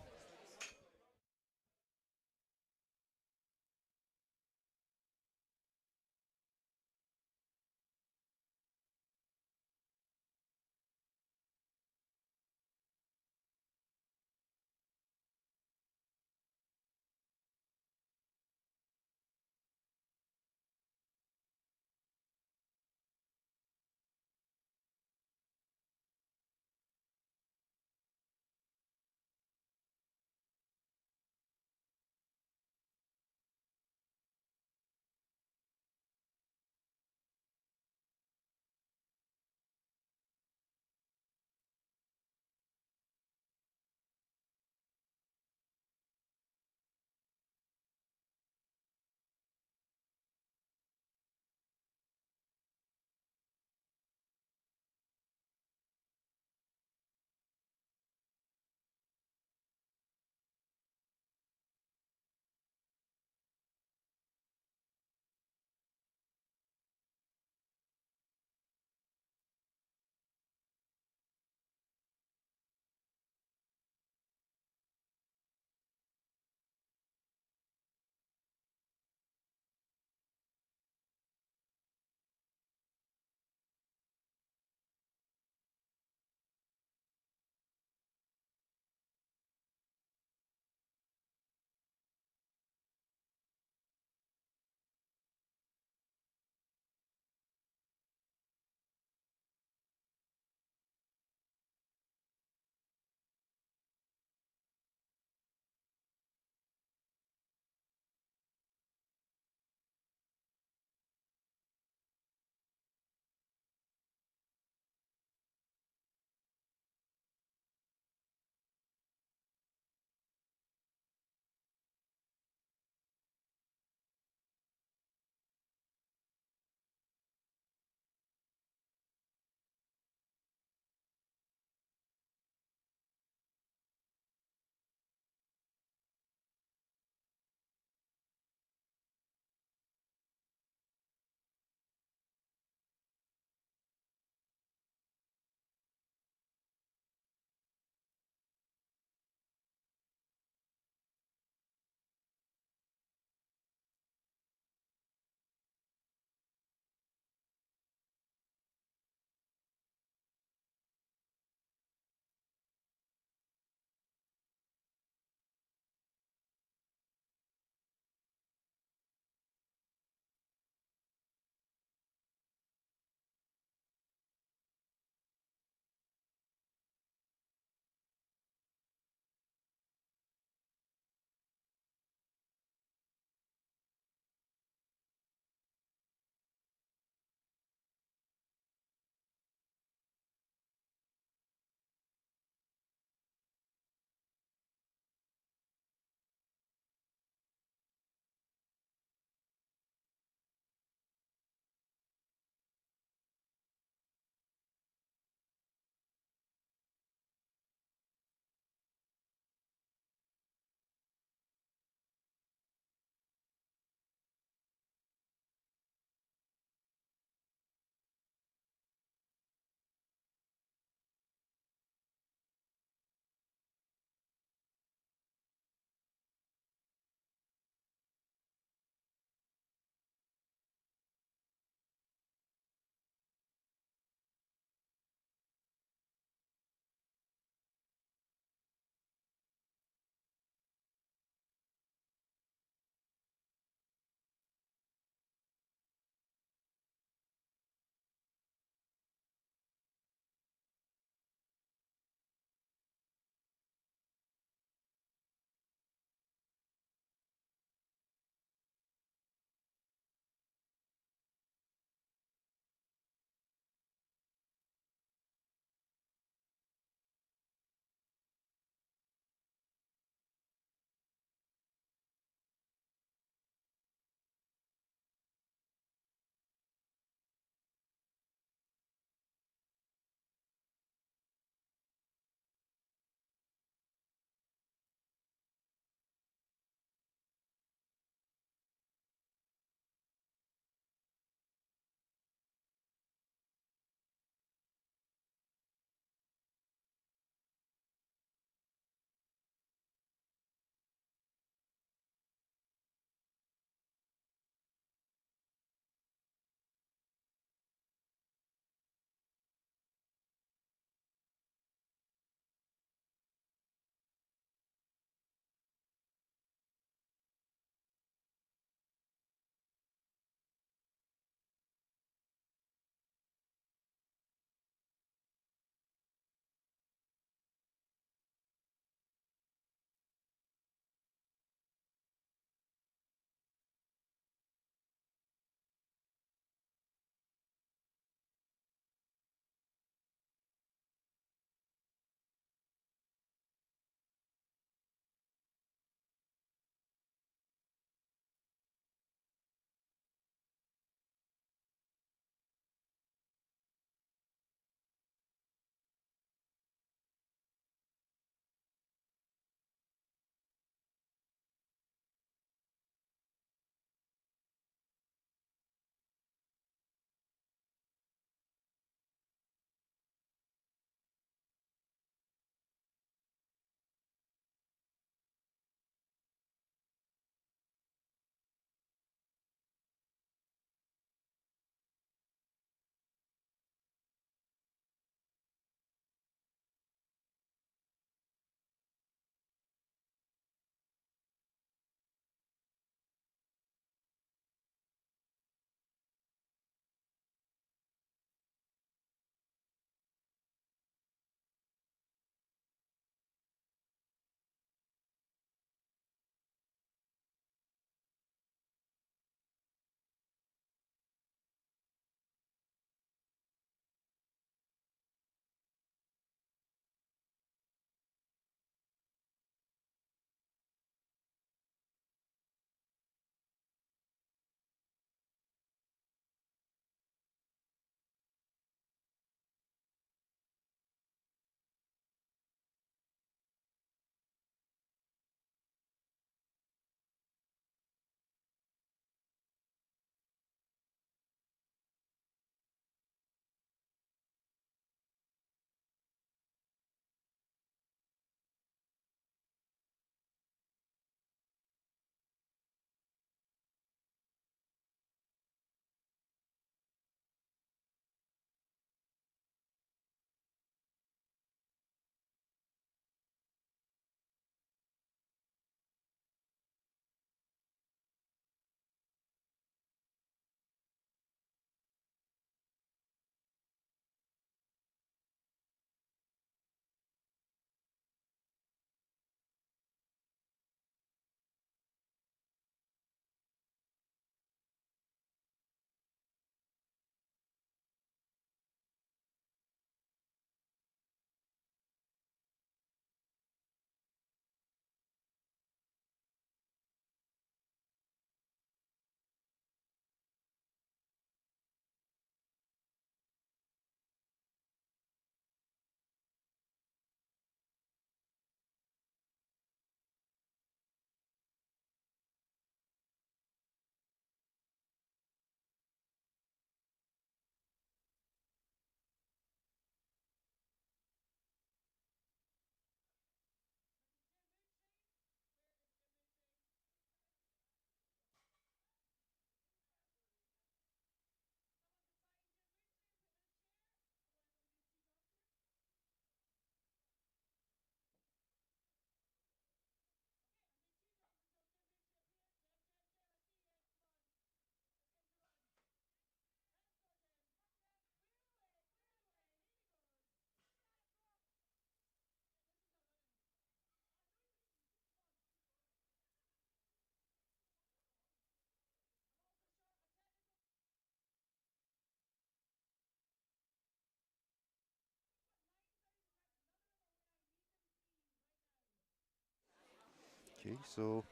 S1: Okay, so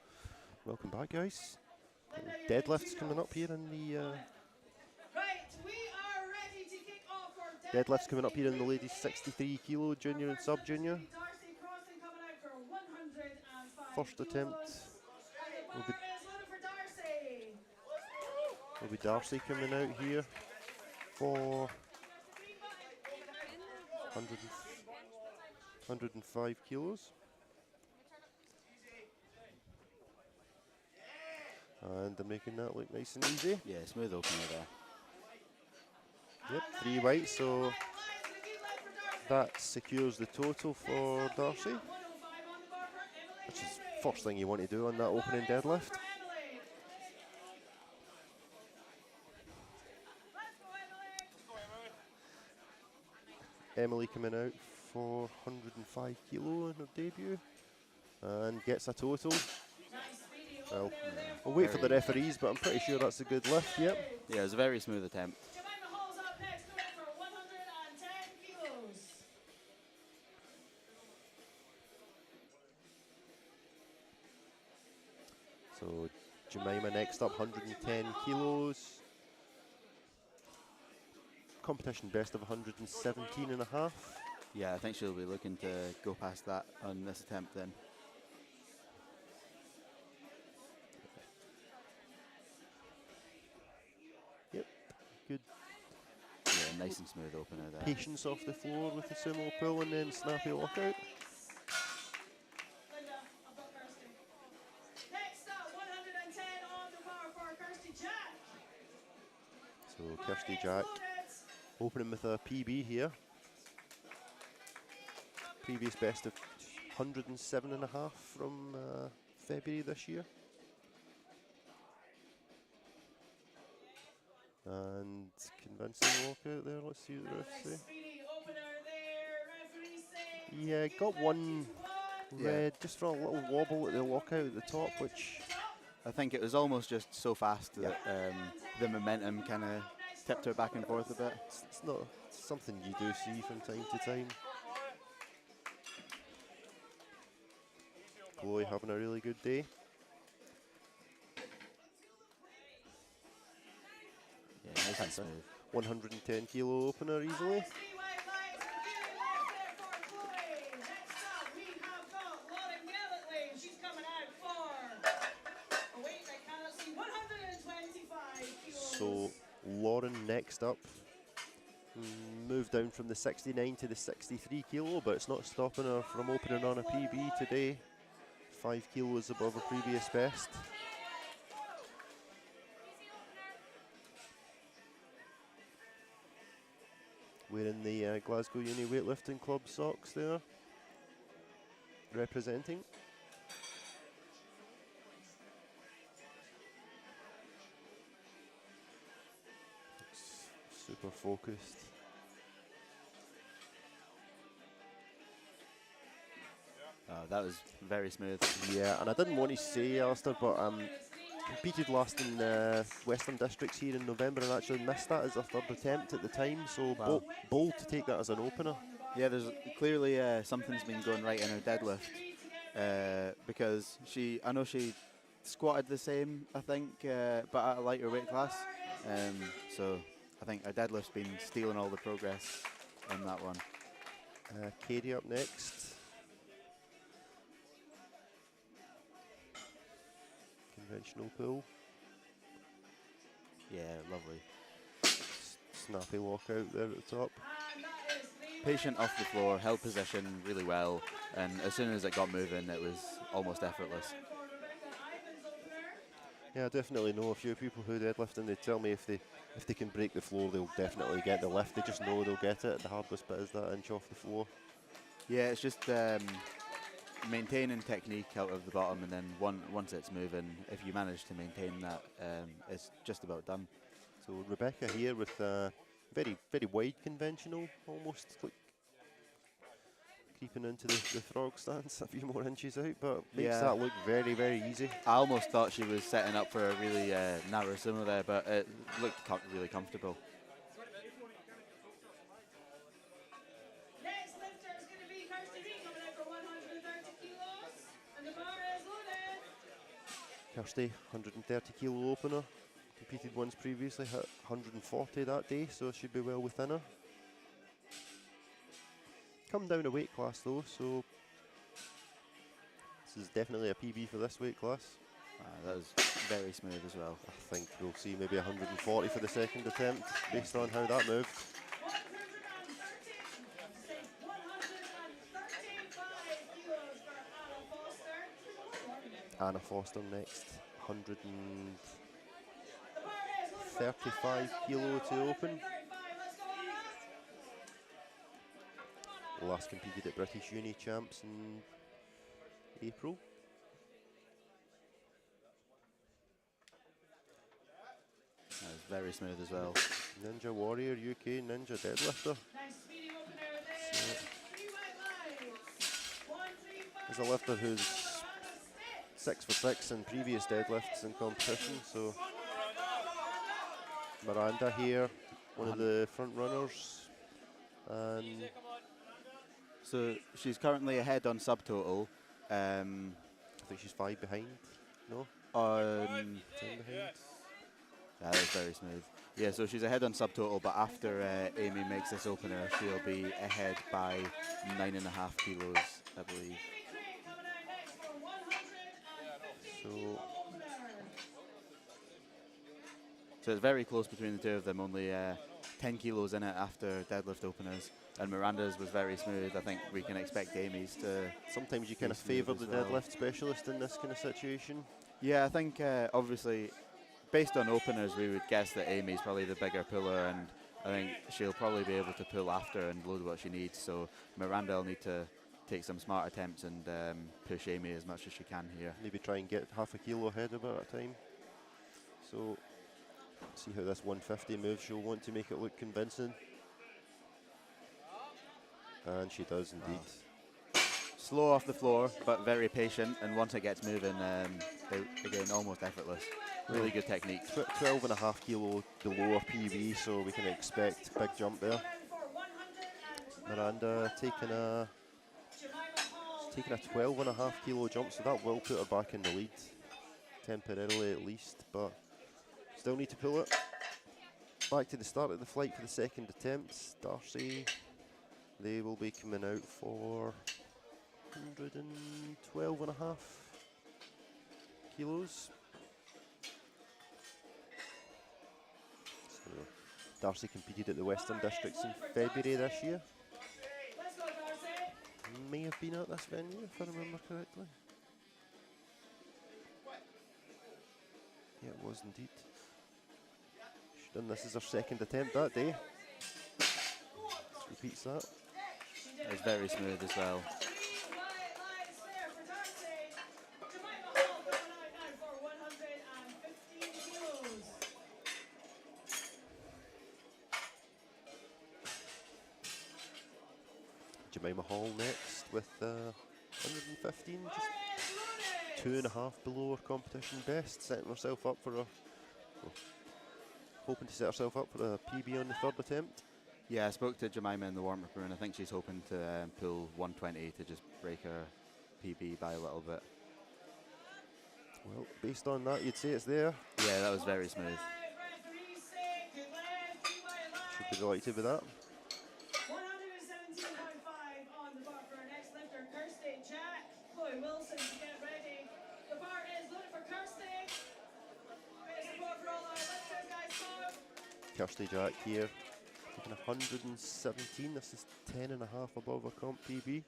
S1: welcome back, guys.
S2: Linda, you're doing
S1: Deadlifts
S2: two
S1: coming up
S2: rows.
S1: here in the
S2: Right, we are ready to kick off for
S1: deadlifts coming up here in the
S2: Group
S1: ladies
S2: A.
S1: 63 kilo junior
S2: Our
S1: and
S2: first
S1: sub
S2: lift is
S1: junior.
S2: gonna be Darcy Crossan coming out for 105
S1: First attempt
S2: kilos. And the
S1: will
S2: bar
S1: be
S2: is loaded for Darcy.
S1: Darcy coming out here for 100 105 kilos. And they're making that look nice and easy.
S3: Yeah, smooth opener there.
S1: Yep, 3 whites, so that secures the total for Darcy, which is first thing you want to do on that opening deadlift. Emily coming out for 105 kilo in her debut and gets a total. Well, we'll wait for the referees, but I'm pretty sure that's a good lift, yep.
S3: Yeah, it was a very smooth attempt.
S2: Jemima Hall's up next, going for 110 kilos.
S1: So Jemima next up, 110 kilos. Competition best of 117 and a half.
S3: Yeah, I think she'll be looking to go past that on this attempt then.
S1: Yep, good
S3: Yeah, nice and smooth opener there.
S1: patience off the floor with the sumo pull and then snappy lockout.
S2: Linda, I've got Kirsty. Next up, 110 on the bar for Kirsty Jack.
S1: So Kirsty Jack opening with a PB here. Previous best of 107 and a half from February this year. And convincing lockout there. Let's see what the refs say.
S2: Speedy opener there. Referee saying
S1: Yeah, got one
S3: Yeah.
S1: red just for a little wobble at the lockout at the top, which
S3: I think it was almost just so fast that the momentum kind of tipped her back and forth a bit.
S1: it's not something you do see from time to time. Chloe having a really good day.
S3: Yeah, nice and smooth.
S1: 110 kilo opener easily. So Lauren next up. Moved down from the 69 to the 63 kilo, but it's not stopping her from opening on a PB today. 5 kilos above her previous best. Wearing the Glasgow Uni Weightlifting Club socks there, representing. Super focused.
S3: That was very smooth.
S1: Yeah, and I didn't want to say, Alistair, but competed last in Western Districts here in November and actually missed that as a third attempt at the time, so
S3: Wow.
S1: bold to take that as an opener.
S3: Yeah, there's clearly something's been going right in her deadlift because I know she squatted the same, I think, but at a lighter weight class. So I think her deadlift's been stealing all the progress on that one.
S1: Katie up next. Conventional pull.
S3: Yeah, lovely.
S1: Snappy lockout there at the top.
S3: Patient off the floor, held position really well, and as soon as it got moving, it was almost effortless.
S1: Yeah, I definitely know a few people who deadlift and they tell me if they can break the floor, they'll definitely get the lift. They just know they'll get it. The hardest bit is that inch off the floor.
S3: Yeah, it's just maintaining technique out of the bottom, and then once it's moving, if you manage to maintain that, it's just about done.
S1: So Rebecca here with very, very wide conventional, almost like creeping into the frog stance a few more inches out, but makes
S3: Yeah.
S1: that look very, very easy.
S3: I almost thought she was setting up for a really narrow sumo there, but it looked really comfortable.
S2: Next lifter is going to be Kirsty B coming out for 130 kilos, and the bar is loaded.
S1: Kirsty, 130 kilo opener. Competed once previously, hit 140 that day, so should be well within her. Come down a weight class though, so this is definitely a PB for this weight class.
S3: That was very smooth as well.
S1: I think we'll see maybe 140 for the second attempt, based on how that moved.
S2: 135 kilos for Anna Foster.
S1: Anna Foster next, 135 kilo to open. Last competed at British Uni Champs in April.
S3: That was very smooth as well.
S1: Ninja Warrior UK Ninja Deadlifter. There's a lifter who's 6 for 6 in previous deadlifts in competition, so Miranda here, one of the front runners. And
S3: so she's currently ahead on subtotal.
S1: I think she's 5 behind, no?
S3: On
S1: 10 behind.
S3: that was very smooth. Yeah, so she's ahead on subtotal, but after Amy makes this opener, she'll be ahead by 9.5 kilos, I believe. So it's very close between the two of them, only 10 kilos in it after deadlift openers. And Miranda's was very smooth. I think we can expect Amy's to...
S1: Sometimes you kind of
S3: smooth
S1: favour
S3: as
S1: the
S3: well.
S1: deadlift specialist in this kind of situation.
S3: Yeah, I think obviously, based on openers, we would guess that Amy's probably the bigger puller, and I think she'll probably be able to pull after and load what she needs. So Miranda will need to take some smart attempts and push Amy as much as she can here.
S1: Maybe try and get half a kilo ahead of her at a time. So, see how this 150 moves. She'll want to make it look convincing. And she does indeed.
S3: Slow off the floor, but very patient, and once it gets moving, again, almost effortless. Really good technique.
S1: 12.5 kilo below a PB, so we can expect big jump there. Miranda taking a 12.5 kilo jump, so that will put her back in the lead temporarily at least, but still need to pull it. Back to the start of the flight for the second attempt. Darcy, they will be coming out for 112.5 kilos. So Darcy competed at the Western Districts in February this year. May have been at this venue, if I remember correctly. Yeah, it was indeed. She's done this as her second attempt that day. Just repeats that.
S3: It was very smooth as well.
S1: Jemima Hall next with 115, just 2.5 below her competition best, setting herself up for hoping to set herself up for a PB on the third attempt.
S3: Yeah, I spoke to Jemima in the warm-up room, and I think she's hoping to pull 120 to just break her PB by a little bit.
S1: Well, based on that, you'd say it's there.
S3: Yeah, that was very smooth.
S1: Should be delighted with that.
S2: 117.5 on the bar for our next lifter, Kirsty Jack. Chloe Wilson to get ready. The bar is loaded for Kirsty. Bit of support for all our lifters, guys. Come.
S1: Kirsty Jack here, taking 117. This is 10.5 above her comp PB.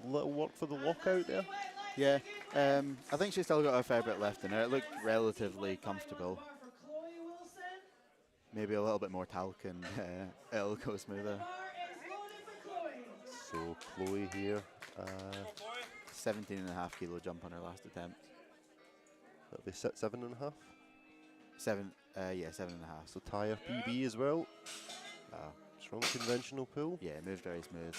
S1: Little work for the lockout there.
S3: Yeah, I think she's still got a fair bit left in her. It looked relatively comfortable. Maybe a little bit more talc and it'll go smoother.
S1: So Chloe here,
S3: 17.5 kilo jump on her last attempt.
S1: that'll be 7.5.
S3: 7.5.
S1: So tire PB as well.
S3: Wow.
S1: Strong conventional pull.
S3: Yeah, moved very smooth.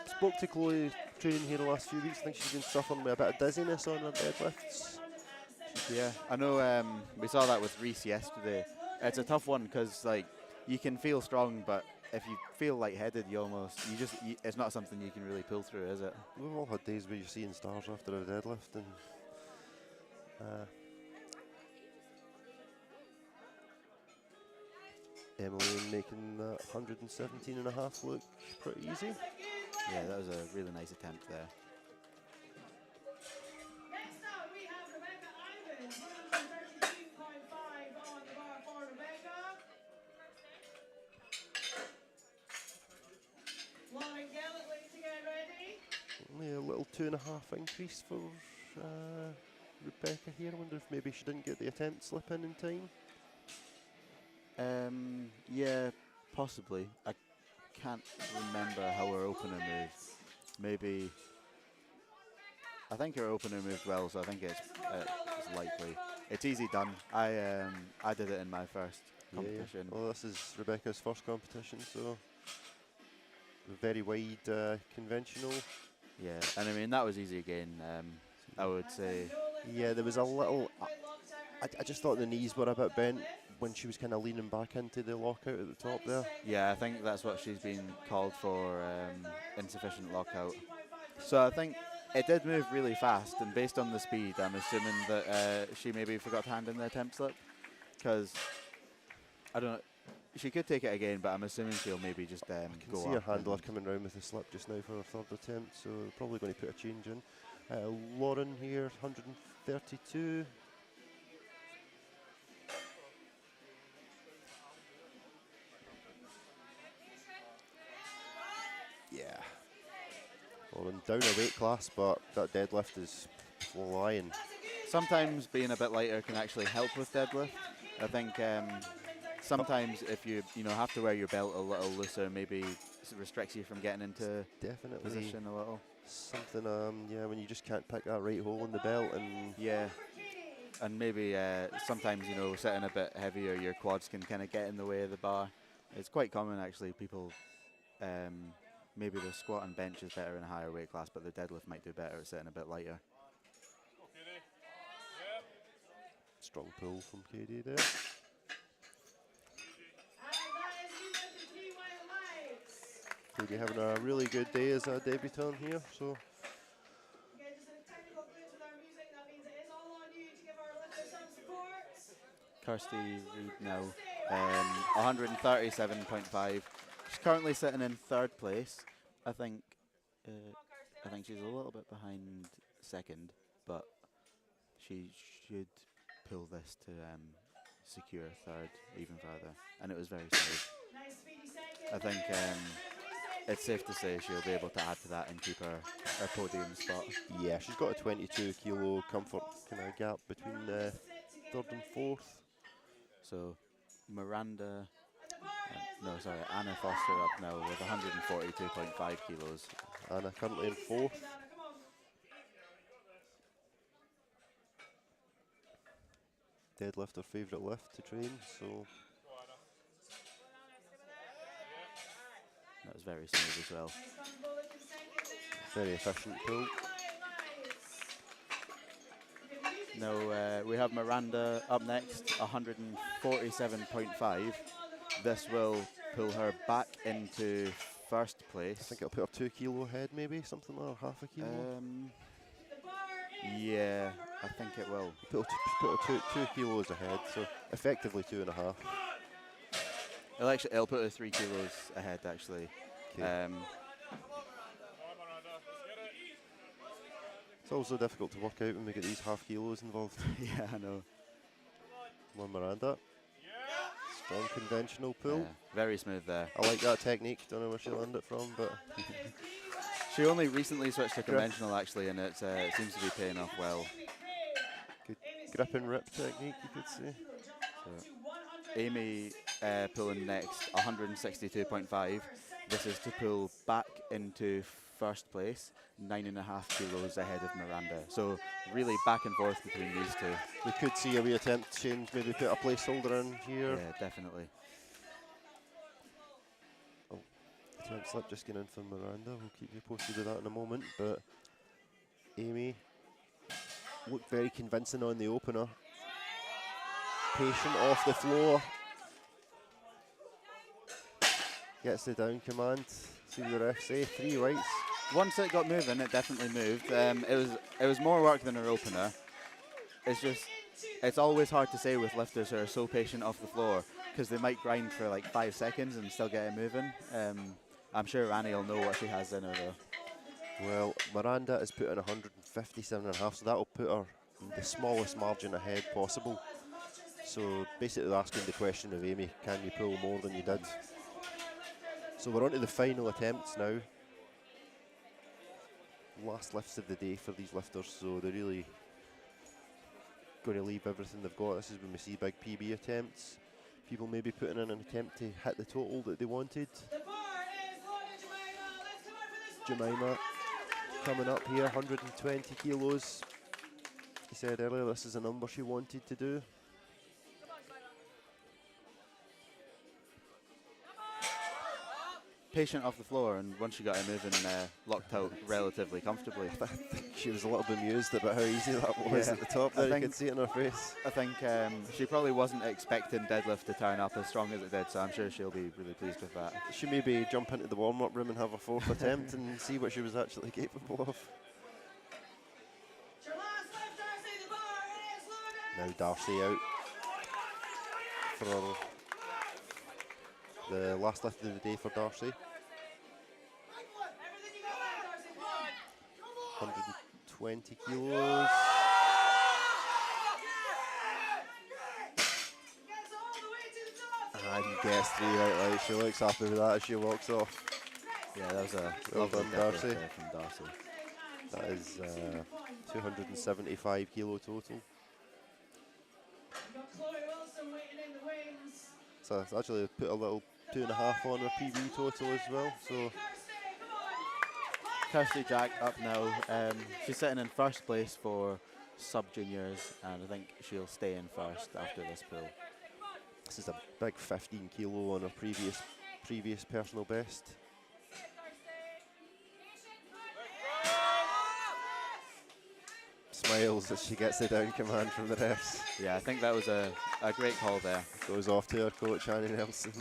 S1: Spoke to Chloe training here the last few weeks. I think she's been suffering with a bit of dizziness on her deadlifts.
S3: Yeah, I know we saw that with Reese yesterday. It's a tough one because like you can feel strong, but if you feel lightheaded, it's not something you can really pull through, is it?
S1: We've all had days where you're seeing stars after a deadlift, and Emily making that 117.5 look pretty easy.
S3: Yeah, that was a really nice attempt there.
S2: Next up, we have Rebecca Ivins, 132.5 on the bar for Rebecca. Lauren gallantly to get ready.
S1: Only a little 2.5 increase for Rebecca here. I wonder if maybe she didn't get the attempt slip in time.
S3: Yeah, possibly. I can't remember how her opener moved. Maybe. I think her opener moved well, so I think it's likely. It's easy done. I did it in my first competition.
S1: Yeah. Well, this is Rebecca's first competition, so very wide conventional.
S3: Yeah, and I mean that was easy again. I would say.
S1: Yeah, there was a little. I just thought the knees were a bit bent when she was kind of leaning back into the lockout at the top there.
S3: Yeah, I think that's what she's been called for, insufficient lockout. So I think it did move really fast, and based on the speed, I'm assuming that she maybe forgot to hand in the attempt slip, because I don't know. She could take it again, but I'm assuming she'll maybe just go
S1: I can see
S3: up
S1: her handler coming round with the slip just now for her third attempt, so they're probably going to put a change in. Lauren here, 132. Yeah. Lauren down a weight class, but that deadlift is flying.
S3: Sometimes being a bit lighter can actually help with deadlift. I think sometimes if you have to wear your belt a little looser, maybe it restricts you from getting into
S1: Definitely
S3: position a little.
S1: something. Yeah, when you just can't pick that right hole in the belt, and
S3: Yeah, and maybe sometimes sitting a bit heavier, your quads can kind of get in the way of the bar. It's quite common actually. People maybe the squat and bench is better in a higher weight class, but the deadlift might do better at sitting a bit lighter.
S1: strong pull from KD there. KD having a really good day as a debutant here, so.
S2: Okay, just a technical glitch with our music. That means it is all on you to give our lifter some support.
S3: Kirsty Reid now, 137.5. She's currently sitting in third place. I think she's a little bit behind second, but she should pull this to secure third even further. And it was very smooth.
S2: Nice speedy second.
S3: I think it's safe to say she'll be able to add to that and keep her podium spot.
S1: Yeah, she's got a 22 kilo comfort kind of gap between third and fourth.
S3: So Miranda, Anna Foster up now with 142.5 kilos.
S1: Anna currently in fourth. Deadlift her favourite lift to train, so.
S3: That was very smooth as well.
S1: Very efficient pull.
S3: Now we have Miranda up next, 147.5. This will pull her back into first place.
S1: I think it'll put her 2 kilo ahead, maybe something like half a kilo.
S3: Yeah, I think it will.
S1: Put her 2 kilos ahead, so effectively 2.5.
S3: It'll put her 3 kilos ahead actually.
S1: Okay. It's also difficult to work out when we get these half kilos involved.
S3: Yeah, I know.
S1: Come on, Miranda. Strong conventional pull.
S3: Yeah, very smooth there.
S1: I like that technique. Don't know where she landed it from, but
S3: she only recently switched to conventional actually, and it seems to be paying off well.
S1: good grip and rip technique, you could say.
S3: So, Amy pulling next, 162.5. This is to pull back into first place, 9.5 kilos ahead of Miranda. So really back and forth between these two.
S1: We could see a wee attempt to change, maybe put a placeholder in here.
S3: Yeah, definitely.
S1: Oh, attempt slip just getting in for Miranda. We'll keep you posted with that in a moment. But Amy looked very convincing on the opener. Patient off the floor. Gets the down command. See what the ref say. 3 whites.
S3: Once it got moving, it definitely moved. It was more work than her opener. It's always hard to say with lifters who are so patient off the floor because they might grind for like 5 seconds and still get it moving. I'm sure Annie will know what she has in her though.
S1: Well, Miranda has put in 157.5, so that'll put her in the smallest margin ahead possible. So basically asking the question of Amy, can you pull more than you did? So we're on to the final attempts now. Last lifts of the day for these lifters, so they're really going to leave everything they've got. This is when we see big PB attempts. People maybe putting in an attempt to hit the total that they wanted. Jemima coming up here, 120 kilos. He said earlier this is a number she wanted to do.
S3: Patient off the floor, and once she got it moving, locked out relatively comfortably.
S1: I think she was a little bemused about how easy that was at the top there. You could see it in her face.
S3: I think she probably wasn't expecting deadlift to turn up as strong as it did, so I'm sure she'll be really pleased with that.
S1: She maybe jump into the warm-up room and have a 4th attempt and see what she was actually capable of. Now Darcy out for the last lift of the day for Darcy. 120 kilos. And gets 3 outright. She looks happy with that as she walks off.
S3: Yeah, that was a
S1: well done, Darcy.
S3: From Darcy.
S1: That is 275 kilo total. So it's actually put a little 2.5 on her PB total as well. So
S3: Kirsty Jack up now. She's sitting in first place for sub-juniors, and I think she'll stay in first after this pool.
S1: This is a big 15 kilo on her previous personal best. Smiles as she gets the down command from the refs.
S3: Yeah, I think that was a great call there.
S1: Goes off to her coach, Annie Nelson.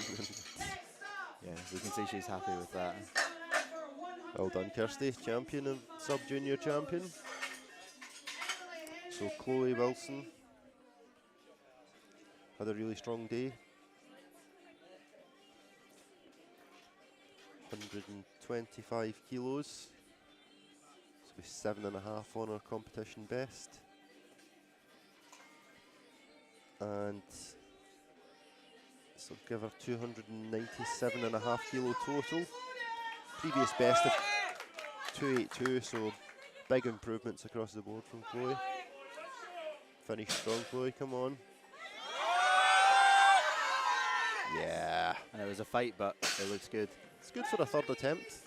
S3: Yeah, we can see she's happy with that.
S1: Well done, Kirsty, champion of sub-junior champion. So Chloe Wilson had a really strong day. 125 kilos. So with 7.5 on her competition best. And so give her 297.5 kilo total. Previous best of 282, so big improvements across the board from Chloe. Finish strong, Chloe, come on. Yeah.
S3: And it was a fight, but it looks good.
S1: It's good for a 3rd attempt.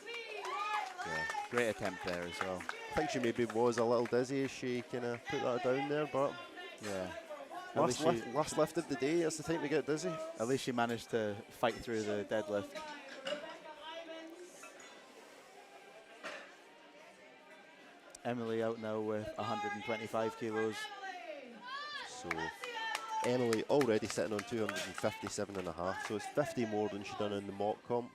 S3: Yeah, great attempt there as well.
S1: I think she maybe was a little dizzy as she kind of put that down there, but
S3: yeah.
S1: last lift of the day, it's the time to get dizzy.
S3: At least she managed to fight through the deadlift. Emily out now with 125 kilos.
S1: So Emily already sitting on 257.5, so it's 50 more than she done in the mock comp.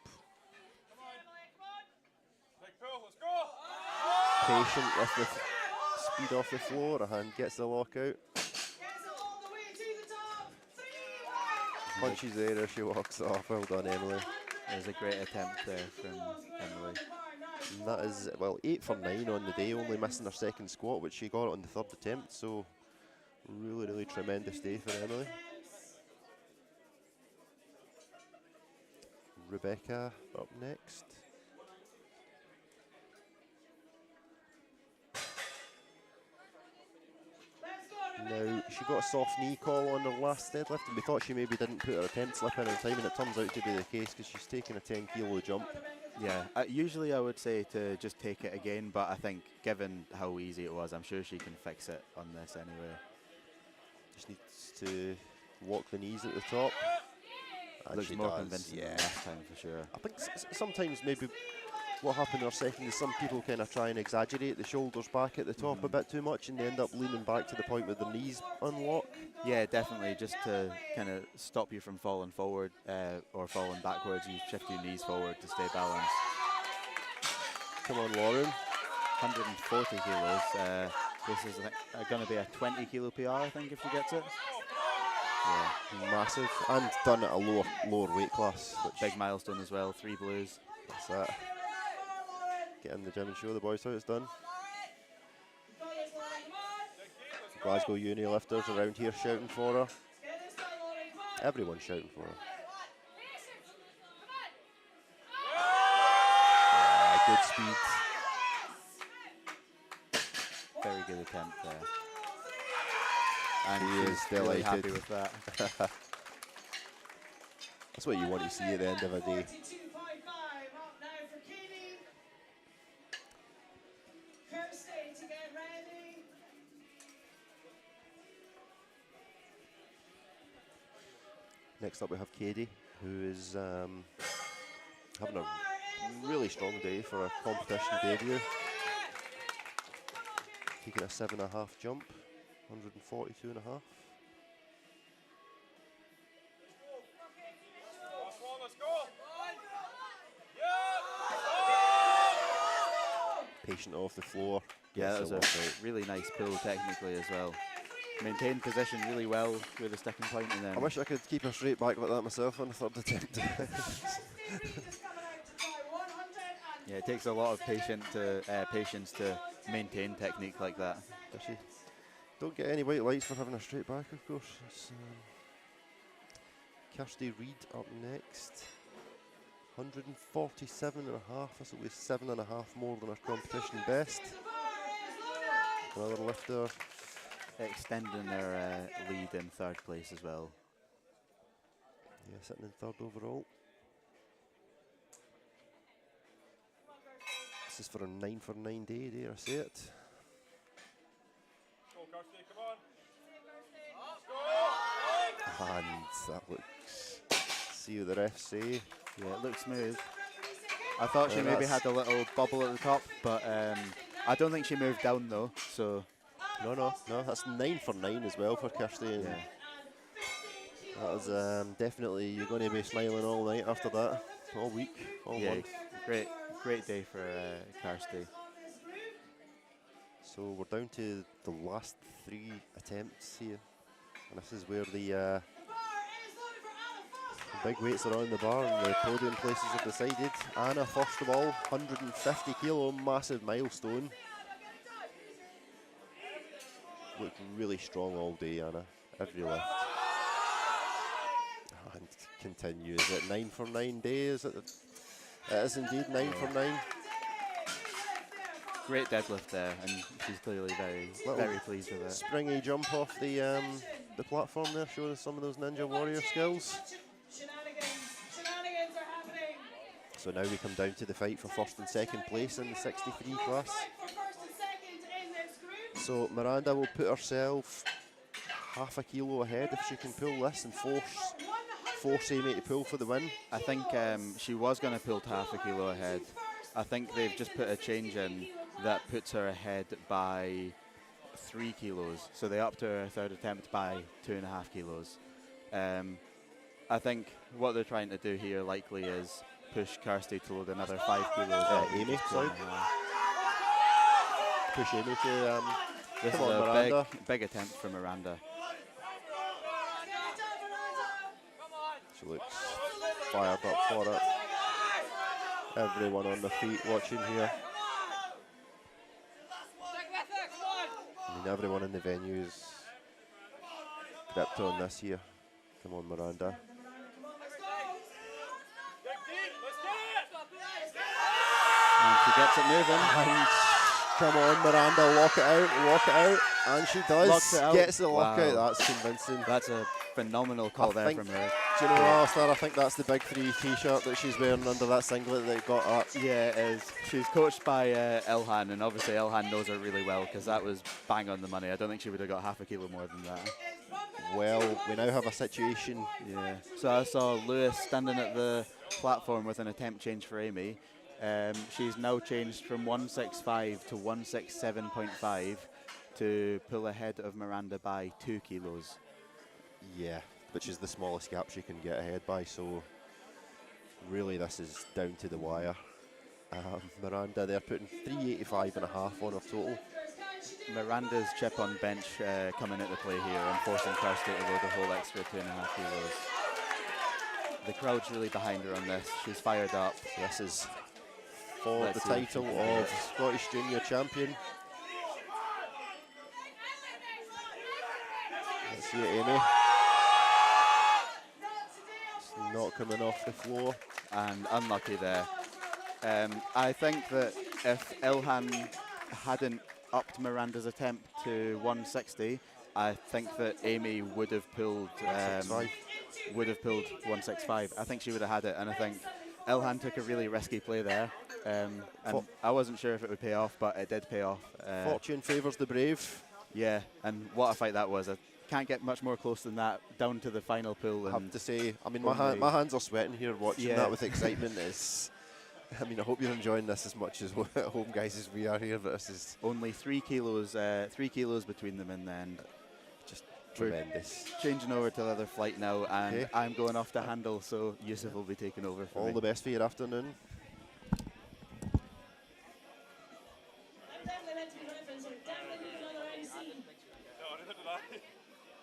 S1: Patient with the speed off the floor, and gets the lockout. Punches there as she walks off. Well done, Emily.
S3: It was a great attempt there from Emily.
S1: And that is, well, 8 for 9 on the day, only missing her 2nd squat, which she got on the 3rd attempt, so really, really tremendous day for Emily. Rebecca up next. Now, she got a soft knee call on her last deadlift, and we thought she maybe didn't put her attempt slip in time, and it turns out to be the case because she's taking a 10 kilo jump.
S3: Yeah, usually I would say to just take it again, but I think given how easy it was, I'm sure she can fix it on this anyway.
S1: Just needs to walk the knees at the top. And
S3: Looks
S1: she
S3: more
S1: does,
S3: convincing
S1: yeah.
S3: than last time for sure.
S1: I think sometimes maybe what happened in her second is some people kind of try and exaggerate the shoulders back at the top a bit too much, and they end up leaning back to the point where the knees unlock.
S3: Yeah, definitely. Just to kind of stop you from falling forward or falling backwards, you shift your knees forward to stay balanced.
S1: Come on, Lauren.
S3: 140 kilos. This is going to be a 20 kilo PR, I think, if she gets it.
S1: Yeah, massive, and done at a lower weight class. Which
S3: Big milestone as well, 3 blues.
S1: that's that. Get in the gym and show the boys how it's done. Glasgow Uni lifters around here shouting for her. Everyone's shouting for her. Yeah, good speed.
S3: Very good attempt there. And
S1: He is
S3: she's really happy
S1: delighted.
S3: with that.
S1: That's what you want to see at the end of a day. Next up we have Katie, who is having a really strong day for a competition debut. Taking a 7.5 jump, 142.5. Patient off the floor.
S3: Yeah, that
S1: Gets
S3: was
S1: it
S3: a
S1: off.
S3: really nice pull technically as well. Maintained position really well with the sticking point, and then
S1: I wish I could keep her straight back like that myself on the third attempt.
S3: yeah, it takes a lot of patience to maintain technique like that.
S1: Actually, don't get any white lights for having a straight back, of course. It's, Kirsty Reid up next. 147.5. That's at least 7.5 more than her competition best. Another lifter.
S3: Extending their lead in third place as well.
S1: Yeah, sitting in third overall. This is for a 9 for 9 day, dare I say it. And that looks, see what the refs say.
S3: Yeah, it looks smooth. I thought she
S1: Yeah,
S3: maybe
S1: that's-
S3: had a little bubble at the top, but I don't think she moved down though, so
S1: No, that's 9 for 9 as well for Kirsty. And
S3: yeah.
S1: that was definitely, you're going to be smiling all night after that, all week, all
S3: Yeah,
S1: month.
S3: great day for Kirsty.
S1: So we're down to the last 3 attempts here. And this is where the big weights are on the bar and the podium places have decided. Anna, first of all, 150 kilo, massive milestone. Looked really strong all day, Anna, every lift. And continue, is it 9 for 9 day? Is it? It is indeed 9 for 9.
S3: Great deadlift there, and she's clearly very pleased with it.
S1: Springy jump off the platform there, showing us some of those Ninja Warrior skills.
S2: Shenanigans are happening.
S1: So now we come down to the fight for first and second place in the 63 class. So Miranda will put herself half a kilo ahead if she can pull this and force Amy to pull for the win.
S3: I think she was going to pull to half a kilo ahead. I think they've just put a change in that puts her ahead by 3 kilos. So they upped her third attempt by 2.5 kilos. I think what they're trying to do here likely is push Kirsty to load another 5 kilos.
S1: Amy, sorry. Push Amy to
S3: This is
S1: come on,
S3: a
S1: Miranda.
S3: big attempt from Miranda.
S1: She looks fired up for it. Everyone on their feet watching here. I mean, everyone in the venue is gripped on this here. Come on, Miranda.
S3: And she gets it moving.
S1: And come on, Miranda, lock it out. And she does.
S3: Locks it out.
S1: Gets the lockout.
S3: Wow.
S1: That's convincing.
S3: That's a phenomenal call there
S1: think-
S3: from her.
S1: Do you know what, Alistair? I think that's the Big 3 t-shirt that she's wearing under that singlet that got up.
S3: Yeah, it is. She's coached by Elhan, and obviously Elhan knows her really well because that was bang on the money. I don't think she would have got half a kilo more than that.
S1: Well, we now have a situation.
S3: Yeah. So I saw Lewis standing at the platform with an attempt change for Amy. She's now changed from 165 to 167.5 to pull ahead of Miranda by 2 kilos.
S1: Yeah, which is the smallest gap she can get ahead by, so really this is down to the wire. Miranda, they're putting 385 and a half on her total.
S3: Miranda's chip on bench coming into play here and forcing Kirsty to load a whole extra 2.5 kilos. The crowd's really behind her on this. She's fired up.
S1: So this is for
S3: Let's
S1: the
S3: see if she
S1: title
S3: can do
S1: of
S3: it.
S1: Scottish Junior Champion. Let's see it, Amy. It's not coming off the floor.
S3: And unlucky there. I think that if Ilhan hadn't upped Miranda's attempt to 160, I think that Amy would have pulled 165. I think she would have had it, and I think Ilhan took a really risky play there. And I wasn't sure if it would pay off, but it did pay off.
S1: Fortune favours the brave.
S3: Yeah, and what a fight that was. I can't get much more close than that, down to the final pull.
S1: I have to say, I mean,
S3: only-
S1: my hands are sweating here watching
S3: Yeah.
S1: that with excitement. I mean, I hope you're enjoying this as much as at home, guys, as we are here. But this is
S3: Only 3 kilos between them in the end.
S1: just
S3: We're
S1: tremendous.
S3: changing over to the other flight now, and
S1: Okay.
S3: I'm going off to handle, so Yusuf will be taking over for
S1: All
S3: me.
S1: the best for your afternoon.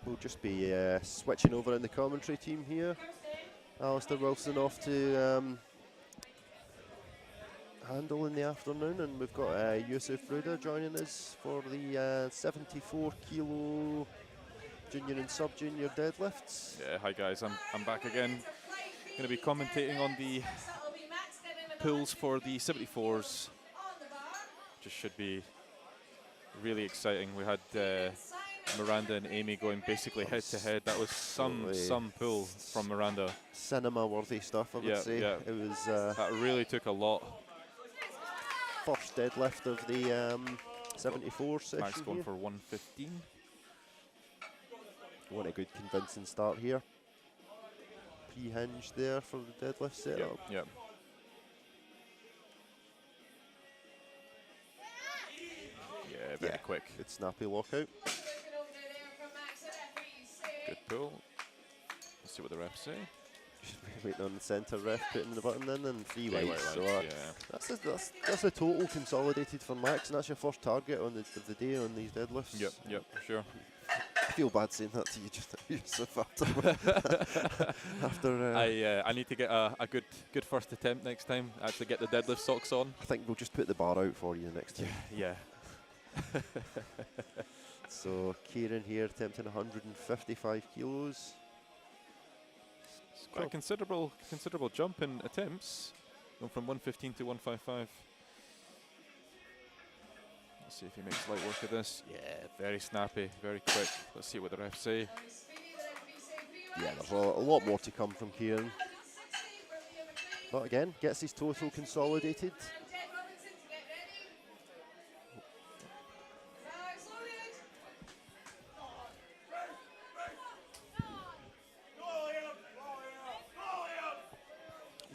S1: We'll just be switching over in the commentary team here. Alistair Wilson off to handle in the afternoon, and we've got Yusuf Ruda joining us for the 74 kilo junior and sub-junior deadlifts.
S5: Yeah, hi guys, I'm back again. Going to be commentating on the pulls for the 74s. Just should be really exciting. We had Miranda and Amy going basically head to head. That was some pull from Miranda.
S1: Cinema-worthy stuff, I would
S5: Yeah,
S1: say.
S5: yeah.
S1: It was
S5: That really took a lot.
S1: first deadlift of the 74 session.
S5: Max going
S1: here.
S5: for 115.
S1: What a good convincing start here. Pre-hinged there for the deadlift setup.
S5: Yeah. Yeah, very quick.
S1: Good snappy lockout.
S5: Good pull. Let's see what the refs say.
S1: Just waiting on the centre ref putting the button in, and 3
S5: Three
S1: whites.
S5: white
S1: So
S5: lights,
S1: that's a total consolidated for Max, and that's your first target on the day on these deadlifts.
S5: Yep, for sure.
S1: I feel bad saying that to you just Yusuf after
S5: I need to get a good first attempt next time. Actually get the deadlift socks on.
S1: I think we'll just put the bar out for you next time.
S5: Yeah.
S1: So Kieran here attempting 155 kilos.
S5: It's quite a considerable jump in attempts. Going from 115 to 155. Let's see if he makes light work of this. Yeah, very snappy, very quick. Let's see what the refs say.
S1: Yeah, there's a lot more to come from Kieran. But again, gets his total consolidated.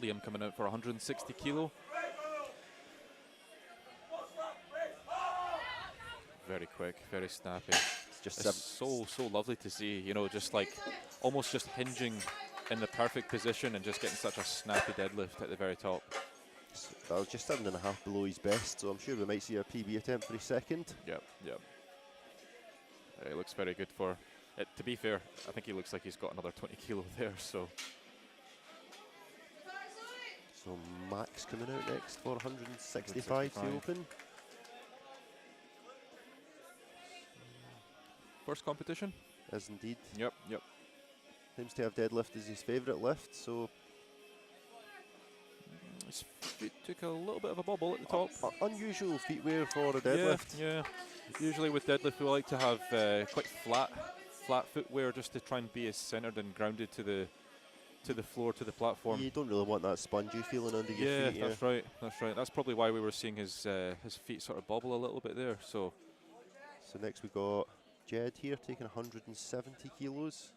S5: Liam coming out for 160 kilo. Very quick, very snappy.
S1: It's just
S5: It's so lovely to see, you know, just like almost just hinging in the perfect position and just getting such a snappy deadlift at the very top.
S1: that was just 7.5 below his best, so I'm sure we might see a PB attempt for his second.
S5: Yep. It looks very good for it. To be fair, I think he looks like he's got another 20 kilo there, so.
S1: So Max coming out next for 165 to
S5: 165.
S1: open.
S5: First competition?
S1: Is indeed.
S5: Yep.
S1: Seems to have deadlift as his favourite lift, so
S5: His feet took a little bit of a bobble at the top.
S1: unusual feet wear for a deadlift.
S5: Yeah. Usually with deadlift we like to have quite flat footwear just to try and be as centered and grounded to the floor, to the platform.
S1: You don't really want that spongy feeling under your feet.
S5: That's right. That's probably why we were seeing his feet sort of bobble a little bit there. So
S1: So next we got Jed here taking 170 kilos.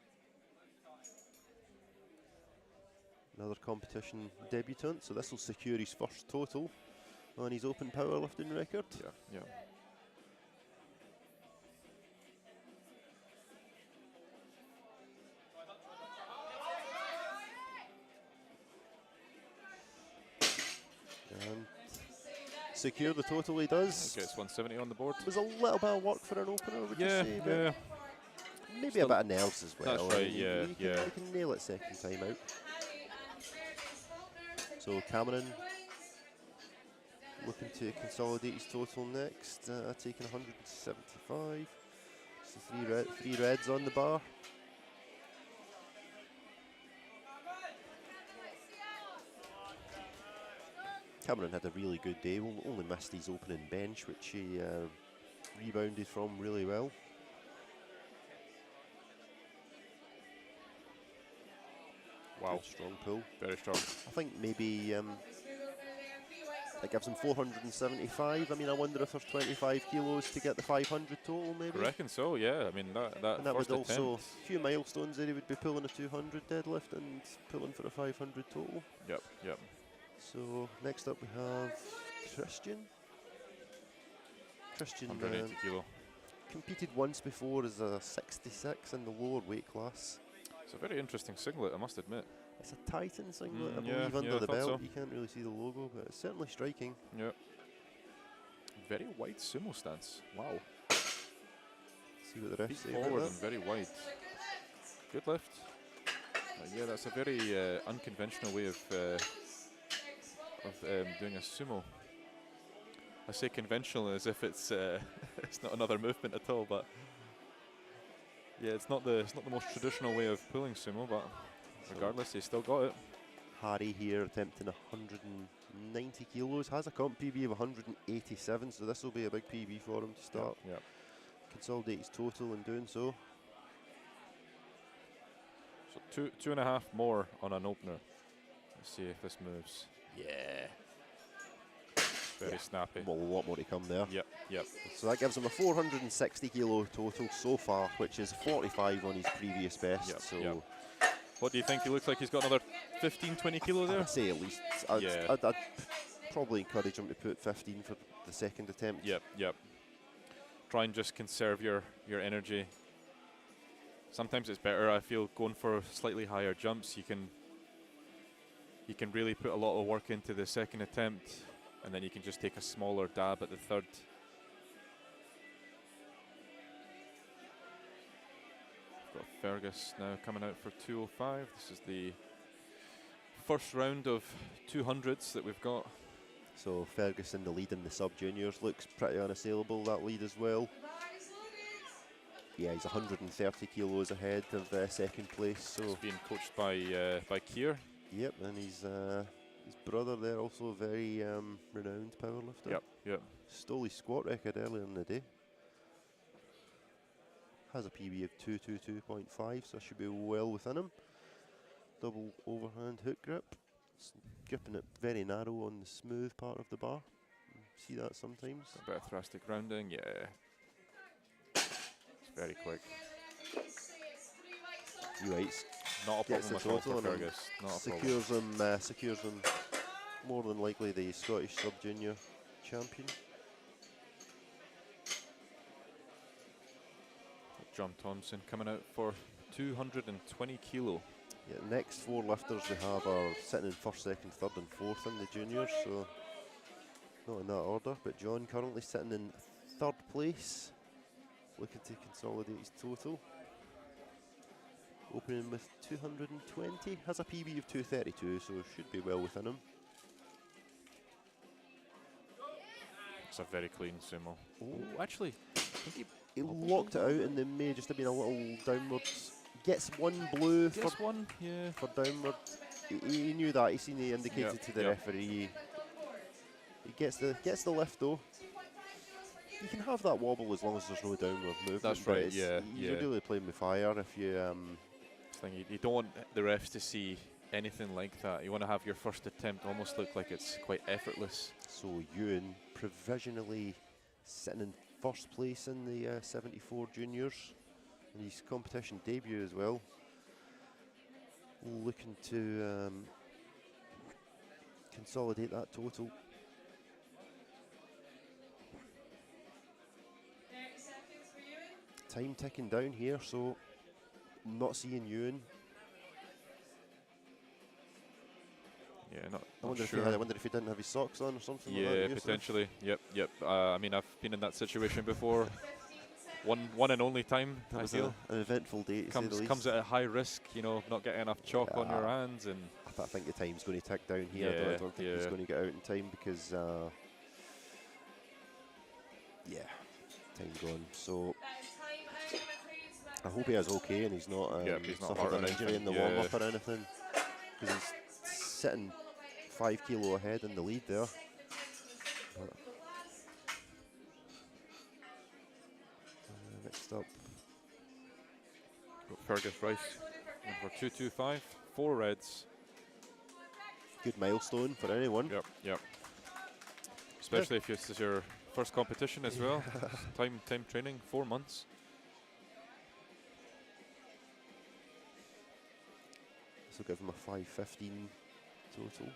S1: another competition debutant, so this will secure his first total on his open powerlifting record.
S5: Yeah, yeah.
S1: And secure the total he does.
S5: Okay, it's 170 on the board.
S1: Was a little bit of work for an opener, would you
S5: Yeah,
S1: say? But
S5: yeah.
S1: maybe
S5: Still-
S1: a bit of nerves as well.
S5: That's right,
S1: I mean,
S5: yeah,
S1: you can,
S5: yeah.
S1: you can nail it second time out.
S4: Harry and Fergus Faulkner to
S1: So
S4: get
S1: Cameron
S4: the wins.
S1: looking to consolidate his total next, taking 175. So three reds on the bar. Cameron had a really good day, only missed his opening bench, which he rebounded from really well.
S5: Wow,
S1: Good strong pull.
S5: very strong.
S1: I think maybe that gives him 475. I mean, I wonder if there's 25 kilos to get the 500 total, maybe.
S5: I reckon so, yeah. I mean, that
S1: And that
S5: first
S1: would also,
S5: attempt.
S1: a few milestones there, he would be pulling a 200 deadlift and pulling for a 500 total.
S5: Yep, yep.
S1: So next up we have Christian. Christian
S5: 180 kilo.
S1: competed once before as a 66 in the lower weight class.
S5: It's a very interesting singlet, I must admit.
S1: It's a Titan singlet, I
S5: Yeah,
S1: believe, under
S5: yeah, I
S1: the
S5: thought
S1: belt.
S5: so.
S1: You can't really see the logo, but it's certainly striking.
S5: Yeah. Very wide sumo stance. Wow.
S1: See what the refs
S5: Feet
S1: say about
S5: forward
S1: that.
S5: and very wide. Good lift. Yeah, that's a very unconventional way of doing a sumo. I say conventional as if it's it's not another movement at all, but yeah, it's not the most traditional way of pulling sumo, but regardless, he still got it.
S1: Harry here attempting 190 kilos, has a comp PB of 187, so this will be a big PB for him to start.
S5: Yeah.
S1: Consolidate his total in doing so.
S5: So two and a half more on an opener. Let's see if this moves.
S1: Yeah.
S5: Very snappy.
S1: Well, a lot more to come there.
S5: Yep, yep.
S1: So that gives him a 460 kilo total so far, which is 45 on his previous best.
S5: Yep,
S1: So
S5: yep. What do you think? He looks like he's got another 15, 20 kilo there?
S1: I'd say at least.
S5: Yeah.
S1: I'd probably encourage him to put 15 for the second attempt.
S5: Yep, yep. Try and just conserve your energy. Sometimes it's better, I feel, going for slightly higher jumps. You can really put a lot of work into the second attempt, and then you can just take a smaller dab at the third. We've got Fergus now coming out for 205. This is the first round of 200s that we've got.
S1: So Ferguson, the lead in the sub-juniors, looks pretty unassailable, that lead as well. Yeah, he's 130 kilos ahead of second place. So
S5: He's being coached by Kier.
S1: yep, and his brother there, also a very renowned powerlifter.
S5: Yep, yep.
S1: Stole his squat record earlier in the day. Has a PB of 222.5, so should be well within him. Double overhand hook grip. Gripping it very narrow on the smooth part of the bar. See that sometimes.
S5: A bit of thoracic rounding, yeah. It's very quick.
S1: 3 whites.
S5: Not a
S1: Gets
S5: problem
S1: the
S5: at all
S1: total
S5: for
S1: and
S5: Fergus. Not a problem.
S1: secures him more than likely the Scottish sub-junior champion.
S5: John Thompson coming out for 220 kilo.
S1: Yeah, the next four lifters we have are sitting in first, second, third and fourth in the juniors, so not in that order, but John currently sitting in third place, looking to consolidate his total. Opening with 220, has a PB of 232, so should be well within him.
S5: It's a very clean sumo. Oh, actually, I think
S1: He locked it out and there may just have been a little downwards. Gets one blue
S5: he
S1: for
S5: gets one, yeah.
S1: downward. He knew that. He seen he indicated
S5: Yep,
S1: to the
S5: yep.
S1: referee. He gets the lift though. You can have that wobble as long as there's no downward movement.
S5: That's
S1: but
S5: right,
S1: it's-
S5: yeah,
S1: You're
S5: yeah.
S1: really playing with fire if you.
S5: You don't want the refs to see anything like that. You want to have your first attempt almost look like it's quite effortless.
S1: So Ewan provisionally sitting in first place in the 74 juniors, and his competition debut as well. Looking to consolidate that total.
S4: 30 seconds for Ewan.
S1: Time ticking down here, so not seeing Ewan.
S5: Yeah, not
S1: I wonder,
S5: sure.
S1: I wonder if he didn't have his socks on or something like
S5: Yeah,
S1: that. Yusuf.
S5: potentially. Yep. I mean, I've been in that situation before.
S4: 15 seconds.
S5: One and only time,
S1: It
S5: I
S1: was
S5: feel.
S1: an eventful day to say the least.
S5: Comes at a high risk, you know, of not getting enough chalk on your
S1: Yeah.
S5: hands, and
S1: I think the time's going to tick down here. I
S5: Yeah,
S1: don't think he's
S5: yeah.
S1: going to get out in time because, yeah, time gone. So
S4: That is time out, I'm afraid. So that
S1: I hope he is okay and he's not,
S5: he's not
S1: suffered
S5: hurt
S1: an
S5: or
S1: injury in
S5: anything,
S1: the
S5: yeah.
S1: warm-up or anything, because he's sitting 5 kilo ahead in the lead there. Next up,
S5: got Fergus Rice, number 225, 4 reds.
S1: good milestone for anyone.
S5: Yep. Especially if this is your first competition as well. time training, 4 months.
S1: This will give him a 5:15 total.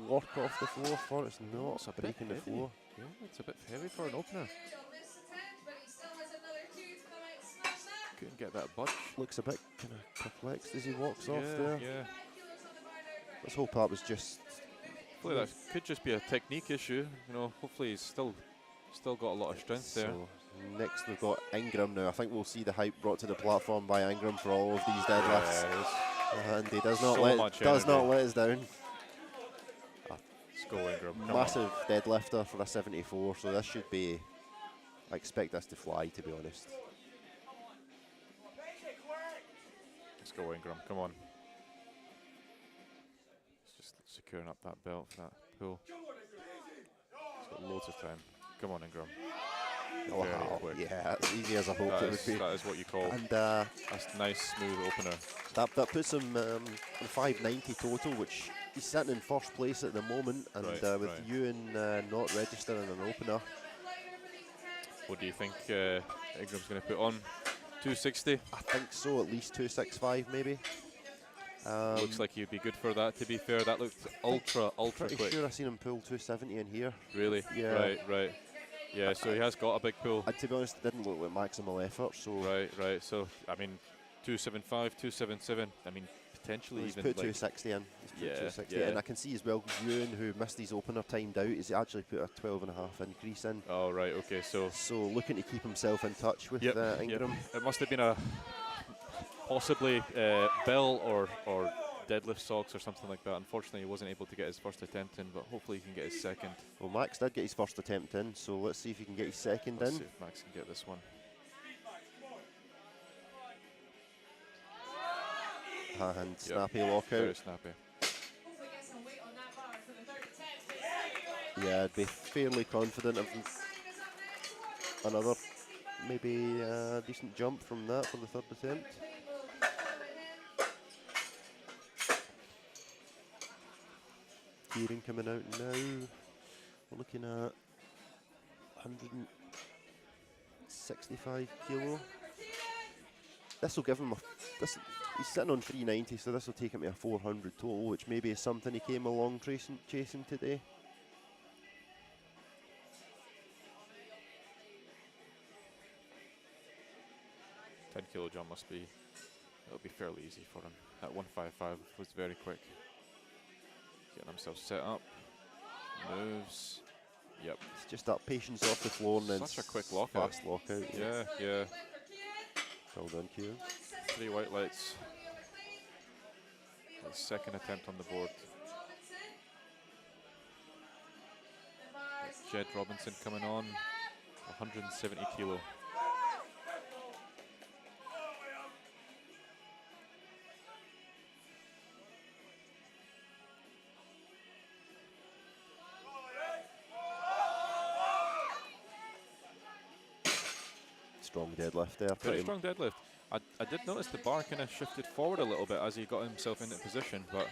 S1: Work off the floor for it's not
S5: It's a bit
S1: breaking the
S5: heavy.
S1: floor.
S5: Yeah, it's a bit heavy for an opener.
S4: On this attempt, but he still has another 2 to come out and smash that.
S5: Couldn't get that budge.
S1: Looks a bit kind of perplexed as he walks off
S5: Yeah,
S1: there.
S5: yeah.
S4: 5 kilos on the bar now for
S1: Let's hope that was just.
S5: Hopefully that could just be a technique issue. You know, hopefully he's still got a lot of strength there.
S1: So next we've got Ingram now. I think we'll see the hype brought to the platform by Ingram for all of these deadlifts.
S5: Yeah,
S1: And he does not
S5: So much
S1: not
S5: energy.
S1: let us down.
S5: let's go Ingram. Come on.
S1: Massive deadlifter for a 74, so this should be. I expect this to fly, to be honest.
S5: Let's go Ingram. Come on. It's just securing up that belt for that pull. He's got loads of time. Come on, Ingram.
S1: Oh,
S5: Very
S1: wow.
S5: quick.
S1: Yeah, as easy as I hoped it would be.
S5: That is what you call
S1: And
S5: a nice, smooth opener.
S1: that puts him on 590 total, which he's sitting in first place at the moment. And
S5: Right,
S1: with
S5: right.
S1: Ewan not registering an opener,
S5: What do you think Ingram's going to put on? 260?
S1: I think so. At least 265, maybe.
S5: Looks like he'd be good for that, to be fair. That looked ultra
S1: Pretty
S5: quick.
S1: sure I seen him pull 270 in here.
S5: Really?
S1: Yeah.
S5: Right. Yeah, so he has got a big pull.
S1: To be honest, it didn't look like maximal effort. So
S5: Right. So, I mean, 275, 277. I mean, potentially
S1: he's
S5: even
S1: put
S5: like
S1: 260 in. He's put
S5: Yeah,
S1: 260
S5: yeah.
S1: and I can see as well Ewan, who missed his opener timed out, he's actually put a 12.5 increase in.
S5: Oh, right, okay, so
S1: Looking to keep himself in touch with
S5: Yep,
S1: Ingram.
S5: it must have been a possibly bell or deadlift socks or something like that. Unfortunately, he wasn't able to get his first attempt in, but hopefully he can get his second.
S1: Well, Max did get his first attempt in, so let's see if he can get his second
S5: Let's
S1: in.
S5: see if Max can get this one.
S1: And snappy lockout.
S5: Very snappy.
S4: Hopefully get some weight on that bar for the third attempt.
S1: Yeah, I'd be fairly confident of another maybe decent jump from that for the third attempt. Kieran coming out now. We're looking at 165 kilo. This will give him he's sitting on 390, so this will take him to a 400 total, which maybe is something he came along chasing today.
S5: Ten kilo jump it'll be fairly easy for him. That 155 was very quick. Getting himself set up. Moves. Yep.
S1: It's just that patience off the floor and then
S5: Such a quick lockout.
S1: fast lockout.
S5: Yeah.
S1: Well done, Kieran.
S5: 3 white lights. His second attempt on the board. Jed Robinson coming on. 170 kilo.
S1: Strong deadlift there.
S5: Very strong deadlift. I did notice the bar kind of shifted forward a little bit as he got himself into position, but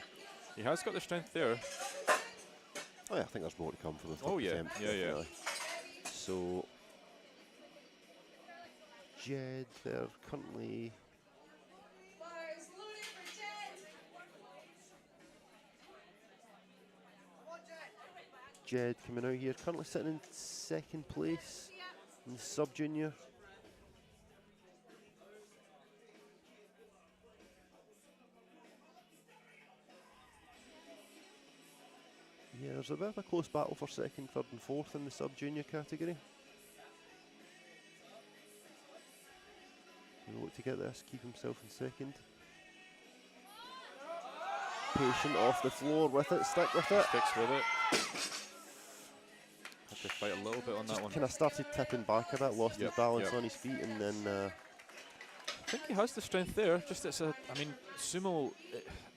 S5: he has got the strength there.
S1: Oh yeah, I think there's more to come for the third
S5: Oh, yeah.
S1: attempt.
S5: Yeah.
S1: definitely. So, Jed, they're currently
S4: Bars loaded for Jed.
S1: Jed coming out here, currently sitting in second place in the sub-junior. Yeah, there's a bit of a close battle for second, third and fourth in the sub-junior category. He'll look to get this, keep himself in second. Patient off the floor with it, stick with it.
S5: Sticks with it. Had to fight a little bit on that one.
S1: Kind of started tipping back a bit, lost his
S5: Yep,
S1: balance
S5: yep.
S1: on his feet, and then
S5: I think he has the strength there. Just it's a, I mean, sumo.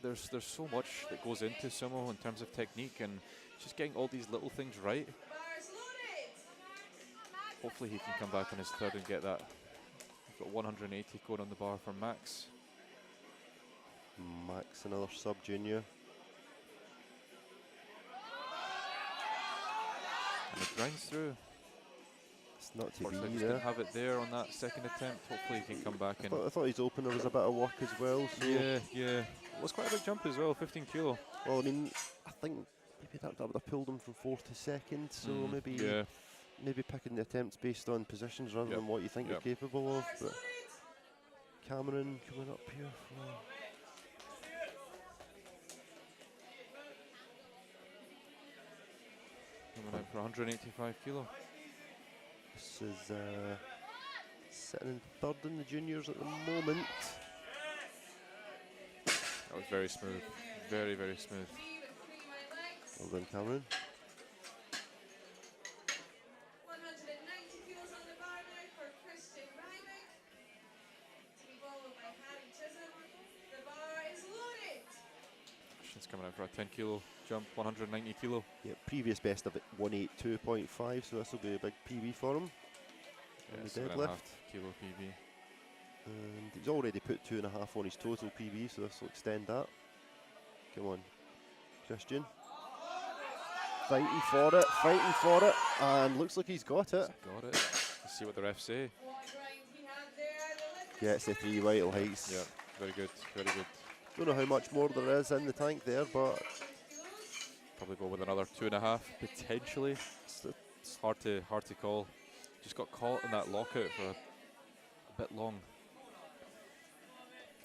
S5: There's so much that goes into sumo in terms of technique, and just getting all these little things right.
S4: Bars loaded.
S5: Hopefully he can come back on his third and get that. We've got 180 going on the bar for Max.
S1: Max, another sub-junior.
S5: And it grinds through.
S1: It's not to
S5: Unfortunately,
S1: be
S5: just
S1: there.
S5: didn't have it there on that second attempt. Hopefully he can come back and.
S1: I thought his opener was a bit of work as well. So
S5: Yeah. It was quite a big jump as well, 15 kilo.
S1: well, I mean, I think maybe that would have pulled him from fourth to second. So maybe
S5: Yeah.
S1: maybe picking the attempts based on positions rather
S5: Yep,
S1: than what you think
S5: yep.
S1: you're capable of. But Cameron coming up here for
S5: Coming out for 185 kilo.
S1: this is sitting in third in the juniors at the moment.
S5: That was very smooth. Very, very smooth.
S4: Three with 3 white legs.
S1: Well done, Cameron.
S4: 190 kilos on the bar now for Christian Ryback. To be followed by Harry Chisholm. The bar is loaded.
S5: Christian's coming out for a 10 kilo jump, 190 kilo.
S1: Yeah, previous best of it 182.5, so this will be a big PB for him.
S5: Yeah,
S1: On the
S5: 7.5
S1: deadlift.
S5: kilo PB.
S1: And he's already put 2.5 on his total PB, so this will extend that. Come on, Christian. Fighting for it, and looks like he's got it.
S5: Got it. Let's see what the refs say.
S4: What a grind he had there. The lift
S1: Gets the 3 vital heights.
S5: Yeah, very good, very good.
S1: Don't know how much more there is in the tank there, but
S4: kilos.
S5: Probably go with another 2.5 potentially. It's hard to call. Just got caught in that lockout for a bit long.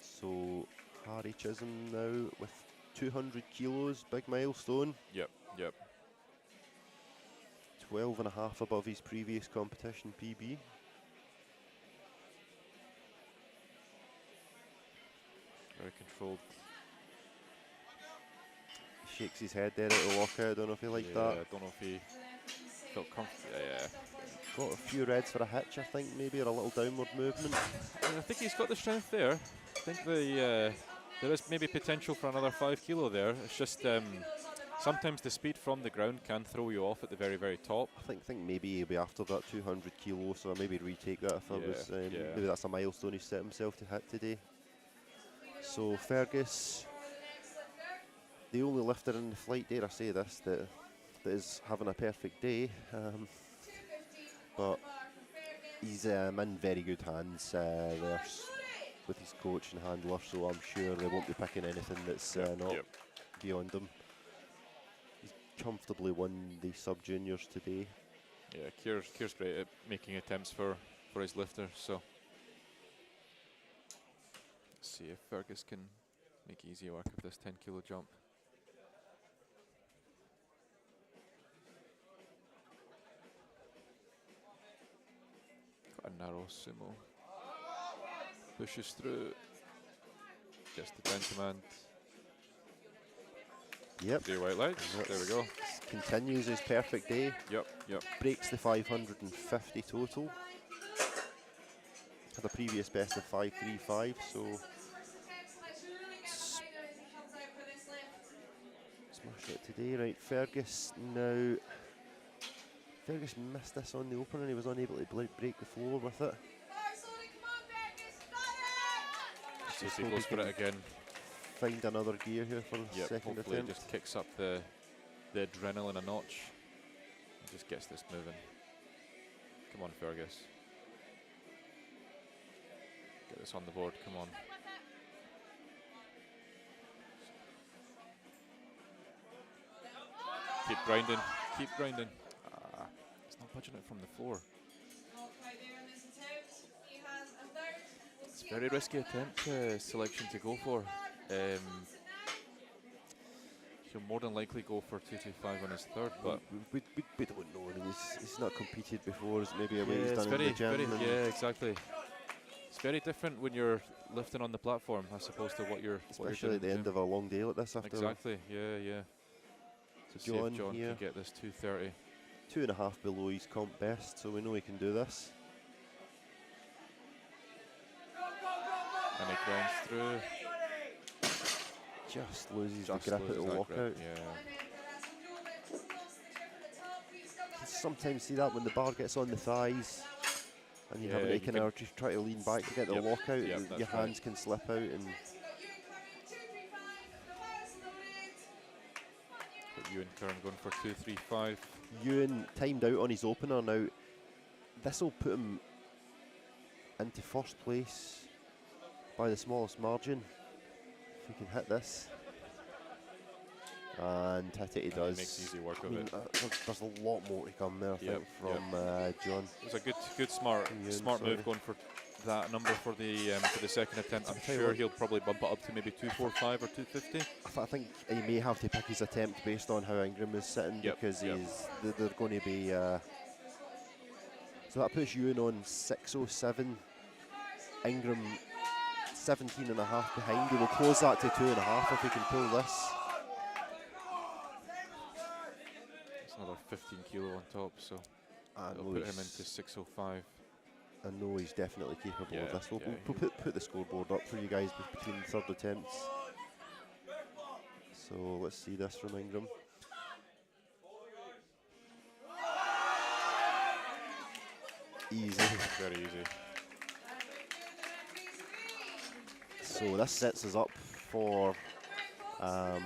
S1: so Harry Chisholm now with 200 kilos, big milestone.
S5: Yep.
S1: 12.5 above his previous competition PB.
S5: Very controlled.
S1: He shakes his head there at the lockout. I don't know if he liked
S5: Yeah,
S1: that.
S5: I don't know if he felt comfortable. Yeah.
S1: Got a few reds for a hitch, I think, maybe, or a little downward movement.
S5: I think he's got the strength there. I think there is maybe potential for another 5 kilo there. It's just sometimes the speed from the ground can throw you off at the very, very top.
S1: I think maybe he'll be after that 200 kilo, so maybe retake that if I
S5: Yeah,
S1: was.
S5: yeah.
S1: Maybe that's a milestone he's set himself to hit today. So Fergus, the only lifter in the flight, dare I say this, that is having a perfect day. But he's in very good hands there with his coach and handler, so I'm sure they won't be picking anything that's not
S5: Yep.
S1: beyond him. He's comfortably won the sub-juniors today.
S5: Yeah, Kier's great at making attempts for his lifters, so let's see if Fergus can make easy work of this 10 kilo jump. Quite a narrow sumo. Pushes through. Gets the down command.
S1: Yep,
S5: 3 white lights. There we go.
S1: continues his perfect day.
S5: Yep.
S1: Breaks the 550 total. Had a previous best of 535, so smashed it today. Right, Fergus now. Fergus missed this on the opener and he was unable to break the floor with it.
S5: See if he goes for it again.
S1: Find another gear here for the
S5: Yep.
S1: second
S5: Hopefully it
S1: attempt.
S5: just kicks up the adrenaline a notch. And just gets this moving. Come on, Fergus. Get this on the board. Come on. Keep grinding. Keep grinding. It's not budging it from the floor.
S4: Not quite there in this attempt. He has a third. We'll
S5: It's
S4: see
S5: very
S4: if
S5: risky
S4: that's
S5: attempt selection to go
S4: enough.
S5: for.
S4: Johnson now.
S5: He'll more than likely go for 225 on his third, but
S1: We don't know. I mean, he's not competed before. It's maybe a way
S5: yeah,
S1: he's
S5: it's
S1: done in the gym. and
S5: yeah, exactly. It's very different when you're lifting on the platform as opposed to what you're
S1: especially at the
S5: doing
S1: end of a long day like this. After
S5: exactly. Yeah.
S1: So
S5: See if
S1: John
S5: John
S1: here,
S5: can get this 230.
S1: 2.5 below his comp best, so we know he can do this.
S5: And he grinds through.
S1: Just loses
S5: Just
S1: the grip at
S5: loses
S1: the
S5: that
S1: lockout.
S5: grip, yeah.
S1: Sometimes see that when the bar gets on the thighs and you
S5: Yeah,
S1: have
S5: you
S1: to kind of just try to lean back to get the
S5: Yep,
S1: lockout,
S5: yep,
S1: your
S5: that's
S1: hands can slip out. And
S5: Got Ewan Kern going for 235.
S1: Ewan timed out on his opener now. This will put him into first place by the smallest margin. If he can hit this. And hit it he
S5: And
S1: does.
S5: he makes easy work
S1: I
S5: of
S1: mean,
S5: it.
S1: there's a lot more to come there, I think, from John.
S5: It was a good smart
S1: Ewan,
S5: move
S1: sorry.
S5: going for that number for the second attempt. I'm
S1: tell you
S5: sure
S1: what.
S5: he'll probably bump it up to maybe 245 or 250.
S1: I think he may have to pick his attempt based on how Ingram is sitting,
S5: Yep,
S1: because
S5: yep.
S1: they're going to be. So that puts Ewan on 607. Ingram 17 and a half behind. He will close that to 2.5 if he can pull this.
S5: It's another 15 kilo on top, so it'll put him into 605.
S1: I know he's definitely capable
S5: Yeah,
S1: of this. We'll,
S5: yeah,
S1: we'll put the scoreboard up for you guys between the third attempts. So let's see this from Ingram. Easy.
S5: Very easy.
S1: So this sets us up for a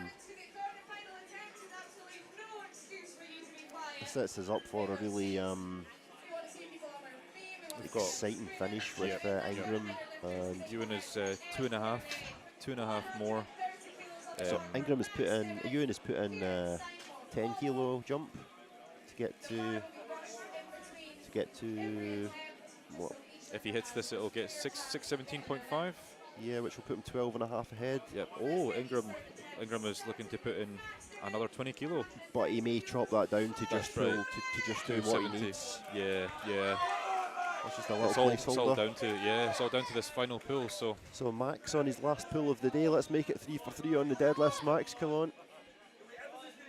S1: really exciting finish with Ingram. And
S5: Ewan is 2.5 more.
S1: so Ingram has put in, Ewan has put in 10 kilo jump to get to what?
S5: If he hits this, it'll get 617.5.
S1: Yeah, which will put him 12.5 ahead.
S5: Yep. Oh, Ingram is looking to put in another 20 kilo.
S1: But he may chop that down to just pull,
S5: right.
S1: to just do what he
S5: 270.
S1: needs.
S5: Yeah.
S1: That's just a little
S5: It's
S1: placeholder.
S5: all down to it's all down to this final pull. So
S1: So Max on his last pull of the day. Let's make it 3 for 3 on the deadlifts. Max, come on.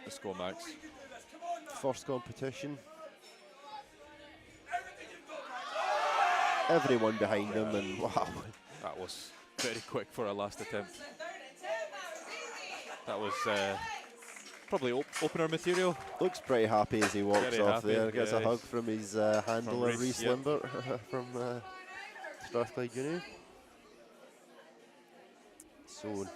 S5: let's go, Max.
S1: First competition. Everyone behind him, and wow.
S5: That was very quick for a last attempt. That was probably opener material.
S1: Looks pretty happy as he walks
S5: Very
S1: off
S5: happy,
S1: there. Gets a
S5: yeah.
S1: hug from his handler,
S5: Reece,
S1: Reece
S5: yep.
S1: Limbert, from Strathclyde Uni. So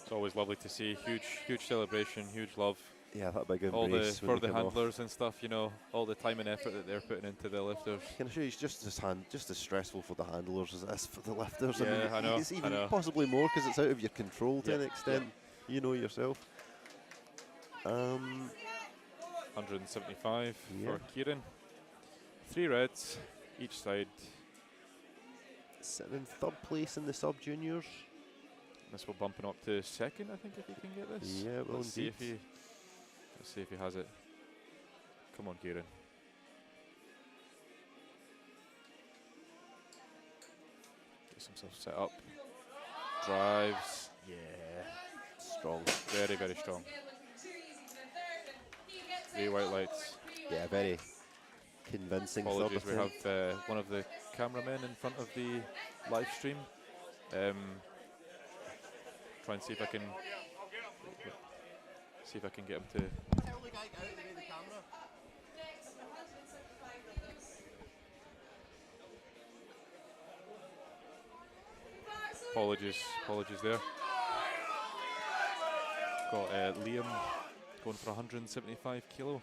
S5: It's always lovely to see. Huge celebration, huge love.
S1: yeah, that big
S5: All the
S1: embrace when
S5: for
S1: he
S5: the
S1: came off.
S5: handlers and stuff, all the time and effort that they're putting into the lifters.
S1: Can I show you, it's just as stressful for the handlers as it is for the lifters.
S5: Yeah,
S1: I mean,
S5: I know,
S1: it's
S5: I
S1: even
S5: know.
S1: possibly more because it's out of your control to
S5: Yep,
S1: an extent. You know yourself.
S5: 175
S1: Yeah.
S5: for Kieran. 3 reds each side.
S1: Sitting in third place in the sub juniors.
S5: This will bump him up to second, I think, if he can get this.
S1: Yeah, well,
S5: let's see if
S1: indeed.
S5: he has it. Come on, Kieran. Gets himself set up. Drives. Yeah.
S1: Strong.
S5: Very, very strong. 3 white lights.
S1: Yeah, very convincing.
S5: Apologies,
S1: third
S5: we
S1: attempt.
S5: have one of the cameramen in front of the live stream. Try and see if I can get him to. Apologies there. Got Liam going for 175 kilo.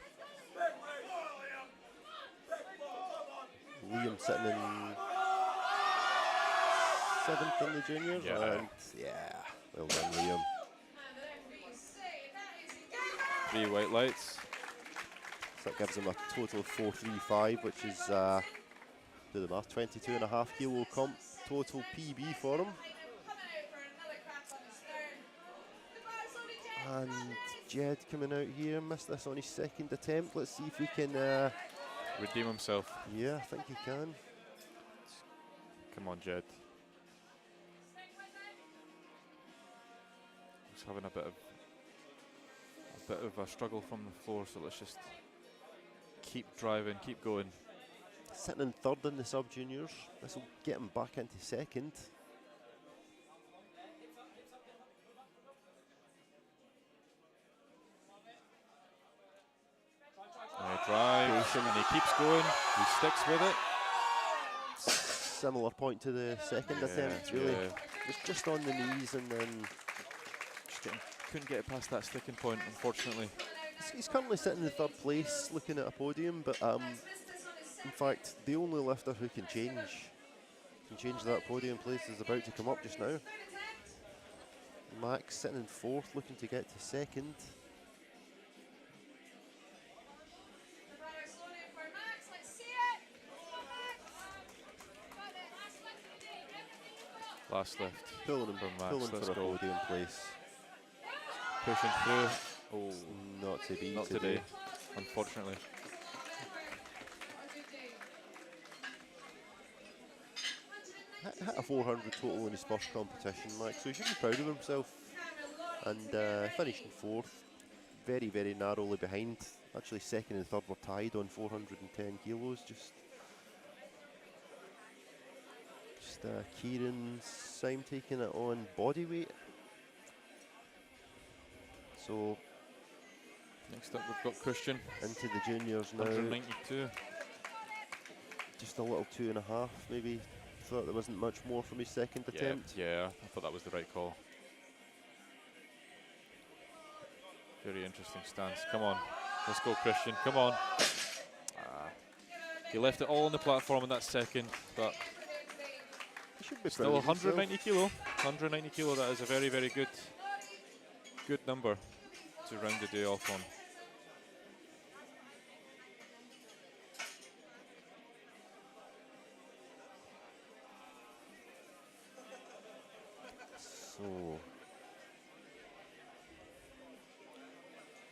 S1: Liam sitting in 7th in the juniors.
S5: Yeah.
S1: And yeah, well done, Liam.
S5: 3 white lights.
S1: So that gives him a total of 435, which is, do the math, 22.5 kilo comp total PB for him. And Jed coming out here, missed this on his second attempt. Let's see if he can
S5: Redeem himself.
S1: yeah, I think he can.
S5: Come on, Jed. He's having a bit of a struggle from the floor, so let's just keep driving, keep going.
S1: Sitting in third in the sub juniors. This will get him back into second.
S5: And he drives, and he keeps going. He sticks with it.
S1: Similar point to the second attempt, really. Just on the knees and then
S5: Couldn't get it past that sticking point, unfortunately.
S1: he's currently sitting in third place looking at a podium, but in fact the only lifter who can change that podium place is about to come up just now. Max sitting in fourth, looking to get to second.
S5: Last lift.
S1: Pulling him
S5: From Max,
S1: pulling
S5: let's
S1: for a
S5: go.
S1: podium place.
S5: Pushing through. Oh,
S1: Not to be
S5: not today, unfortunately.
S1: Hit a 400 total in his first competition, Mike, so he should be proud of himself. And finishing fourth, very, very narrowly behind. Actually, second and third were tied on 410 kilos. Just Kieran Syme taking it on body weight. So
S5: Next up, we've got Christian,
S1: into the juniors now.
S5: 192.
S1: Just a little 2.5, maybe. Thought there wasn't much more from his second attempt.
S5: Yeah, I thought that was the right call. Very interesting stance. Come on, let's go, Christian. Come on. He left it all on the platform in that second, but
S1: He should be
S5: still
S1: proud of
S5: 190 kilo. 190 kilo. That is a very, very good number to round the day off on.
S1: So,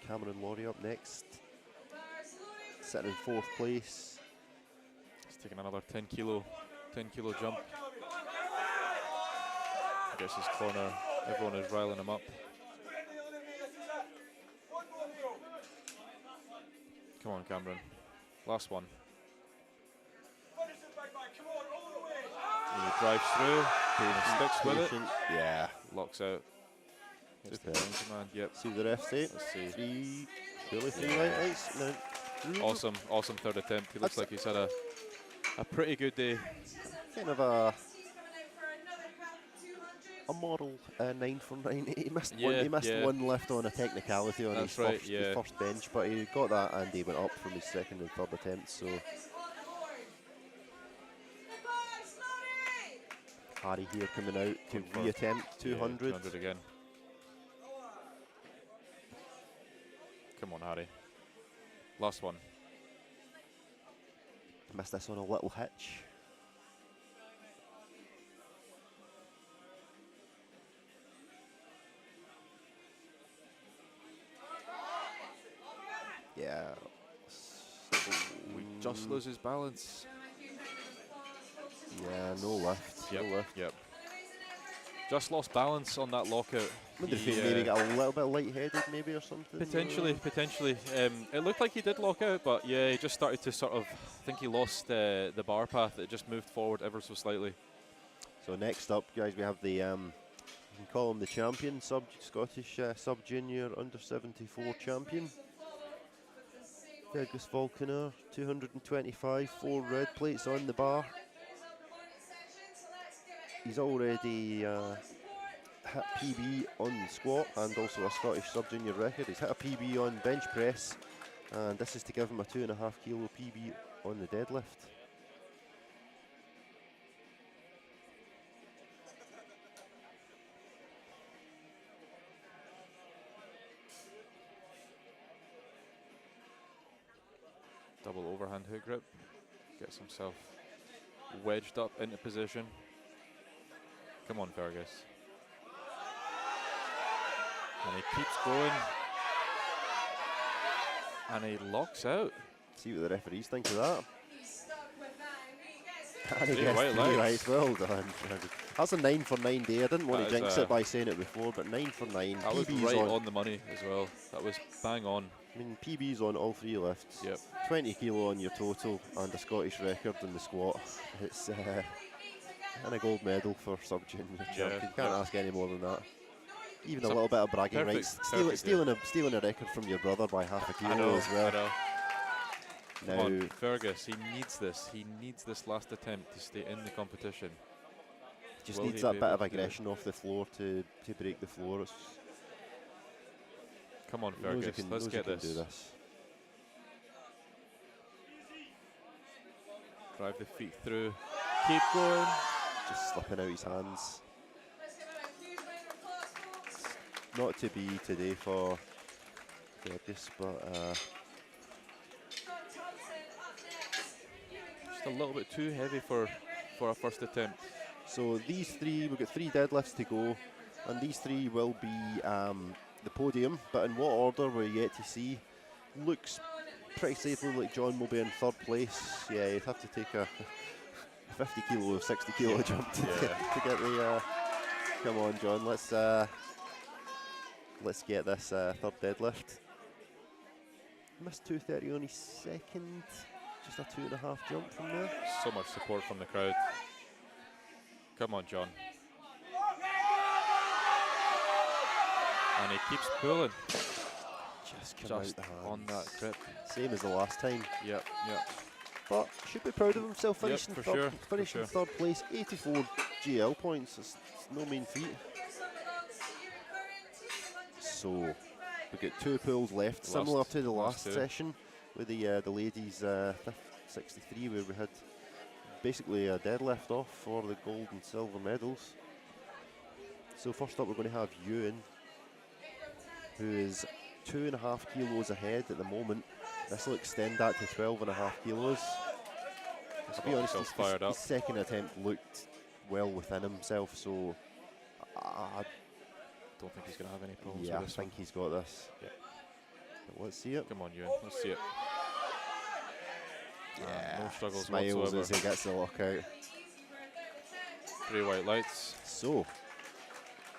S1: Cameron Laurie up next, sitting in fourth place.
S5: He's taking another 10 kilo jump. I guess his corner, everyone is riling him up. Come on, Cameron. Last one. He drives through, he sticks with it.
S1: Patient. Yeah.
S5: Locks out. Hits the
S1: Super.
S5: danger man. Yep.
S1: See the ref say?
S5: Let's see.
S1: Three, surely three white lights. No.
S5: Awesome third attempt. He looks like he's had a pretty good day.
S1: Kind of a model 9 from 9. He missed one. He missed one lift on a technicality on his first bench, but he got that and he went up from his second and third attempts. So Harry here coming out to reattempt 200.
S5: 200 again. Come on, Harry. Last one.
S1: Missed this on a little hitch. Yeah.
S5: We just loses balance.
S1: Yeah, no lift.
S5: Yep.
S1: No lift.
S5: Yep. Just lost balance on that lockout.
S1: Wonder if he maybe got a little bit lightheaded, maybe, or something.
S5: Potentially. It looked like he did lock out, but yeah, he just started to sort of. I think he lost the bar path. It just moved forward ever so slightly.
S1: So next up, guys, we have the you can call him the champion, Scottish sub junior under 74 champion. Fergus Falconer, 225, 4 red plates on the bar. He's already hit PB on squat and also a Scottish sub-junior record. He's hit a PB on bench press, and this is to give him a 2.5 kilo PB on the deadlift.
S5: Double overhand hook grip. Gets himself wedged up into position. Come on, Fergus. And he keeps going. And he locks out.
S1: See what the referees think of that.
S4: He's stuck with that, and he gets
S1: And he
S5: Three
S1: gets
S5: white
S1: 3
S5: lights.
S1: lights. Well done. That's a 9 for 9 day. I didn't want
S5: That
S1: to
S5: is
S1: jinx
S5: a-
S1: it by saying it before, but 9 for 9.
S5: That was
S1: PB's
S5: right
S1: on.
S5: on the money as well. That was bang on.
S1: I mean, PB's on all 3 lifts.
S5: Yep.
S1: 20 kilo on your total and a Scottish record in the squat. It's and a gold medal for sub-junior champion. Can't ask any more than that. Even a
S5: Some
S1: little bit of bragging
S5: perfect-
S1: rights.
S5: perfect,
S1: Stealing a record from your brother by half a
S5: I
S1: kilo
S5: know,
S1: as well.
S5: I know. Come
S1: Now,
S5: on, Fergus, he needs this. He needs this last attempt to stay in the competition.
S1: just
S5: Will
S1: needs
S5: he
S1: that
S5: be
S1: bit
S5: able
S1: of
S5: to do it?
S1: aggression off the floor to break the floor.
S5: Come on,
S1: He knows he
S5: Fergus,
S1: can-
S5: let's
S1: knows he
S5: get
S1: can
S5: this.
S1: do this.
S5: Drive the feet through. Keep going.
S1: Just slipping out his hands.
S4: Let's give him a huge round of applause, folks.
S1: Not to be today for Fergus, but
S4: John Thompson up next. Ewan
S5: Just a
S4: Curran.
S5: little bit too heavy for a first attempt.
S1: so these 3, we've got 3 deadlifts to go, and these 3 will be the podium, but in what order we're yet to see. Looks pretty safely like John will be in 3rd place. Yeah, you'd have to take a 50 kilo, 60 kilo jump to,
S5: Yeah.
S1: to get the. Come on, John, let's get this 3rd deadlift. Missed 230 on his 2nd. Just a 2.5 jump from there.
S5: So much support from the crowd. Come on, John. And he keeps pulling.
S1: Just come out
S5: Just
S1: the hands.
S5: on that grip.
S1: Same as the last time.
S5: Yep, yep.
S1: But should be proud of himself
S5: Yep,
S1: finishing
S5: for
S1: third,
S5: sure, for
S1: finishing
S5: sure.
S1: 3rd place, 84 GL points. It's no mean feat.
S4: First one belongs to Ewan Curran, team
S1: So
S4: 145.
S1: we've got 2 pulls left, similar
S5: Last-
S1: to the
S5: last
S1: last
S5: two.
S1: session with the ladies 63, where we had basically a deadlift off for the gold and silver medals. So first up, we're going to have Ewan, who is 2.5 kilos ahead at the moment. This will extend that to 12.5 kilos.
S5: He's
S1: To be
S5: got
S1: honest,
S5: himself fired up.
S1: his 2nd attempt looked well within himself, so I
S5: Don't think he's going to have any problems
S1: yeah, I
S5: with this
S1: think he's got this.
S5: Yeah.
S1: But let's see it.
S5: one. Come on, Ewan. Let's see it. No struggles
S1: Smiles
S5: whatsoever.
S1: as he gets the lockout.
S5: 3 white lights.
S1: So,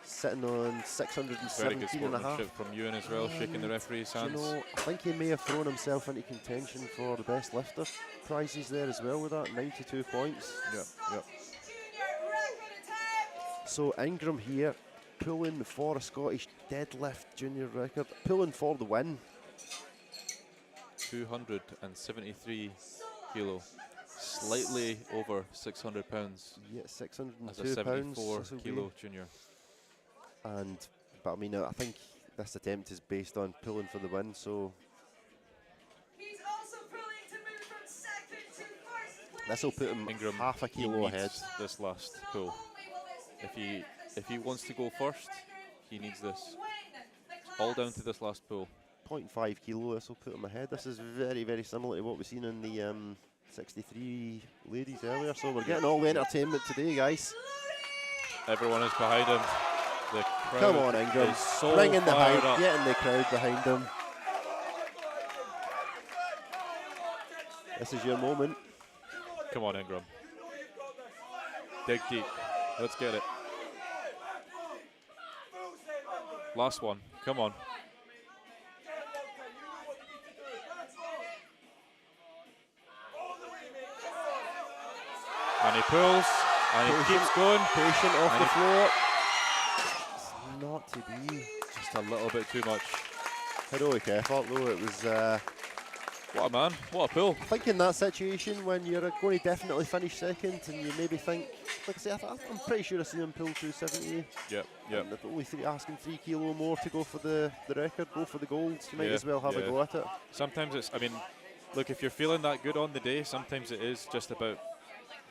S1: sitting on
S5: Very good
S1: 617 and a half.
S5: sportsmanship from Ewan as well, shaking the referee's
S1: Do you
S5: hands.
S1: know, I think he may have thrown himself into contention for the best lifter prizes there as well with that, 92 points.
S5: Yep, yep.
S4: Junior record attempt.
S1: So Ingram here, pulling for a Scottish deadlift junior record, pulling for the win.
S5: 273 kilo. Slightly over 600 pounds
S1: Yeah,
S5: as a
S1: 602 pounds.
S5: 74
S1: this will be.
S5: kilo junior.
S1: But I mean, I think this attempt is based on pulling for the win, so
S4: He's also pulling to move from 2nd to 1st place.
S1: this will put him
S5: Ingram,
S1: half a
S5: he
S1: kilo
S5: needs
S1: ahead.
S5: this last pull.
S4: Only will this
S5: If he wants to go first, he needs this.
S4: win the
S5: All down
S4: class.
S5: to this last pull.
S1: 0.5 kilo, this will put him ahead. This is very, very similar to what we've seen in the 63 ladies earlier, so we're getting all the entertainment today, guys.
S5: Everyone is behind him. The crowd
S1: Come on, Ingram.
S5: is so
S1: Bring in the
S5: fired
S1: hype,
S5: up.
S1: getting the crowd behind him. This is your moment.
S5: Come on, Ingram. Dig deep. Let's get it. Last one. Come on. And he pulls, and he keeps going.
S1: Patient off
S5: And
S1: the
S5: he-
S1: floor. It's not to be.
S5: Just a little bit too much.
S1: Heroic effort, though. It was.
S5: What a man. What a pull.
S1: I think in that situation when you're going to definitely finish 2nd and you maybe think, like I say, I'm pretty sure I've seen him pull 270.
S5: Yep, yep.
S1: And if only asking 3 kilo more to go for the record, go for the gold. You might
S5: Yeah,
S1: as well have a
S5: yeah.
S1: go at it.
S5: Sometimes it's, I mean, look, if you're feeling that good on the day, sometimes it is just about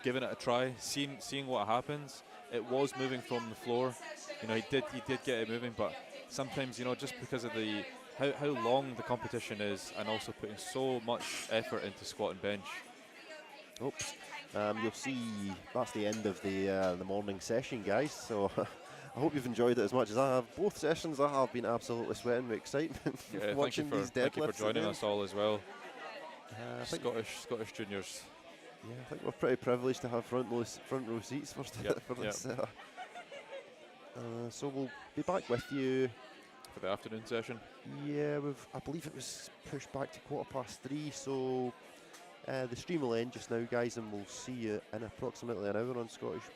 S5: giving it a try, seeing what happens. It was moving from the floor. You know, he did get it moving, but sometimes, you know, just because of the how long the competition is, and also putting so much effort into squat and bench.
S1: Oops. You'll see that's the end of the morning session, guys. So I hope you've enjoyed it as much as I have. Both sessions I have been absolutely sweating with excitement watching these deadlifts.
S5: Thank you for joining
S1: again.
S5: us all as well.
S1: I think,
S5: Scottish juniors.
S1: yeah, I think we're pretty privileged to have front row seats for,
S5: Yep,
S1: for this. So we'll be back with you.
S5: For the afternoon session.
S1: Yeah, I believe it was pushed back to 3:15. So the stream will end just now, guys, and we'll see you in approximately an hour on Scottish